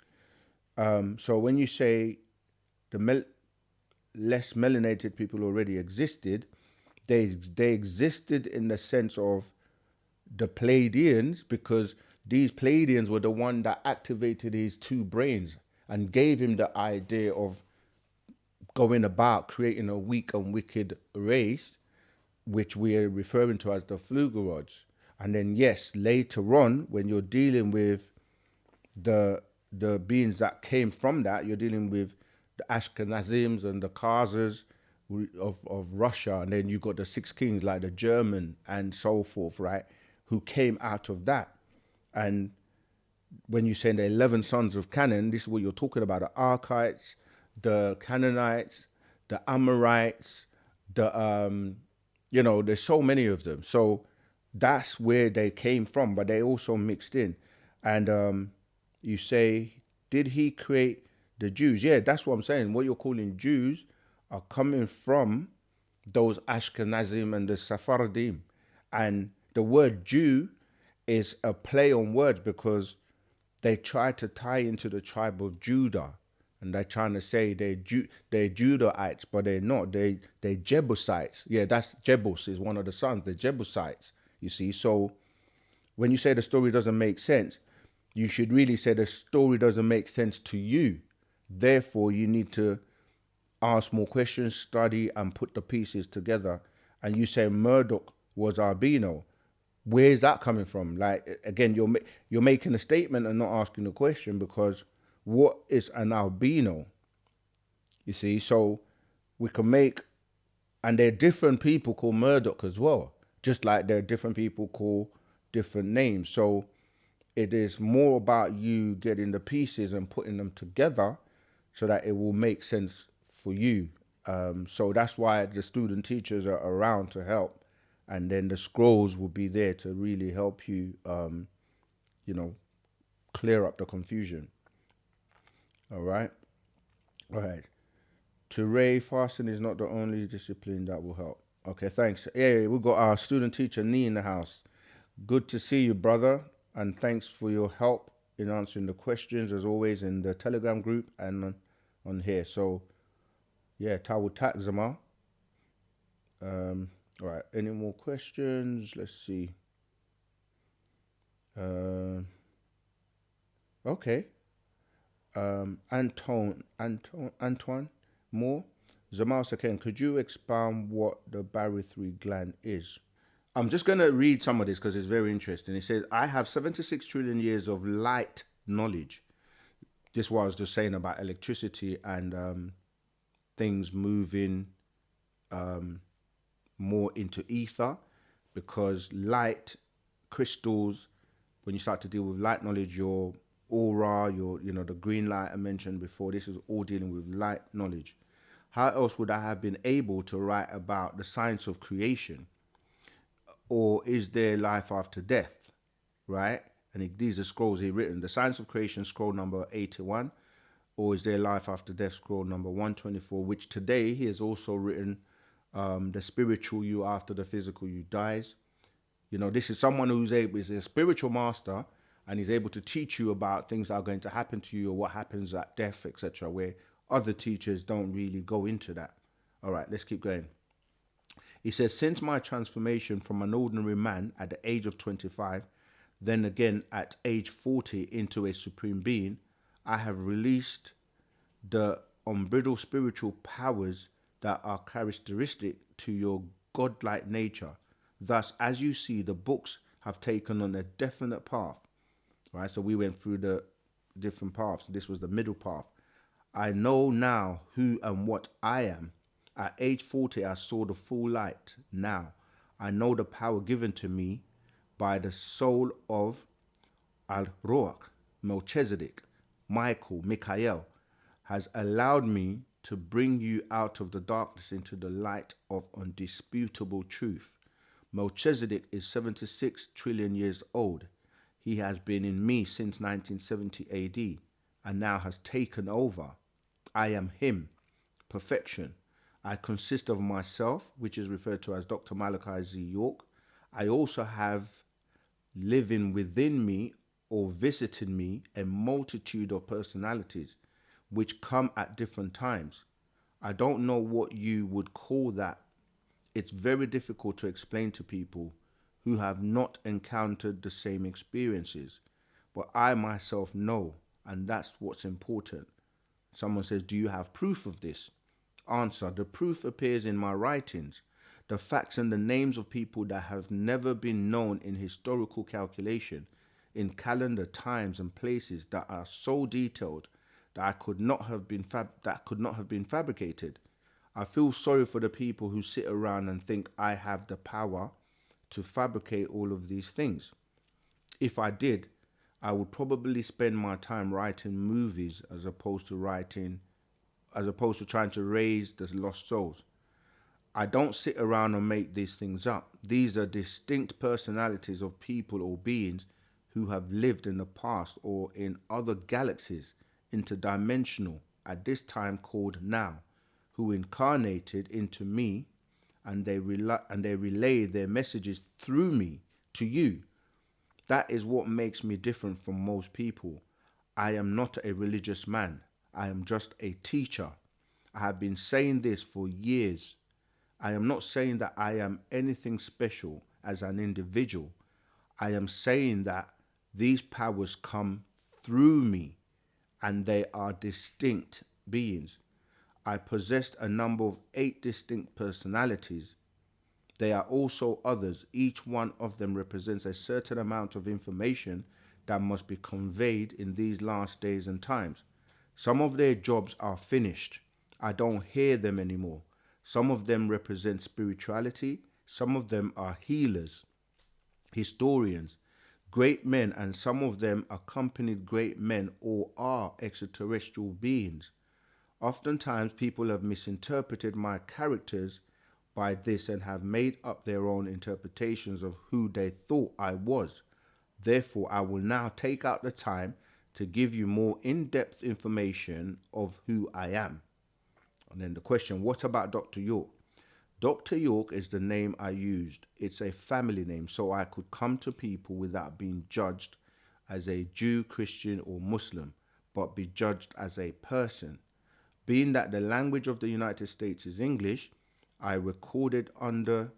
So when you say less melanated people already existed. They existed in the sense of the Pladians, because these Pladians were the one that activated his two brains and gave him the idea of going about creating a weak and wicked race, which we are referring to as the Flugerods. And then yes, later on, when you're dealing with the beings that came from that, you're dealing with the Ashkenazims and the Khazars of Russia, and then you got the six kings like the German and so forth, right? Who came out of that. And when you say the 11 sons of Canaan, this is what you're talking about: the Archites, the Canaanites, the Amharites, the there's so many of them. So that's where they came from, but they also mixed in. And you say, did he create the Jews? Yeah, that's what I'm saying. What you're calling Jews are coming from those Ashkenazim and the Sephardim. And the word Jew is a play on words because they try to tie into the tribe of Judah. And they're trying to say they're Judahites, but they're not. They're Jebusites. Yeah, that's Jebus is one of the sons. The Jebusites, you see. So when you say the story doesn't make sense, you should really say the story doesn't make sense to you. Therefore, you need to ask more questions, study, and put the pieces together. And you say Murdoch was albino. Where's that coming from? Like, again, you're making a statement and not asking a question, because what is an albino? You see, so we can make, and there are different people called Murdoch as well, just like there are different people called different names. So it is more about you getting the pieces and putting them together so that it will make sense for you. So that's why the student teachers are around to help. And then the scrolls will be there to really help you, clear up the confusion. All right. All right. To Ray, fasting is not the only discipline that will help. Okay, thanks. Yeah, we've got our student teacher, Nee, in the house. Good to see you, brother. And thanks for your help in answering the questions, as always, in the Telegram group and on here. So, yeah, Tawul Tak Zama. All right, any more questions? Let's see. Okay. Antoine Moore. Zamal Saken, could you expound what the Barri 3 gland is? I'm just going to read some of this because it's very interesting. It says, I have 76 trillion years of light knowledge. This is what I was just saying about electricity and things moving more into ether, because light crystals, when you start to deal with light knowledge, your aura, the green light I mentioned before, this is all dealing with light knowledge. How else would I have been able to write about the science of creation? Or is there life after death? Right? And these are scrolls he written. The science of creation, scroll number 81. Or is there life after death, scroll number 124, which today he has also written the spiritual you after the physical you dies. This is someone is a spiritual master, and he's able to teach you about things that are going to happen to you or what happens at death, etc., where other teachers don't really go into that. All right, let's keep going. He says, since my transformation from an ordinary man at the age of 25, then again at age 40 into a supreme being, I have released the unbridled spiritual powers that are characteristic to your godlike nature. Thus, as you see, the books have taken on a definite path. Right? So we went through the different paths. This was the middle path. I know now who and what I am. At age 40, I saw the full light. Now, I know the power given to me by the soul of Al-Ruach, Melchizedek, Michael, Michael, has allowed me to bring you out of the darkness into the light of undisputable truth. Melchizedek is 76 trillion years old. He has been in me since 1970 AD and now has taken over. I am him, perfection. I consist of myself, which is referred to as Dr. Malachi Z. York. I also have living within me or visiting me a multitude of personalities which come at different times. I don't know what you would call that. It's very difficult to explain to people who have not encountered the same experiences. But I myself know, and that's what's important. Someone says, do you have proof of this? Answer, the proof appears in my writings. The facts and the names of people that have never been known in historical calculation, in calendar times and places that are so detailed that I could not have been fabricated. I feel sorry for the people who sit around and think I have the power to fabricate all of these things. If I did, I would probably spend my time writing movies as opposed to trying to raise the lost souls. I don't sit around and make these things up. These are distinct personalities of people or beings who have lived in the past or in other galaxies, interdimensional, at this time called now, who incarnated into me, and they relay their messages through me to you. That is what makes me different from most people. I am not a religious man. I am just a teacher. I have been saying this for years. I am not saying that I am anything special as an individual. I am saying that these powers come through me and they are distinct beings. I possessed a number of 8 distinct personalities. There are also others. Each one of them represents a certain amount of information that must be conveyed in these last days and times. Some of their jobs are finished. I don't hear them anymore. Some of them represent spirituality. Some of them are healers, historians, great men, and some of them accompanied great men or are extraterrestrial beings. Oftentimes, people have misinterpreted my characters by this and have made up their own interpretations of who they thought I was. Therefore, I will now take out the time to give you more in-depth information of who I am. And then the question, what about Dr. York? Dr. York is the name I used. It's a family name, so I could come to people without being judged as a Jew, Christian, or Muslim, but be judged as a person. Being that the language of the United States is English, I recorded under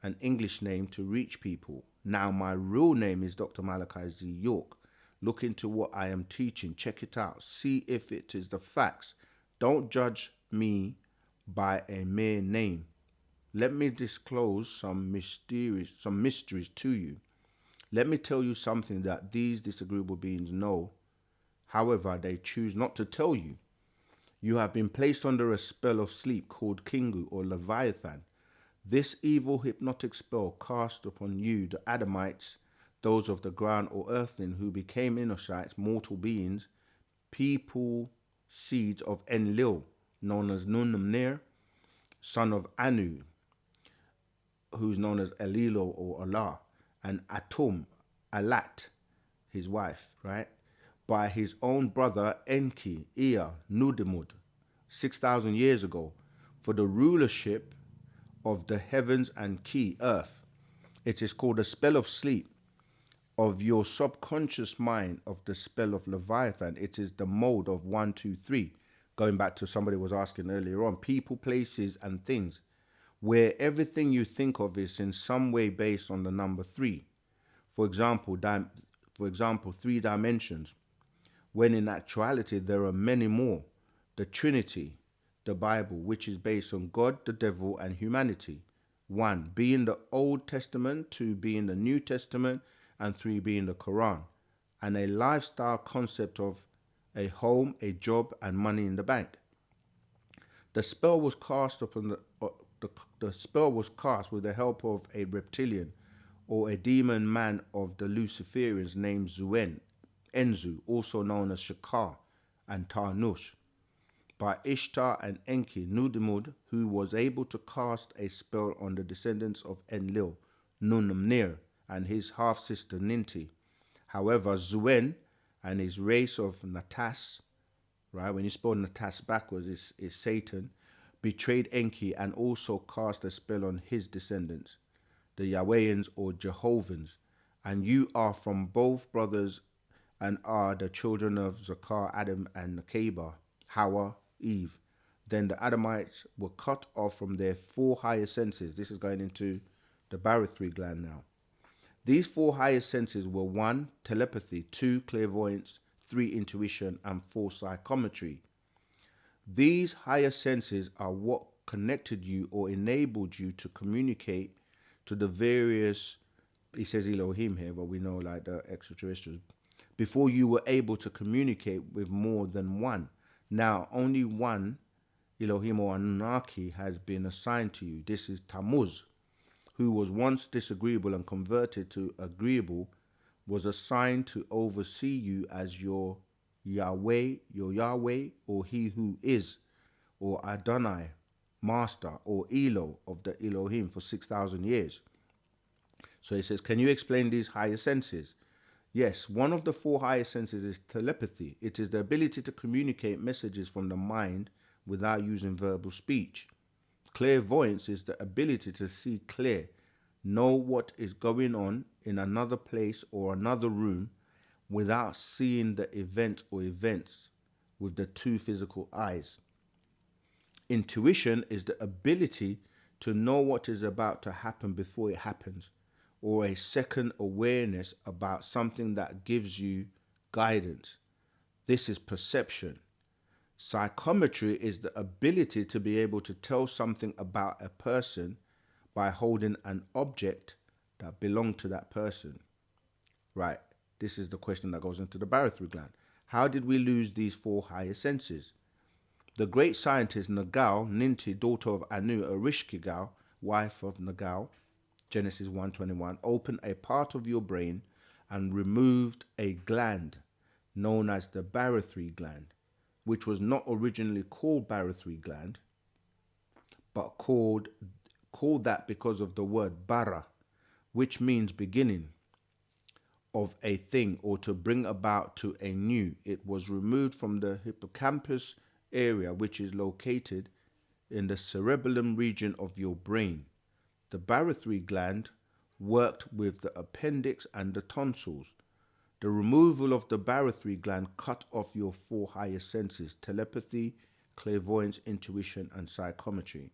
an English name to reach people. Now my real name is Dr. Malachi Z. York. Look into what I am teaching. Check it out. See if it is the facts. Don't judge me by a mere name. Let me disclose some mysteries to you. Let me tell you something that these disagreeable beings know. However, they choose not to tell you. You have been placed under a spell of sleep called kingu or leviathan. This evil hypnotic spell cast upon you, the Adamites, those of the ground or earthling who became Enochites, mortal beings, people, seeds of Enlil, known as Nunamnir, son of Anu, who's known as Elilo or Allah, and Atum, Alat, his wife, right? By his own brother Enki, Ea, Nudimud, 6,000 years ago, for the rulership of the heavens and key, earth. It is called a spell of sleep of your subconscious mind of the spell of Leviathan. It is the mode of 1, 2, 3. Going back to somebody was asking earlier on, people, places, and things, where everything you think of is in some way based on the number 3. For example, 3 dimensions, when in actuality there are many more. The Trinity, the Bible, which is based on God, the devil, and humanity. 1 being the Old Testament, 2 being the New Testament, and 3 being the Quran. And a lifestyle concept of a home, a job, and money in the bank. The spell was cast upon the spell was cast with the help of a reptilian or a demon man of the Luciferians named Enzu, also known as Shakar and Tarnush, by Ishtar and Enki, Nudimud, who was able to cast a spell on the descendants of Enlil, Nunamnir, and his half-sister Ninti. However, Zuen and his race of Natas, right, when you spell Natas backwards, is Satan, betrayed Enki and also cast a spell on his descendants, the Yahwehans or Jehovans. And you are from both brothers and are the children of Zakar, Adam, and Nakeba, Hawa, Eve. Then the Adamites were cut off from their 4 higher senses. This is going into the barythry gland now. These 4 higher senses were 1, telepathy, 2, clairvoyance, 3, intuition, and 4, psychometry. These higher senses are what connected you or enabled you to communicate to the various, he says Elohim here, but we know like the extraterrestrials, before you were able to communicate with more than one. Now, only one Elohim or Anunaki has been assigned to you. This is Tammuz, who was once disagreeable and converted to agreeable, was assigned to oversee you as your Yahweh, or he who is, or Adonai, master, or Elo of the Elohim for 6,000 years. So he says, can you explain these higher senses? Yes, one of the 4 higher senses is telepathy. It is the ability to communicate messages from the mind without using verbal speech. Clairvoyance is the ability to see clear, know what is going on in another place or another room without seeing the event or events with the 2 physical eyes. Intuition is the ability to know what is about to happen before it happens, or a second awareness about something that gives you guidance. This is perception. Psychometry is the ability to be able to tell something about a person by holding an object that belonged to that person. Right, this is the question that goes into the barythry gland. How did we lose these 4 higher senses? The great scientist Nagal, Ninti, daughter of Anu, Erishkigal, wife of Nagal, Genesis 1:21, opened a part of your brain and removed a gland known as the barythry gland, which was not originally called barythry gland, but called that because of the word bara, which means beginning of a thing or to bring about to a new. It was removed from the hippocampus area, which is located in the cerebellum region of your brain. The barythry gland worked with the appendix and the tonsils. The removal of the barythry gland cut off your 4 higher senses: telepathy, clairvoyance, intuition, and psychometry.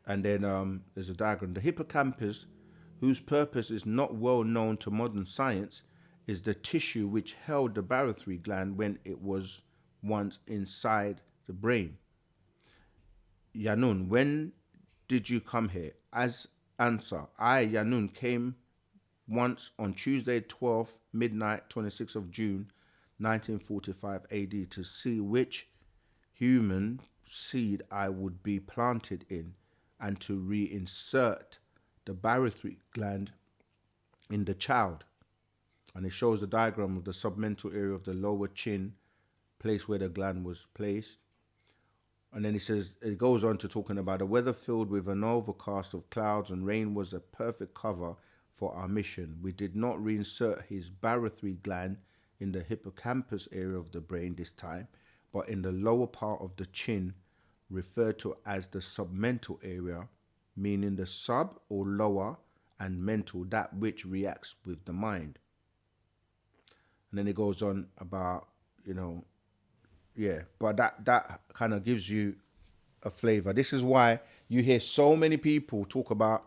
And then there's a diagram. The hippocampus, whose purpose is not well known to modern science, is the tissue which held the barythry gland when it was once inside the brain. Yanun, when did you come here? As answer, I, Yanun, came once on Tuesday 12th midnight 26th of June 1945 AD to see which human seed I would be planted in and to reinsert the barythry gland in the child. And it shows the diagram of the submental area of the lower chin, place where the gland was placed. And then it goes on to talking about the weather filled with an overcast of clouds and rain was a perfect cover for our mission. We did not reinsert his barythry gland in the hippocampus area of the brain this time, but in the lower part of the chin, referred to as the submental area, meaning the sub or lower, and mental, that which reacts with the mind. And then it goes on about, but that kind of gives you a flavor. This is why you hear so many people talk about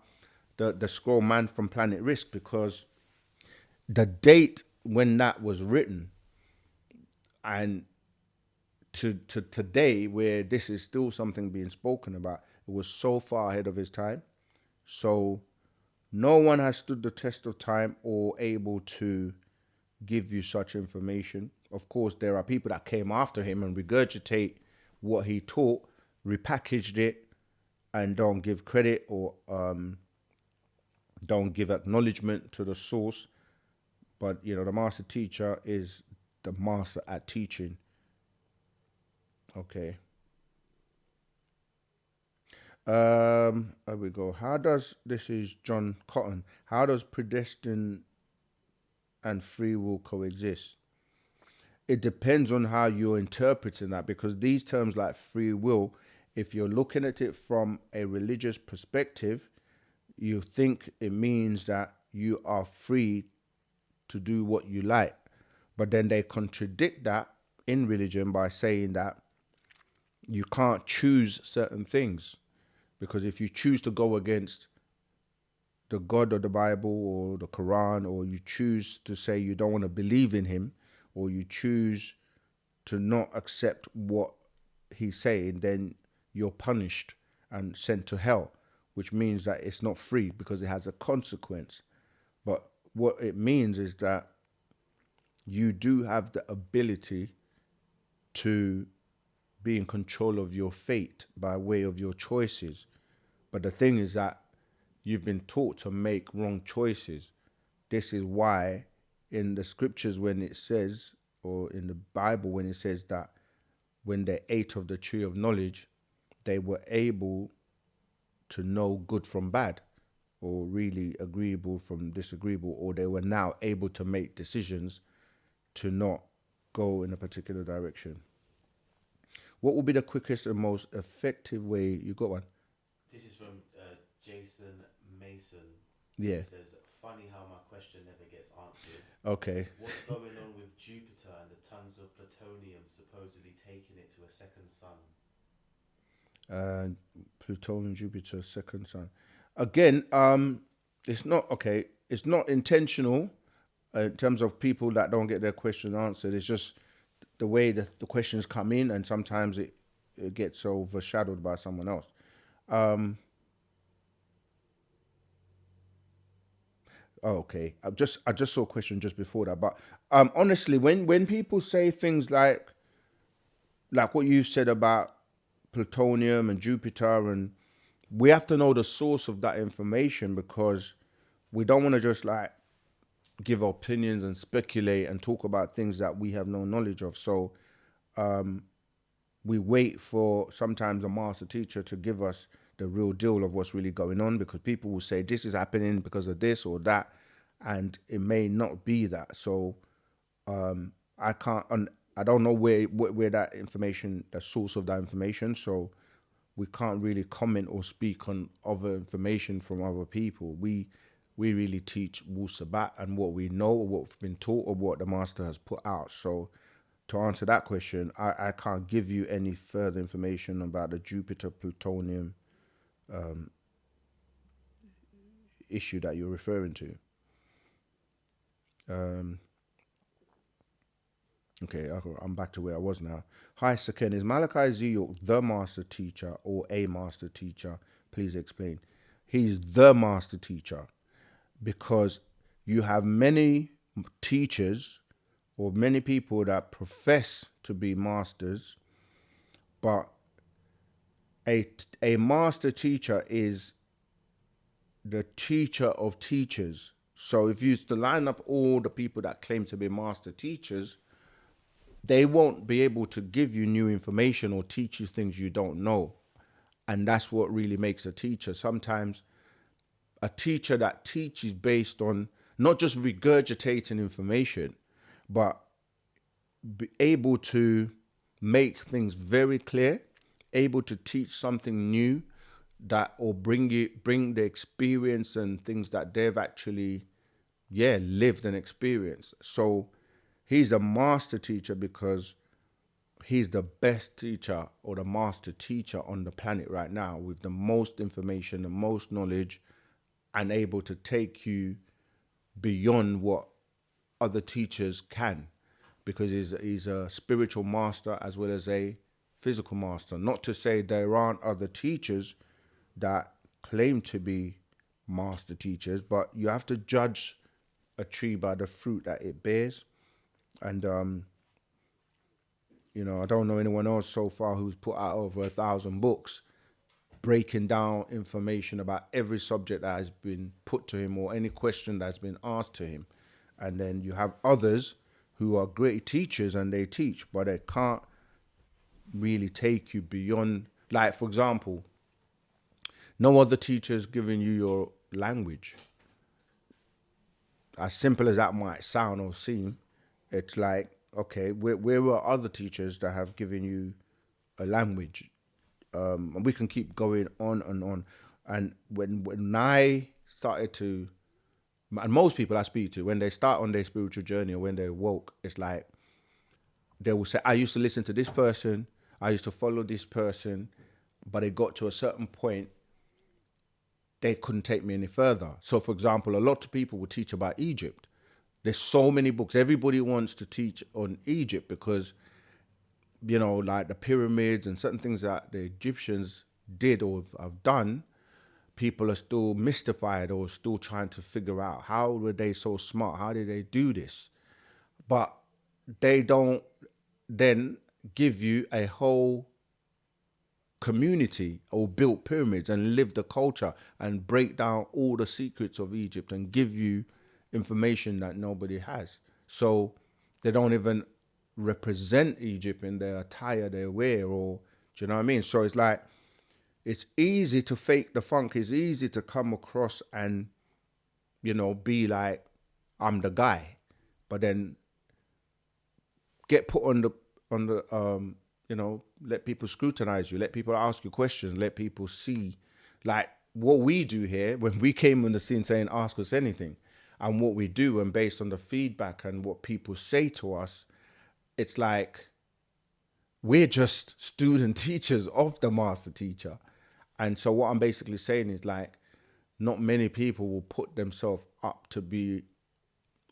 the scroll Man from Planet Risk, because the date when that was written and to today, where this is still something being spoken about, it was so far ahead of his time. So no one has stood the test of time or able to give you such information. Of course, there are people that came after him and regurgitate what he taught, repackaged it, and don't give credit or don't give acknowledgement to the source. But, the master teacher is the master at teaching. Okay. There we go. This is John Cotton. How does predestined and free will coexist? It depends on how you're interpreting that, because these terms like free will, if you're looking at it from a religious perspective, you think it means that you are free to do what you like. But then they contradict that in religion by saying that you can't choose certain things, because if you choose to go against the God of the Bible or the Quran, or you choose to say you don't want to believe in him, or you choose to not accept what he's saying, then you're punished and sent to hell, which means that it's not free because it has a consequence. But what it means is that you do have the ability to be in control of your fate by way of your choices. But the thing is that you've been taught to make wrong choices. This is why in the scriptures, when it says, or in the Bible, when it says that when they ate of the tree of knowledge, they were able to know good from bad, or really agreeable from disagreeable, or they were now able to make decisions to not go in a particular direction. What would be the quickest and most effective way? You got one? This is from Jason Mason. Yeah. It says, funny how my question never gets answered. Okay. What's going on with Jupiter and the tons of plutonium supposedly taking it to a second sun? Plutonium, Jupiter, second sun. Again, it's not okay. It's not intentional in terms of people that don't get their question answered. It's just the way the questions come in, and sometimes it gets overshadowed by someone else. Okay, I just saw a question just before that, but honestly, when people say things like what you said about plutonium and Jupiter, and we have to know the source of that information, because we don't want to just give opinions and speculate and talk about things that we have no knowledge of. So we wait for sometimes a master teacher to give us the real deal of what's really going on, because people will say this is happening because of this or that, and it may not be that. So I can't, I don't know where that information, the source of that information. So we can't really comment or speak on other information from other people. We really teach Wu-Sabat and what we know, or what we've been taught, or what the master has put out. So to answer that question, I can't give you any further information about the Jupiter plutonium issue that you're referring to. Okay, I'm back to where I was now. Hi, Saken. Is Malachi Ziyok the master teacher or a master teacher? Please explain. He's the master teacher, because you have many teachers or many people that profess to be masters, but a master teacher is the teacher of teachers. So if you used to line up all the people that claim to be master teachers, they won't be able to give you new information or teach you things you don't know. And that's what really makes a teacher. Sometimes a teacher that teaches based on not just regurgitating information, but be able to make things very clear, able to teach something new, that or bring the experience and things that they've actually lived and experienced. So he's the master teacher because he's the best teacher, or the master teacher on the planet right now, with the most information, the most knowledge, and able to take you beyond what other teachers can, because he's a spiritual master as well as a physical master. Not to say there aren't other teachers that claim to be master teachers, but you have to judge a tree by the fruit that it bears. And I don't know anyone else so far who's put out over 1,000 books breaking down information about every subject that has been put to him, or any question that's been asked to him. And then you have others who are great teachers and they teach, but they can't really take you beyond. Like, for example, no other teacher is giving you your language. As simple as that might sound or seem, it's like, okay, where are other teachers that have given you a language? And we can keep going on and on. And when I started to, and most people I speak to, when they start on their spiritual journey or when they're woke, it's like they will say, I used to listen to this person, I used to follow this person, but it got to a certain point, they couldn't take me any further. So, for example, a lot of people will teach about Egypt. There's so many books. Everybody wants to teach on Egypt because, you know, like the pyramids and certain things that the Egyptians did or have done, people are still mystified or still trying to figure out how were they so smart? How did they do this? But they don't then give you a whole community or built pyramids and live the culture and break down all the secrets of Egypt and give you information that nobody has. So they don't even represent Egypt in their attire they wear, or do you know what I mean? So it's like, it's easy to fake the funk. It's easy to come across and, you know, be like, I'm the guy, but then get put on the you know, let people scrutinize you, let people ask you questions, let people see, like what we do here when we came on the scene saying, ask us anything, and what we do, and based on the feedback and what people say to us, it's like we're just student teachers of the master teacher. And so what I'm basically saying is, like, not many people will put themselves up to be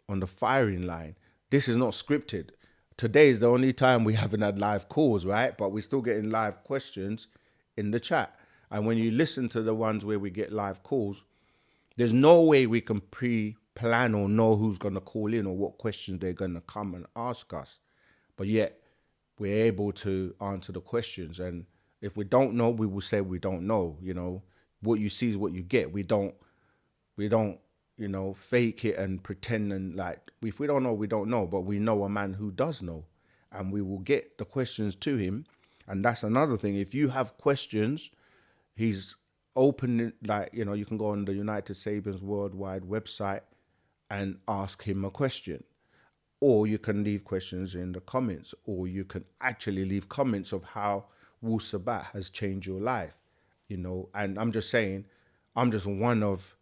on the firing line. This is not scripted. Today is the only time we haven't had live calls, right? But we're still getting live questions in the chat. And when you listen to the ones where we get live calls, there's no way we can pre-plan or know who's going to call in or what questions they're going to come and ask us. But yet we're able to answer the questions. And if we don't know, we will say we don't know. You know, what you see is what you get. We don't, you know, fake it and pretend, and like, if we don't know, we don't know, but we know a man who does know, and we will get the questions to him. And that's another thing. If you have questions, he's open, like, you know, you can go on the United Sabians Worldwide website and ask him a question. Or you can leave questions in the comments, or you can actually leave comments of how Wu-Sabat has changed your life, you know. And I'm just saying, I'm just one of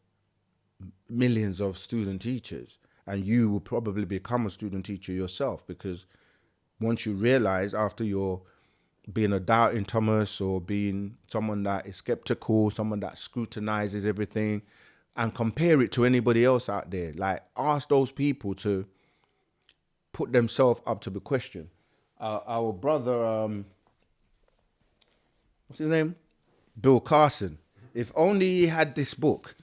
millions of student teachers, and you will probably become a student teacher yourself, because once you realize, after you're being a doubting Thomas or being someone that is skeptical, someone that scrutinizes everything, and compare it to anybody else out there, like, ask those people to put themselves up to be questioned. Our brother, what's his name? Bill Carson. If only he had this book,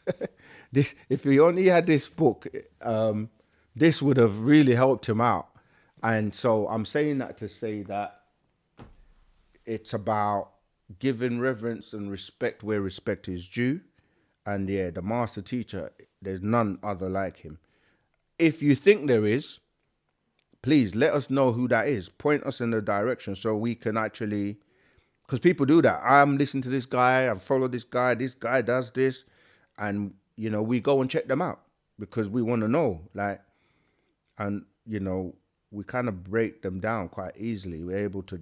if he only had this book, this would have really helped him out. And so I'm saying that to say that it's about giving reverence and respect where respect is due. And yeah, the master teacher, there's none other like him. If you think there is, please let us know who that is. Point us in the direction so we can actually, because people do that. I'm listening to this guy, I follow this guy does this, and, you know, we go and check them out because we want to know, like, and, you know, we kind of break them down quite easily. We're able to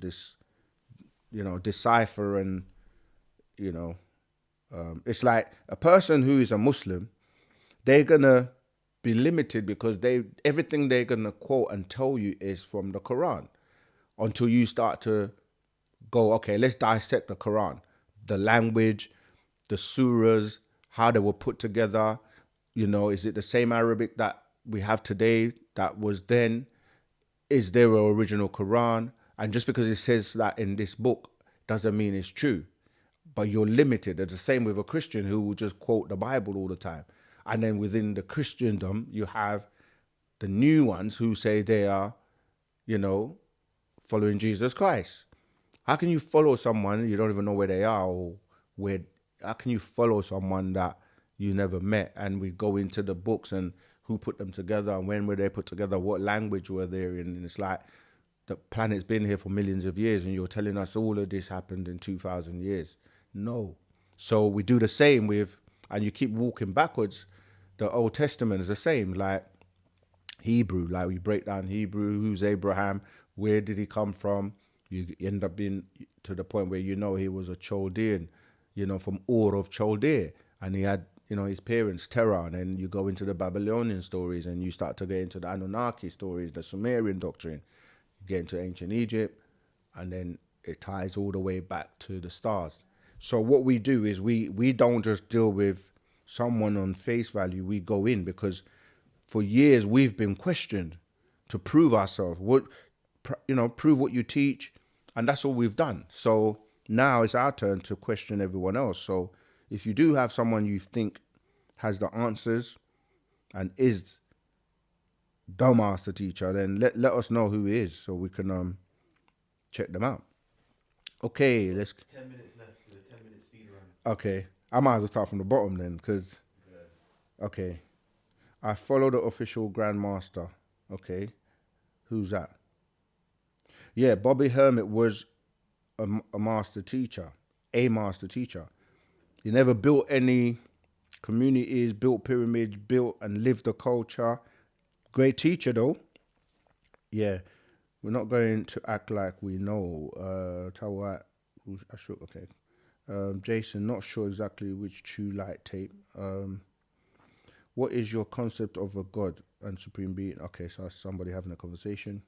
decipher, and, you know, it's like a person who is a Muslim, they're gonna be limited because everything they're gonna quote and tell you is from the Quran, until you start to go, okay, let's dissect the Quran, the language, the surahs, how they were put together. You know, is it the same Arabic that we have today that was then? Is there an original Quran? And just because it says that in this book doesn't mean it's true. But you're limited. It's the same with a Christian who will just quote the Bible all the time. And then within the Christendom, you have the new ones who say they are, you know, following Jesus Christ. How can you follow someone you don't even know where they are, or how can you follow someone that you never met? And we go into the books and who put them together and when were they put together, what language were they in? And it's like, the planet's been here for millions of years and you're telling us all of this happened in 2,000 years. No. So we do the same with, and you keep walking backwards, the Old Testament is the same, like Hebrew, like we break down Hebrew, who's Abraham, where did he come from? You end up being to the point where, you know, he was a Chaldean, you know, from Ur of Chaldea, and he had, you know, his parents, Terah, and then you go into the Babylonian stories and you start to get into the Anunnaki stories, the Sumerian doctrine, you get into ancient Egypt, and then it ties all the way back to the stars. So what we do is we don't just deal with someone on face value. We go in because for years we've been questioned to prove ourselves. Prove what you teach, and that's all we've done. So now it's our turn to question everyone else. So if you do have someone you think has the answers and is the master teacher, then let us know who he is so we can check them out. Okay, let's. 10 minutes left for the 10-minute speed run. Okay, I might as well start from the bottom then, because. Okay, I follow the official Grandmaster. Okay, who's that? Yeah, Bobby Hermit was a master teacher, a master teacher. He never built any communities, built pyramids, built and lived the culture. Great teacher though. Yeah, we're not going to act like we know. Tawat, okay. Jason, not sure exactly which True Light tape. What is your concept of a God and supreme being? Okay, so that's somebody having a conversation.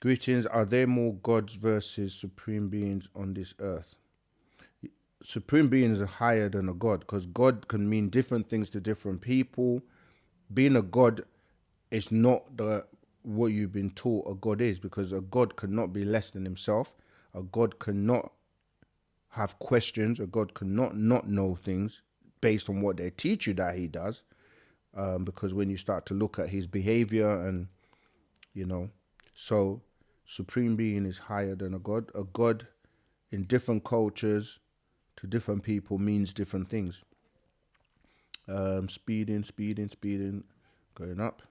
Greetings. Are there more gods versus supreme beings on this earth? Supreme beings are higher than a god, because God can mean different things to different people. Being a god is not what you've been taught a god is, because a god cannot be less than himself. A god cannot have questions. A god cannot not know things based on what they teach you that he does. Because when you start to look at his behavior and, so supreme being is higher than a god. A god in different cultures to different people means different things. Speeding, going up.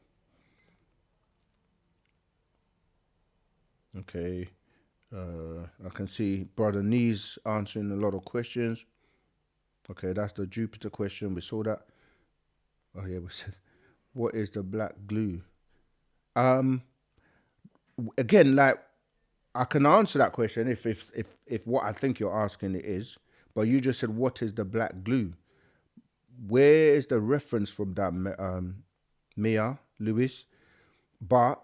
Okay. I can see Brother Nee's answering a lot of questions. Okay, that's the Jupiter question. We saw that. Oh yeah, we said, what is the black glue? Again, like, I can answer that question if what I think you're asking it is, but you just said, what is the black glue? Where is the reference from that, Mia Lewis? But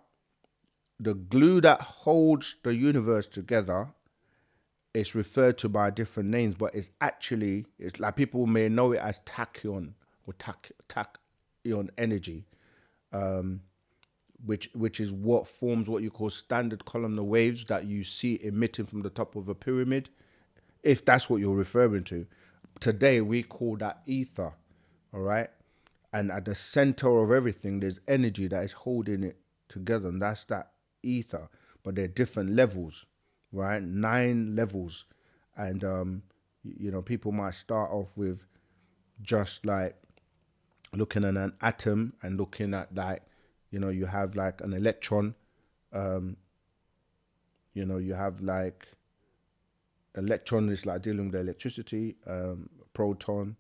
the glue that holds the universe together is referred to by different names, but it's like people may know it as tachyon or tachyon energy, which is what forms what you call standard columnar waves that you see emitting from the top of a pyramid, if that's what you're referring to. Today we call that ether, all right? And at the center of everything, there's energy that is holding it together, and that's that ether. But there are different levels, right? 9 levels. And people might start off with just like looking at an atom and looking at, like, you have like an electron, you have like electron is like dealing with the electricity, proton,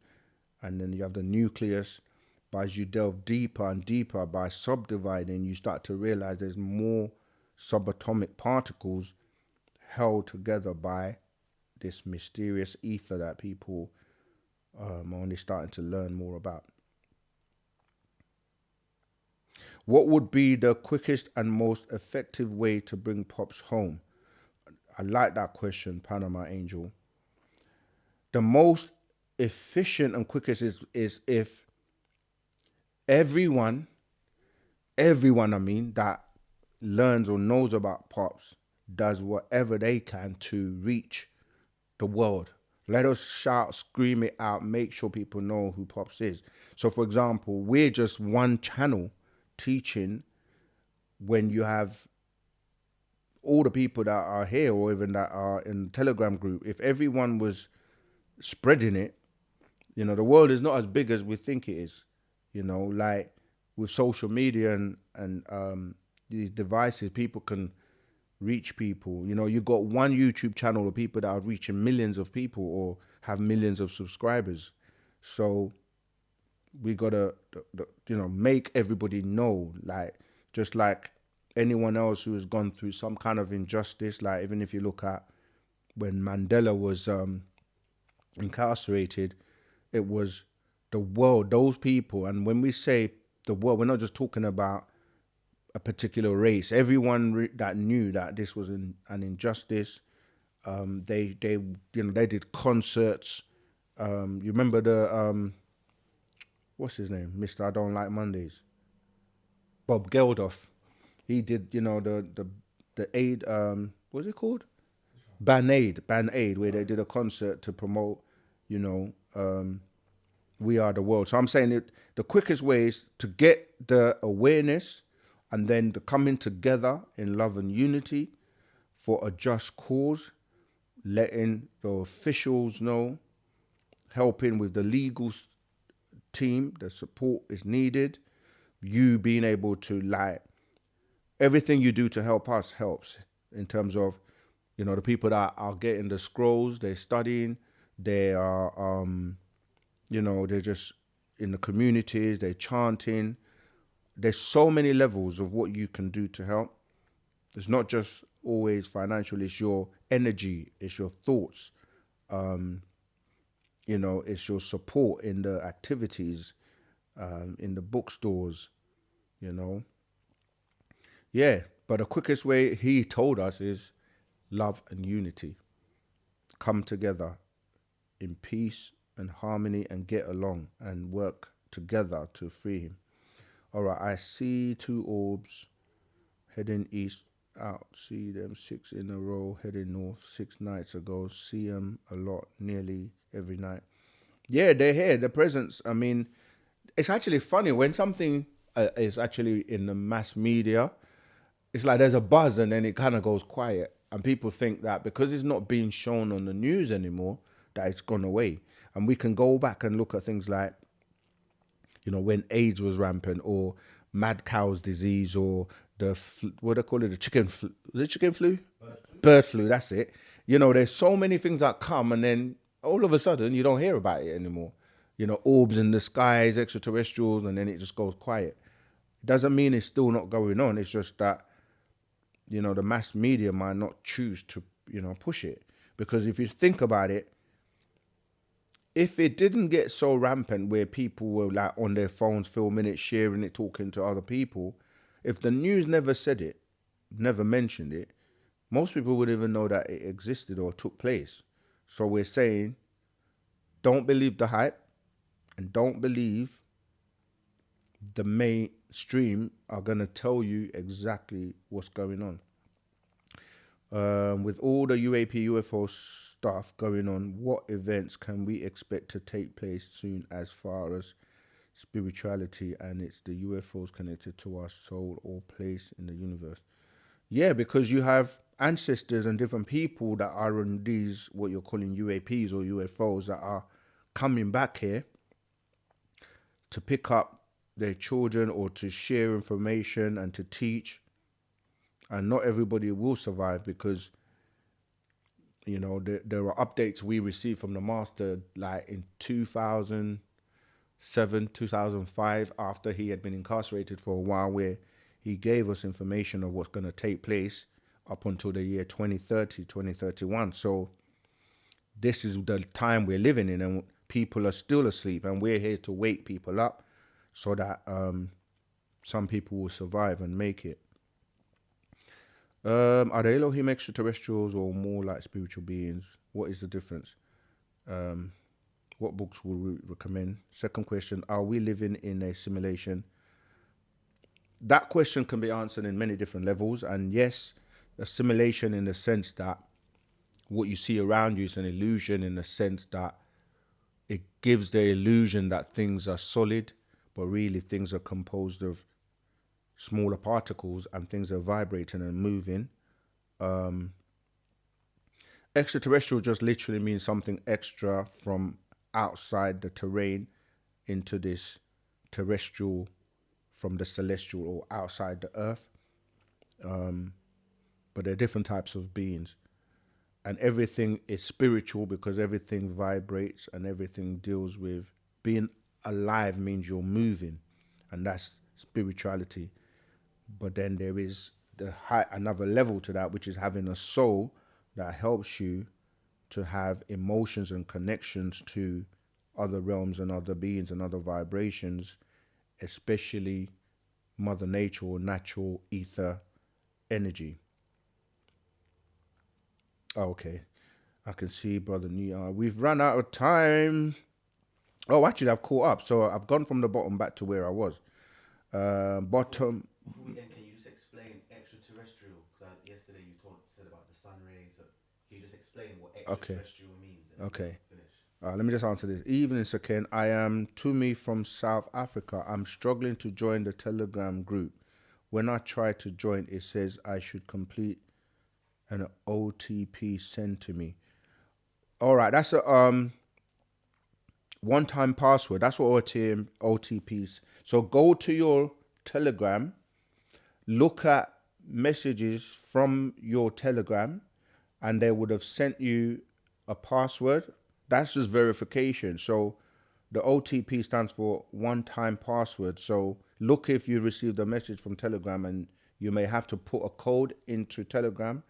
and then you have the nucleus. But as you delve deeper and deeper by subdividing, you start to realize there's more subatomic particles held together by this mysterious ether that people are only starting to learn more about. What would be the quickest and most effective way to bring Pops home? I like that question, Panama Angel. The most efficient and quickest is if everyone that learns or knows about Pops does whatever they can to reach the world. Let us shout, scream it out, make sure people know who Pops is. So for example, we're just one channel teaching. When you have all the people that are here or even that are in the Telegram group, if everyone was spreading it, the world is not as big as we think it is. Like with social media and these devices, people can reach people. You got one YouTube channel of people that are reaching millions of people or have millions of subscribers. So we gotta, make everybody know, like, just like anyone else who has gone through some kind of injustice. Like, even if you look at when Mandela was incarcerated, it was the world, those people. And when we say the world, we're not just talking about a particular race. Everyone that knew that this was an injustice. They they did concerts. You remember the what's his name, Mister I Don't Like Mondays, Bob Geldof. He did the aid what's it called, Band Aid, where they did a concert to promote you know We Are the World. So I'm saying it, the quickest way is to get the awareness and then the coming together in love and unity for a just cause, letting the officials know, helping with the legal team, the support is needed. You being able to, like, everything you do to help us helps in terms of, the people that are getting the scrolls, they're studying, they are, they're just in the communities, they're chanting. There's so many levels of what you can do to help. It's not just always financial, it's your energy, it's your thoughts, it's your support in the activities, in the bookstores, Yeah, but the quickest way he told us is love and unity. Come together in peace and harmony and get along and work together to free him. All right, I see 2 orbs heading east out. See them 6 in a row heading north 6 nights ago. See them a lot, nearly every night. Yeah, they're here. The presence. I mean, it's actually funny when something is actually in the mass media. It's like there's a buzz and then it kind of goes quiet. And people think that because it's not being shown on the news anymore, that it's gone away. And we can go back and look at things like, when AIDS was rampant, or mad cow's disease, or what do they call it, the chicken flu. Was it chicken flu? Bird flu, that's it. There's so many things that come and then all of a sudden you don't hear about it anymore. Orbs in the skies, extraterrestrials, and then it just goes quiet. Doesn't mean it's still not going on. It's just that, the mass media might not choose to, push it. Because if you think about it, if it didn't get so rampant where people were like on their phones filming it, sharing it, talking to other people, if the news never said it, never mentioned it, most people wouldn't even know that it existed or took place. So we're saying, don't believe the hype and don't believe the mainstream are going to tell you exactly what's going on. With all the UAP, UFO stuff going on, what events can we expect to take place soon as far as spirituality and it's the UFOs connected to our soul or place in the universe? Yeah, because you have ancestors and different people that are in these, what you're calling UAPs or UFOs, that are coming back here to pick up their children or to share information and to teach. And not everybody will survive because, there are updates we received from the master like in 2007, 2005, after he had been incarcerated for a while, where he gave us information of what's going to take place up until the year 2030, 2031. So this is the time we're living in, and people are still asleep, and we're here to wake people up so that some people will survive and make it. Are the Elohim extraterrestrials or more like spiritual beings? What is the difference? What books would we recommend? Second question, are we living in a simulation? That question can be answered in many different levels. And yes, a simulation in the sense that what you see around you is an illusion, in the sense that it gives the illusion that things are solid, but really things are composed of smaller particles and things are vibrating and moving. Extraterrestrial just literally means something extra from outside the terrain into this terrestrial, from the celestial or outside the earth. But there are different types of beings. And everything is spiritual because everything vibrates and everything deals with being alive, means you're moving. And that's spirituality. But then there is another level to that, which is having a soul that helps you to have emotions and connections to other realms and other beings and other vibrations, especially Mother Nature or natural ether energy. Oh, okay. I can see, Brother Nia. We've run out of time. Oh, actually, I've caught up. So I've gone from the bottom back to where I was. Bottom. Before we end, can you just explain extraterrestrial? Because yesterday you said about the sun rays. So can you just explain what Okay. extraterrestrial means? And Okay. finish. Let me just answer this. Evening, Saken. I am Tumi from South Africa. I'm struggling to join the Telegram group. When I try to join, it says I should complete an OTP sent to me. All right, that's a one-time password. That's what OTPs. So go to your Telegram, look at messages from your Telegram, and they would have sent you a password. That's just verification. So the OTP stands for one-time password. So look if you received a message from Telegram, and you may have to put a code into Telegram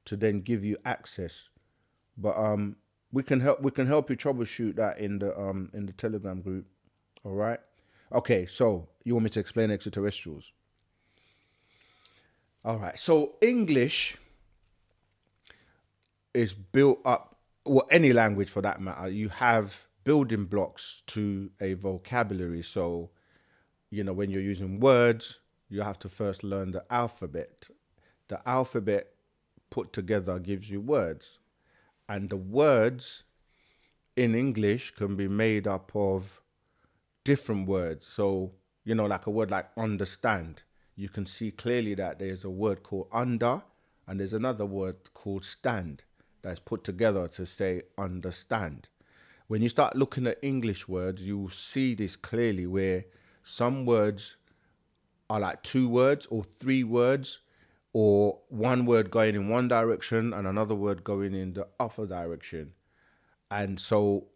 to then give you access. But we can help you troubleshoot that in the Telegram group. All right. Okay, so you want me to explain extraterrestrials? All right. So English is built up, or any language for that matter. You have building blocks to a vocabulary. So, when you're using words, you have to first learn the alphabet. The alphabet put together gives you words. And the words in English can be made up of different words. So, like a word like understand, you can see clearly that there's a word called under, and there's another word called stand that's put together to say understand. When you start looking at English words, you will see this clearly, where some words are like two words or three words, or one word going in one direction and another word going in the other direction. And so,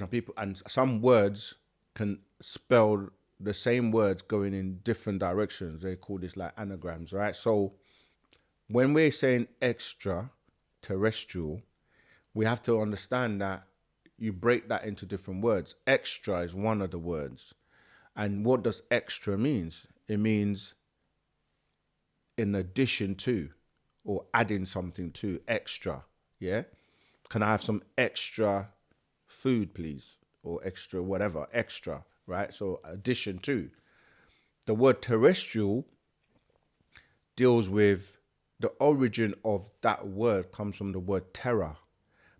people, and some words can spell the same words going in different directions. They call this like anagrams, right? So when we're saying extra terrestrial, we have to understand that you break that into different words. Extra is one of the words. And what does extra means? It means in addition to, or adding something to, extra. Yeah. Can I have some extra food, please? Or extra whatever, extra, right? So addition to. The word terrestrial deals with the origin of that word comes from the word terra,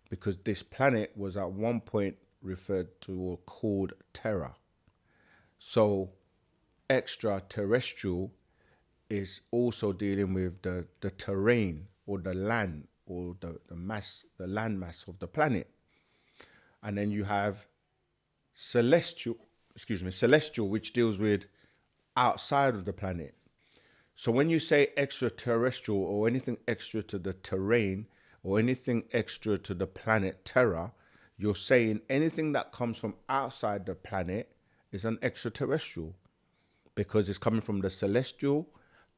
because this planet was at one point referred to or called Terra. So extraterrestrial is also dealing with the terrain or the land or the land mass of the planet. And then you have celestial, which deals with outside of the planet. So when you say extraterrestrial or anything extra to the terrain or anything extra to the planet Terra, you're saying anything that comes from outside the planet is an extraterrestrial, because it's coming from the celestial.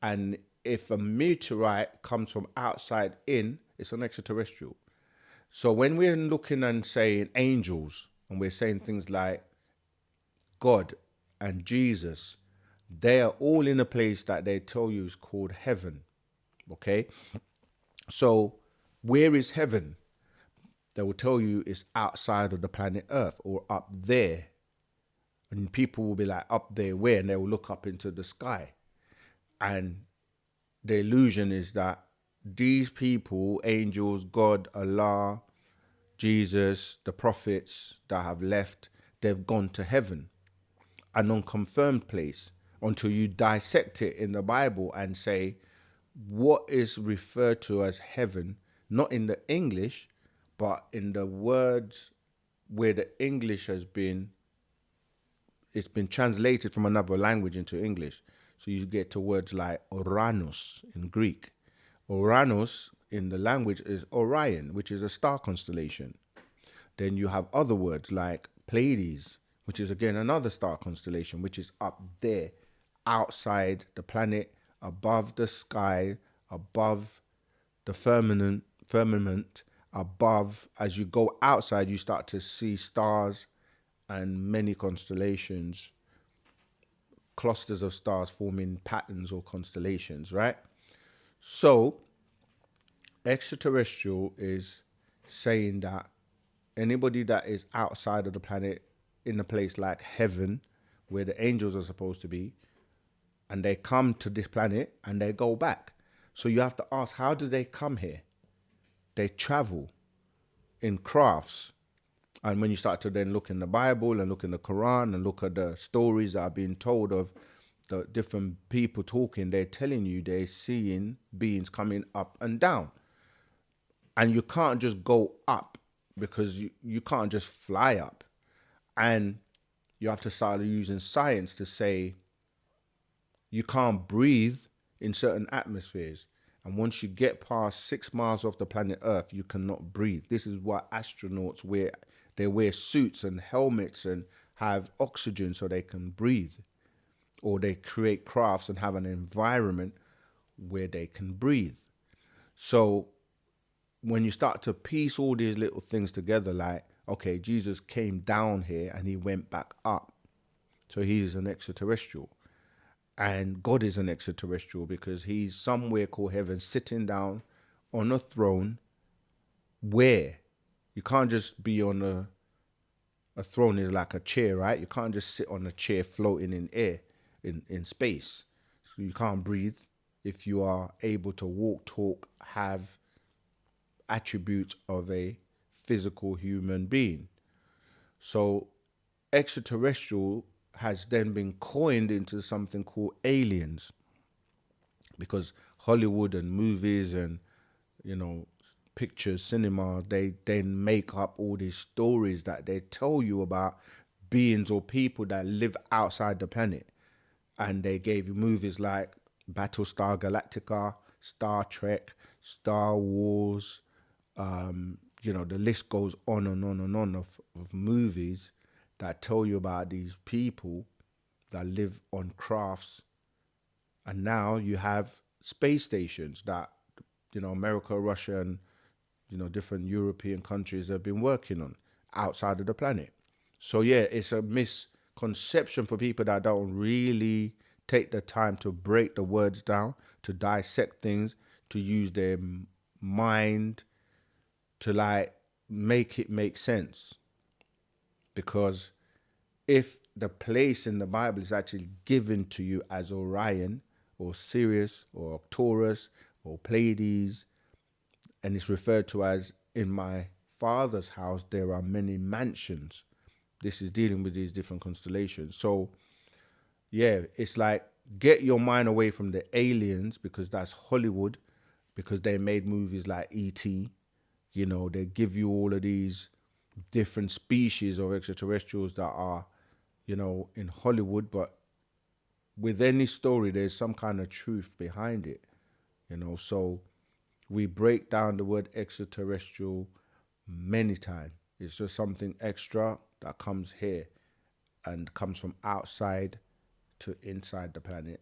And if a meteorite comes from outside in, it's an extraterrestrial. So when we're looking and saying angels, and we're saying things like God and Jesus, they are all in a place that they tell you is called heaven. Okay? So where is heaven? They will tell you it's outside of the planet Earth or up there. And people will be like, up there where? And they will look up into the sky. And the illusion is that these people, angels, God, Allah, Jesus, the prophets that have left, they've gone to heaven, an unconfirmed place, until you dissect it in the Bible and say what is referred to as heaven, not in the English, but in the words where the English has been, it's been translated from another language into English. So you get to words like Uranus in Greek. Uranus in the language is Orion, which is a star constellation. Then you have other words like Pleiades, which is again another star constellation, which is up there, outside the planet, above the sky, above the firmament, above. As you go outside, you start to see stars and many constellations clusters of stars forming patterns or constellations, right? So extraterrestrial is saying that anybody that is outside of the planet in a place like heaven, where the angels are supposed to be, and they come to this planet and they go back. So you have to ask, how do they come here? They travel in crafts. And when you start to then look in the Bible and look in the Quran and look at the stories that are being told of the different people talking, they're telling you they're seeing beings coming up and down. And you can't just go up, because you can't just fly up. And you have to start using science to say you can't breathe in certain atmospheres. And once you get past 6 miles off the planet Earth, you cannot breathe. This is why astronauts wear, they wear suits and helmets and have oxygen so they can breathe. Or they create crafts and have an environment where they can breathe. So when you start to piece all these little things together, like, okay, Jesus came down here and he went back up. So he's an extraterrestrial. And God is an extraterrestrial because he's somewhere called heaven, sitting down on a throne where you can't just be on a throne is like a chair, right? You can't just sit on a chair floating in air, in space. So you can't breathe. If you are able to walk, talk, have attributes of a physical human being. So extraterrestrial has then been coined into something called aliens, because Hollywood and movies and, you know, pictures, cinema, they then make up all these stories that they tell you about beings or people that live outside the planet. And they gave you movies like Battlestar Galactica, Star Trek, Star Wars, you know, the list goes on and on and on of movies that tell you about these people that live on crafts. And now you have space stations that, you know, America, Russia, and, you know, different European countries have been working on outside of the planet. So yeah, it's a misconception for people that don't really take the time to break the words down, to dissect things, to use their mind to like make it make sense. Because if the place in the Bible is actually given to you as Orion or Sirius or Taurus or Pleiades, and it's referred to as, in my father's house there are many mansions, this is dealing with these different constellations. So yeah, it's like, get your mind away from the aliens, because that's Hollywood, because they made movies like E.T. You know, they give you all of these different species of extraterrestrials that are, you know, in Hollywood, but with any story, there's some kind of truth behind it, you know. So we break down the word extraterrestrial many times. It's just something extra that comes here and comes from outside to inside the planet.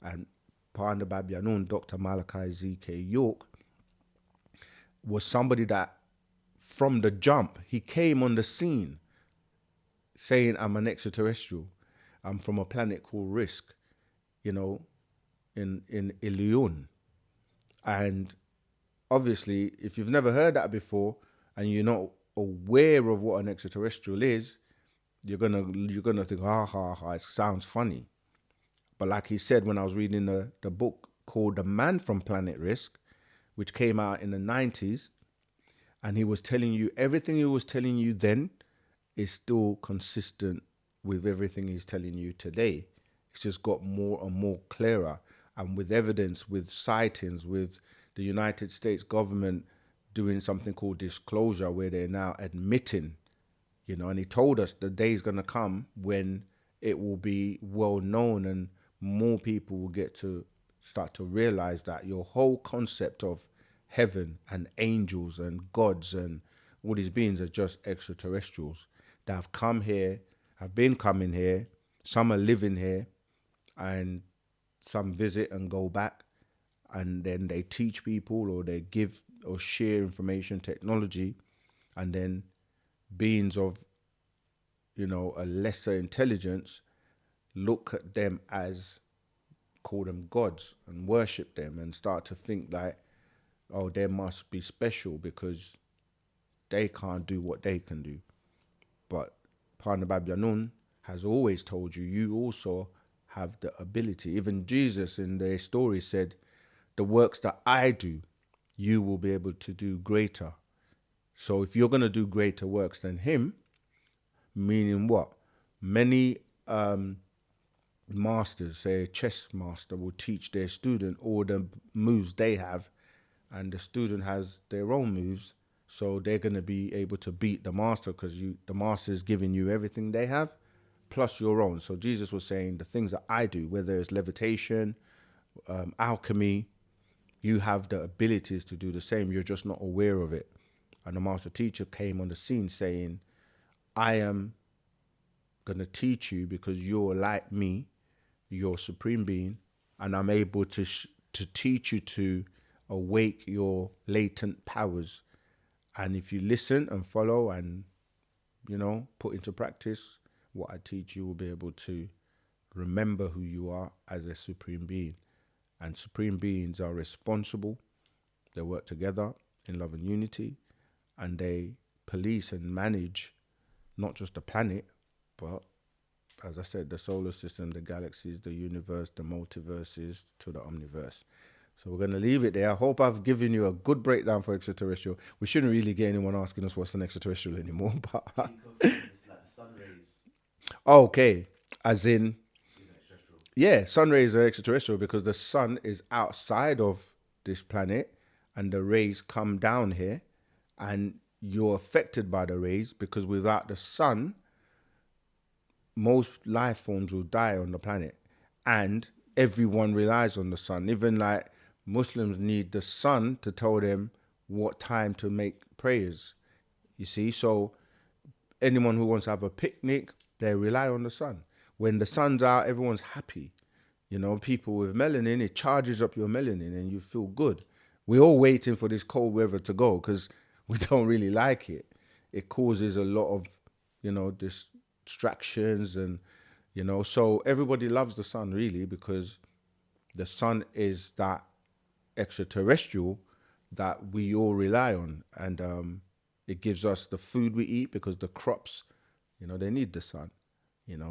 And Panda Babyanun, Dr. Malachi Z.K. York, was somebody that from the jump, he came on the scene saying, I'm an extraterrestrial. I'm from a planet called Risk, you know, in Ilion. And obviously, if you've never heard that before and you're not aware of what an extraterrestrial is, you're gonna think, it sounds funny. But like he said, when I was reading the book called The Man from Planet Risk, which came out in the 90s, and he was telling you everything he was telling you then is still consistent with everything he's telling you today. It's just got more and more clearer, and with evidence, with sightings, with the United States government doing something called disclosure, where they're now admitting, you know, and he told us the day's going to come when it will be well known and more people will get to start to realize that your whole concept of heaven and angels and gods and all these beings are just extraterrestrials that have come here, have been coming here. Some are living here, and some visit and go back, and then they teach people, or they give or share information technology, and then beings of, you know, a lesser intelligence look at them as, call them gods and worship them and start to think like, oh, they must be special because they can't do what they can do. But Panabab has always told you, you also have the ability. Even Jesus in their story said, the works that I do, you will be able to do greater. So if you're going to do greater works than him, meaning what? Many masters, say a chess master, will teach their student all the moves they have, and the student has their own moves. So they're going to be able to beat the master because the master is giving you everything they have, plus your own. So Jesus was saying the things that I do, whether it's levitation, alchemy, you have the abilities to do the same. You're just not aware of it. And the master teacher came on the scene saying, I am going to teach you because you're like me, you're supreme being, and I'm able to teach you to awake your latent powers. And if you listen and follow and, put into practice what I teach, you will be able to remember who you are as a supreme being. And supreme beings are responsible. They work together in love and unity, and they police and manage not just the planet, but, as I said, the solar system, the galaxies, the universe, the multiverses, to the omniverse. So we're going to leave it there. I hope I've given you a good breakdown for extraterrestrial. We shouldn't really get anyone asking us what's an extraterrestrial anymore. But It's like the sun rays okay, as in, is an extraterrestrial. yeah, sun rays are extraterrestrial because the sun is outside of this planet and the rays come down here and you're affected by the rays because without the sun, most life forms will die on the planet, and everyone relies on the sun. Even like Muslims need the sun to tell them what time to make prayers. You see, so anyone who wants to have a picnic, they rely on the sun. When the sun's out, everyone's happy. People with melanin, it charges up your melanin and you feel good. We're all waiting for this cold weather to go because we don't really like it. It causes a lot of, distractions and, so everybody loves the sun really because the sun is that extraterrestrial that we all rely on. And it gives us the food we eat because the crops, they need the sun,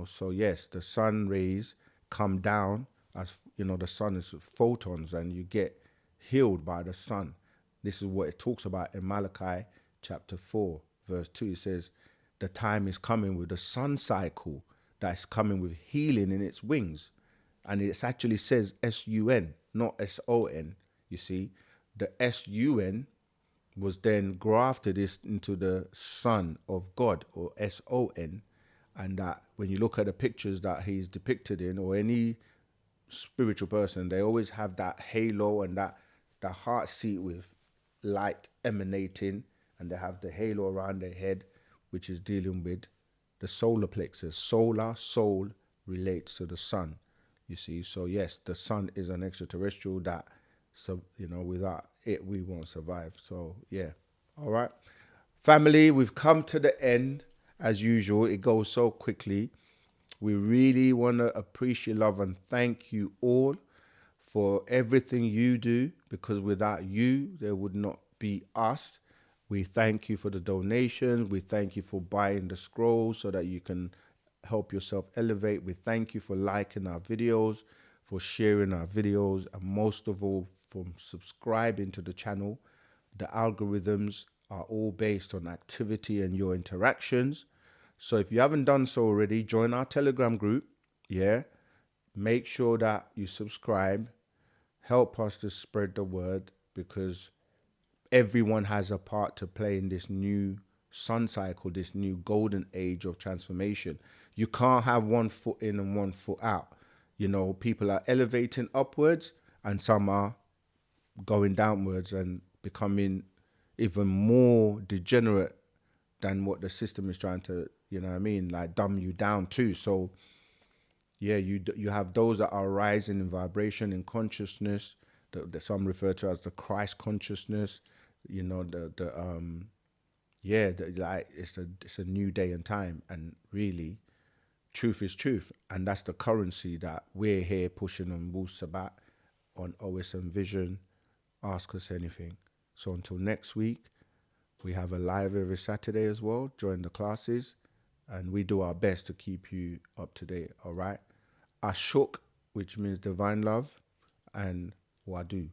So yes, the sun rays come down as, the sun is photons and you get healed by the sun. This is what it talks about in Malachi chapter 4, verse 2. It says, the time is coming with the sun cycle that's coming with healing in its wings. And it actually says S-U-N, not S-O-N. You see, the S-U-N was then grafted into the Son of God, or S-O-N. And that when you look at the pictures that he's depicted in, or any spiritual person, they always have that halo and that heart seat with light emanating, and they have the halo around their head, which is dealing with the solar plexus. Soul relates to the sun, you see. So yes, the sun is an extraterrestrial that, so without it we won't survive. So yeah, all right, family, we've come to the end. As usual, it goes so quickly. We really want to appreciate, love, and thank you all for everything you do, because without you, there would not be us. We thank you for the donations. We thank you for buying the scrolls so that you can help yourself elevate. We thank you for liking our videos, for sharing our videos, and most of all, for subscribing to the channel. The algorithms are all based on activity and your interactions. So if you haven't done so already, join our Telegram group. Yeah. Make sure that you subscribe. Help us to spread the word, because everyone has a part to play in this new sun cycle, this new golden age of transformation. You can't have one foot in and one foot out. People are elevating upwards and some are going downwards and becoming even more degenerate than what the system is trying to, like dumb you down to. So yeah, you have those that are rising in vibration, in consciousness, that some refer to as the Christ consciousness. Like it's a new day and time, and really truth is truth. And that's the currency that we're here pushing on Wu-Sabat, on OSM Vision. Ask us anything. So until next week, we have a live every Saturday as well. Join the classes. And we do our best to keep you up to date, all right? Ashuk, which means divine love, and Wadu.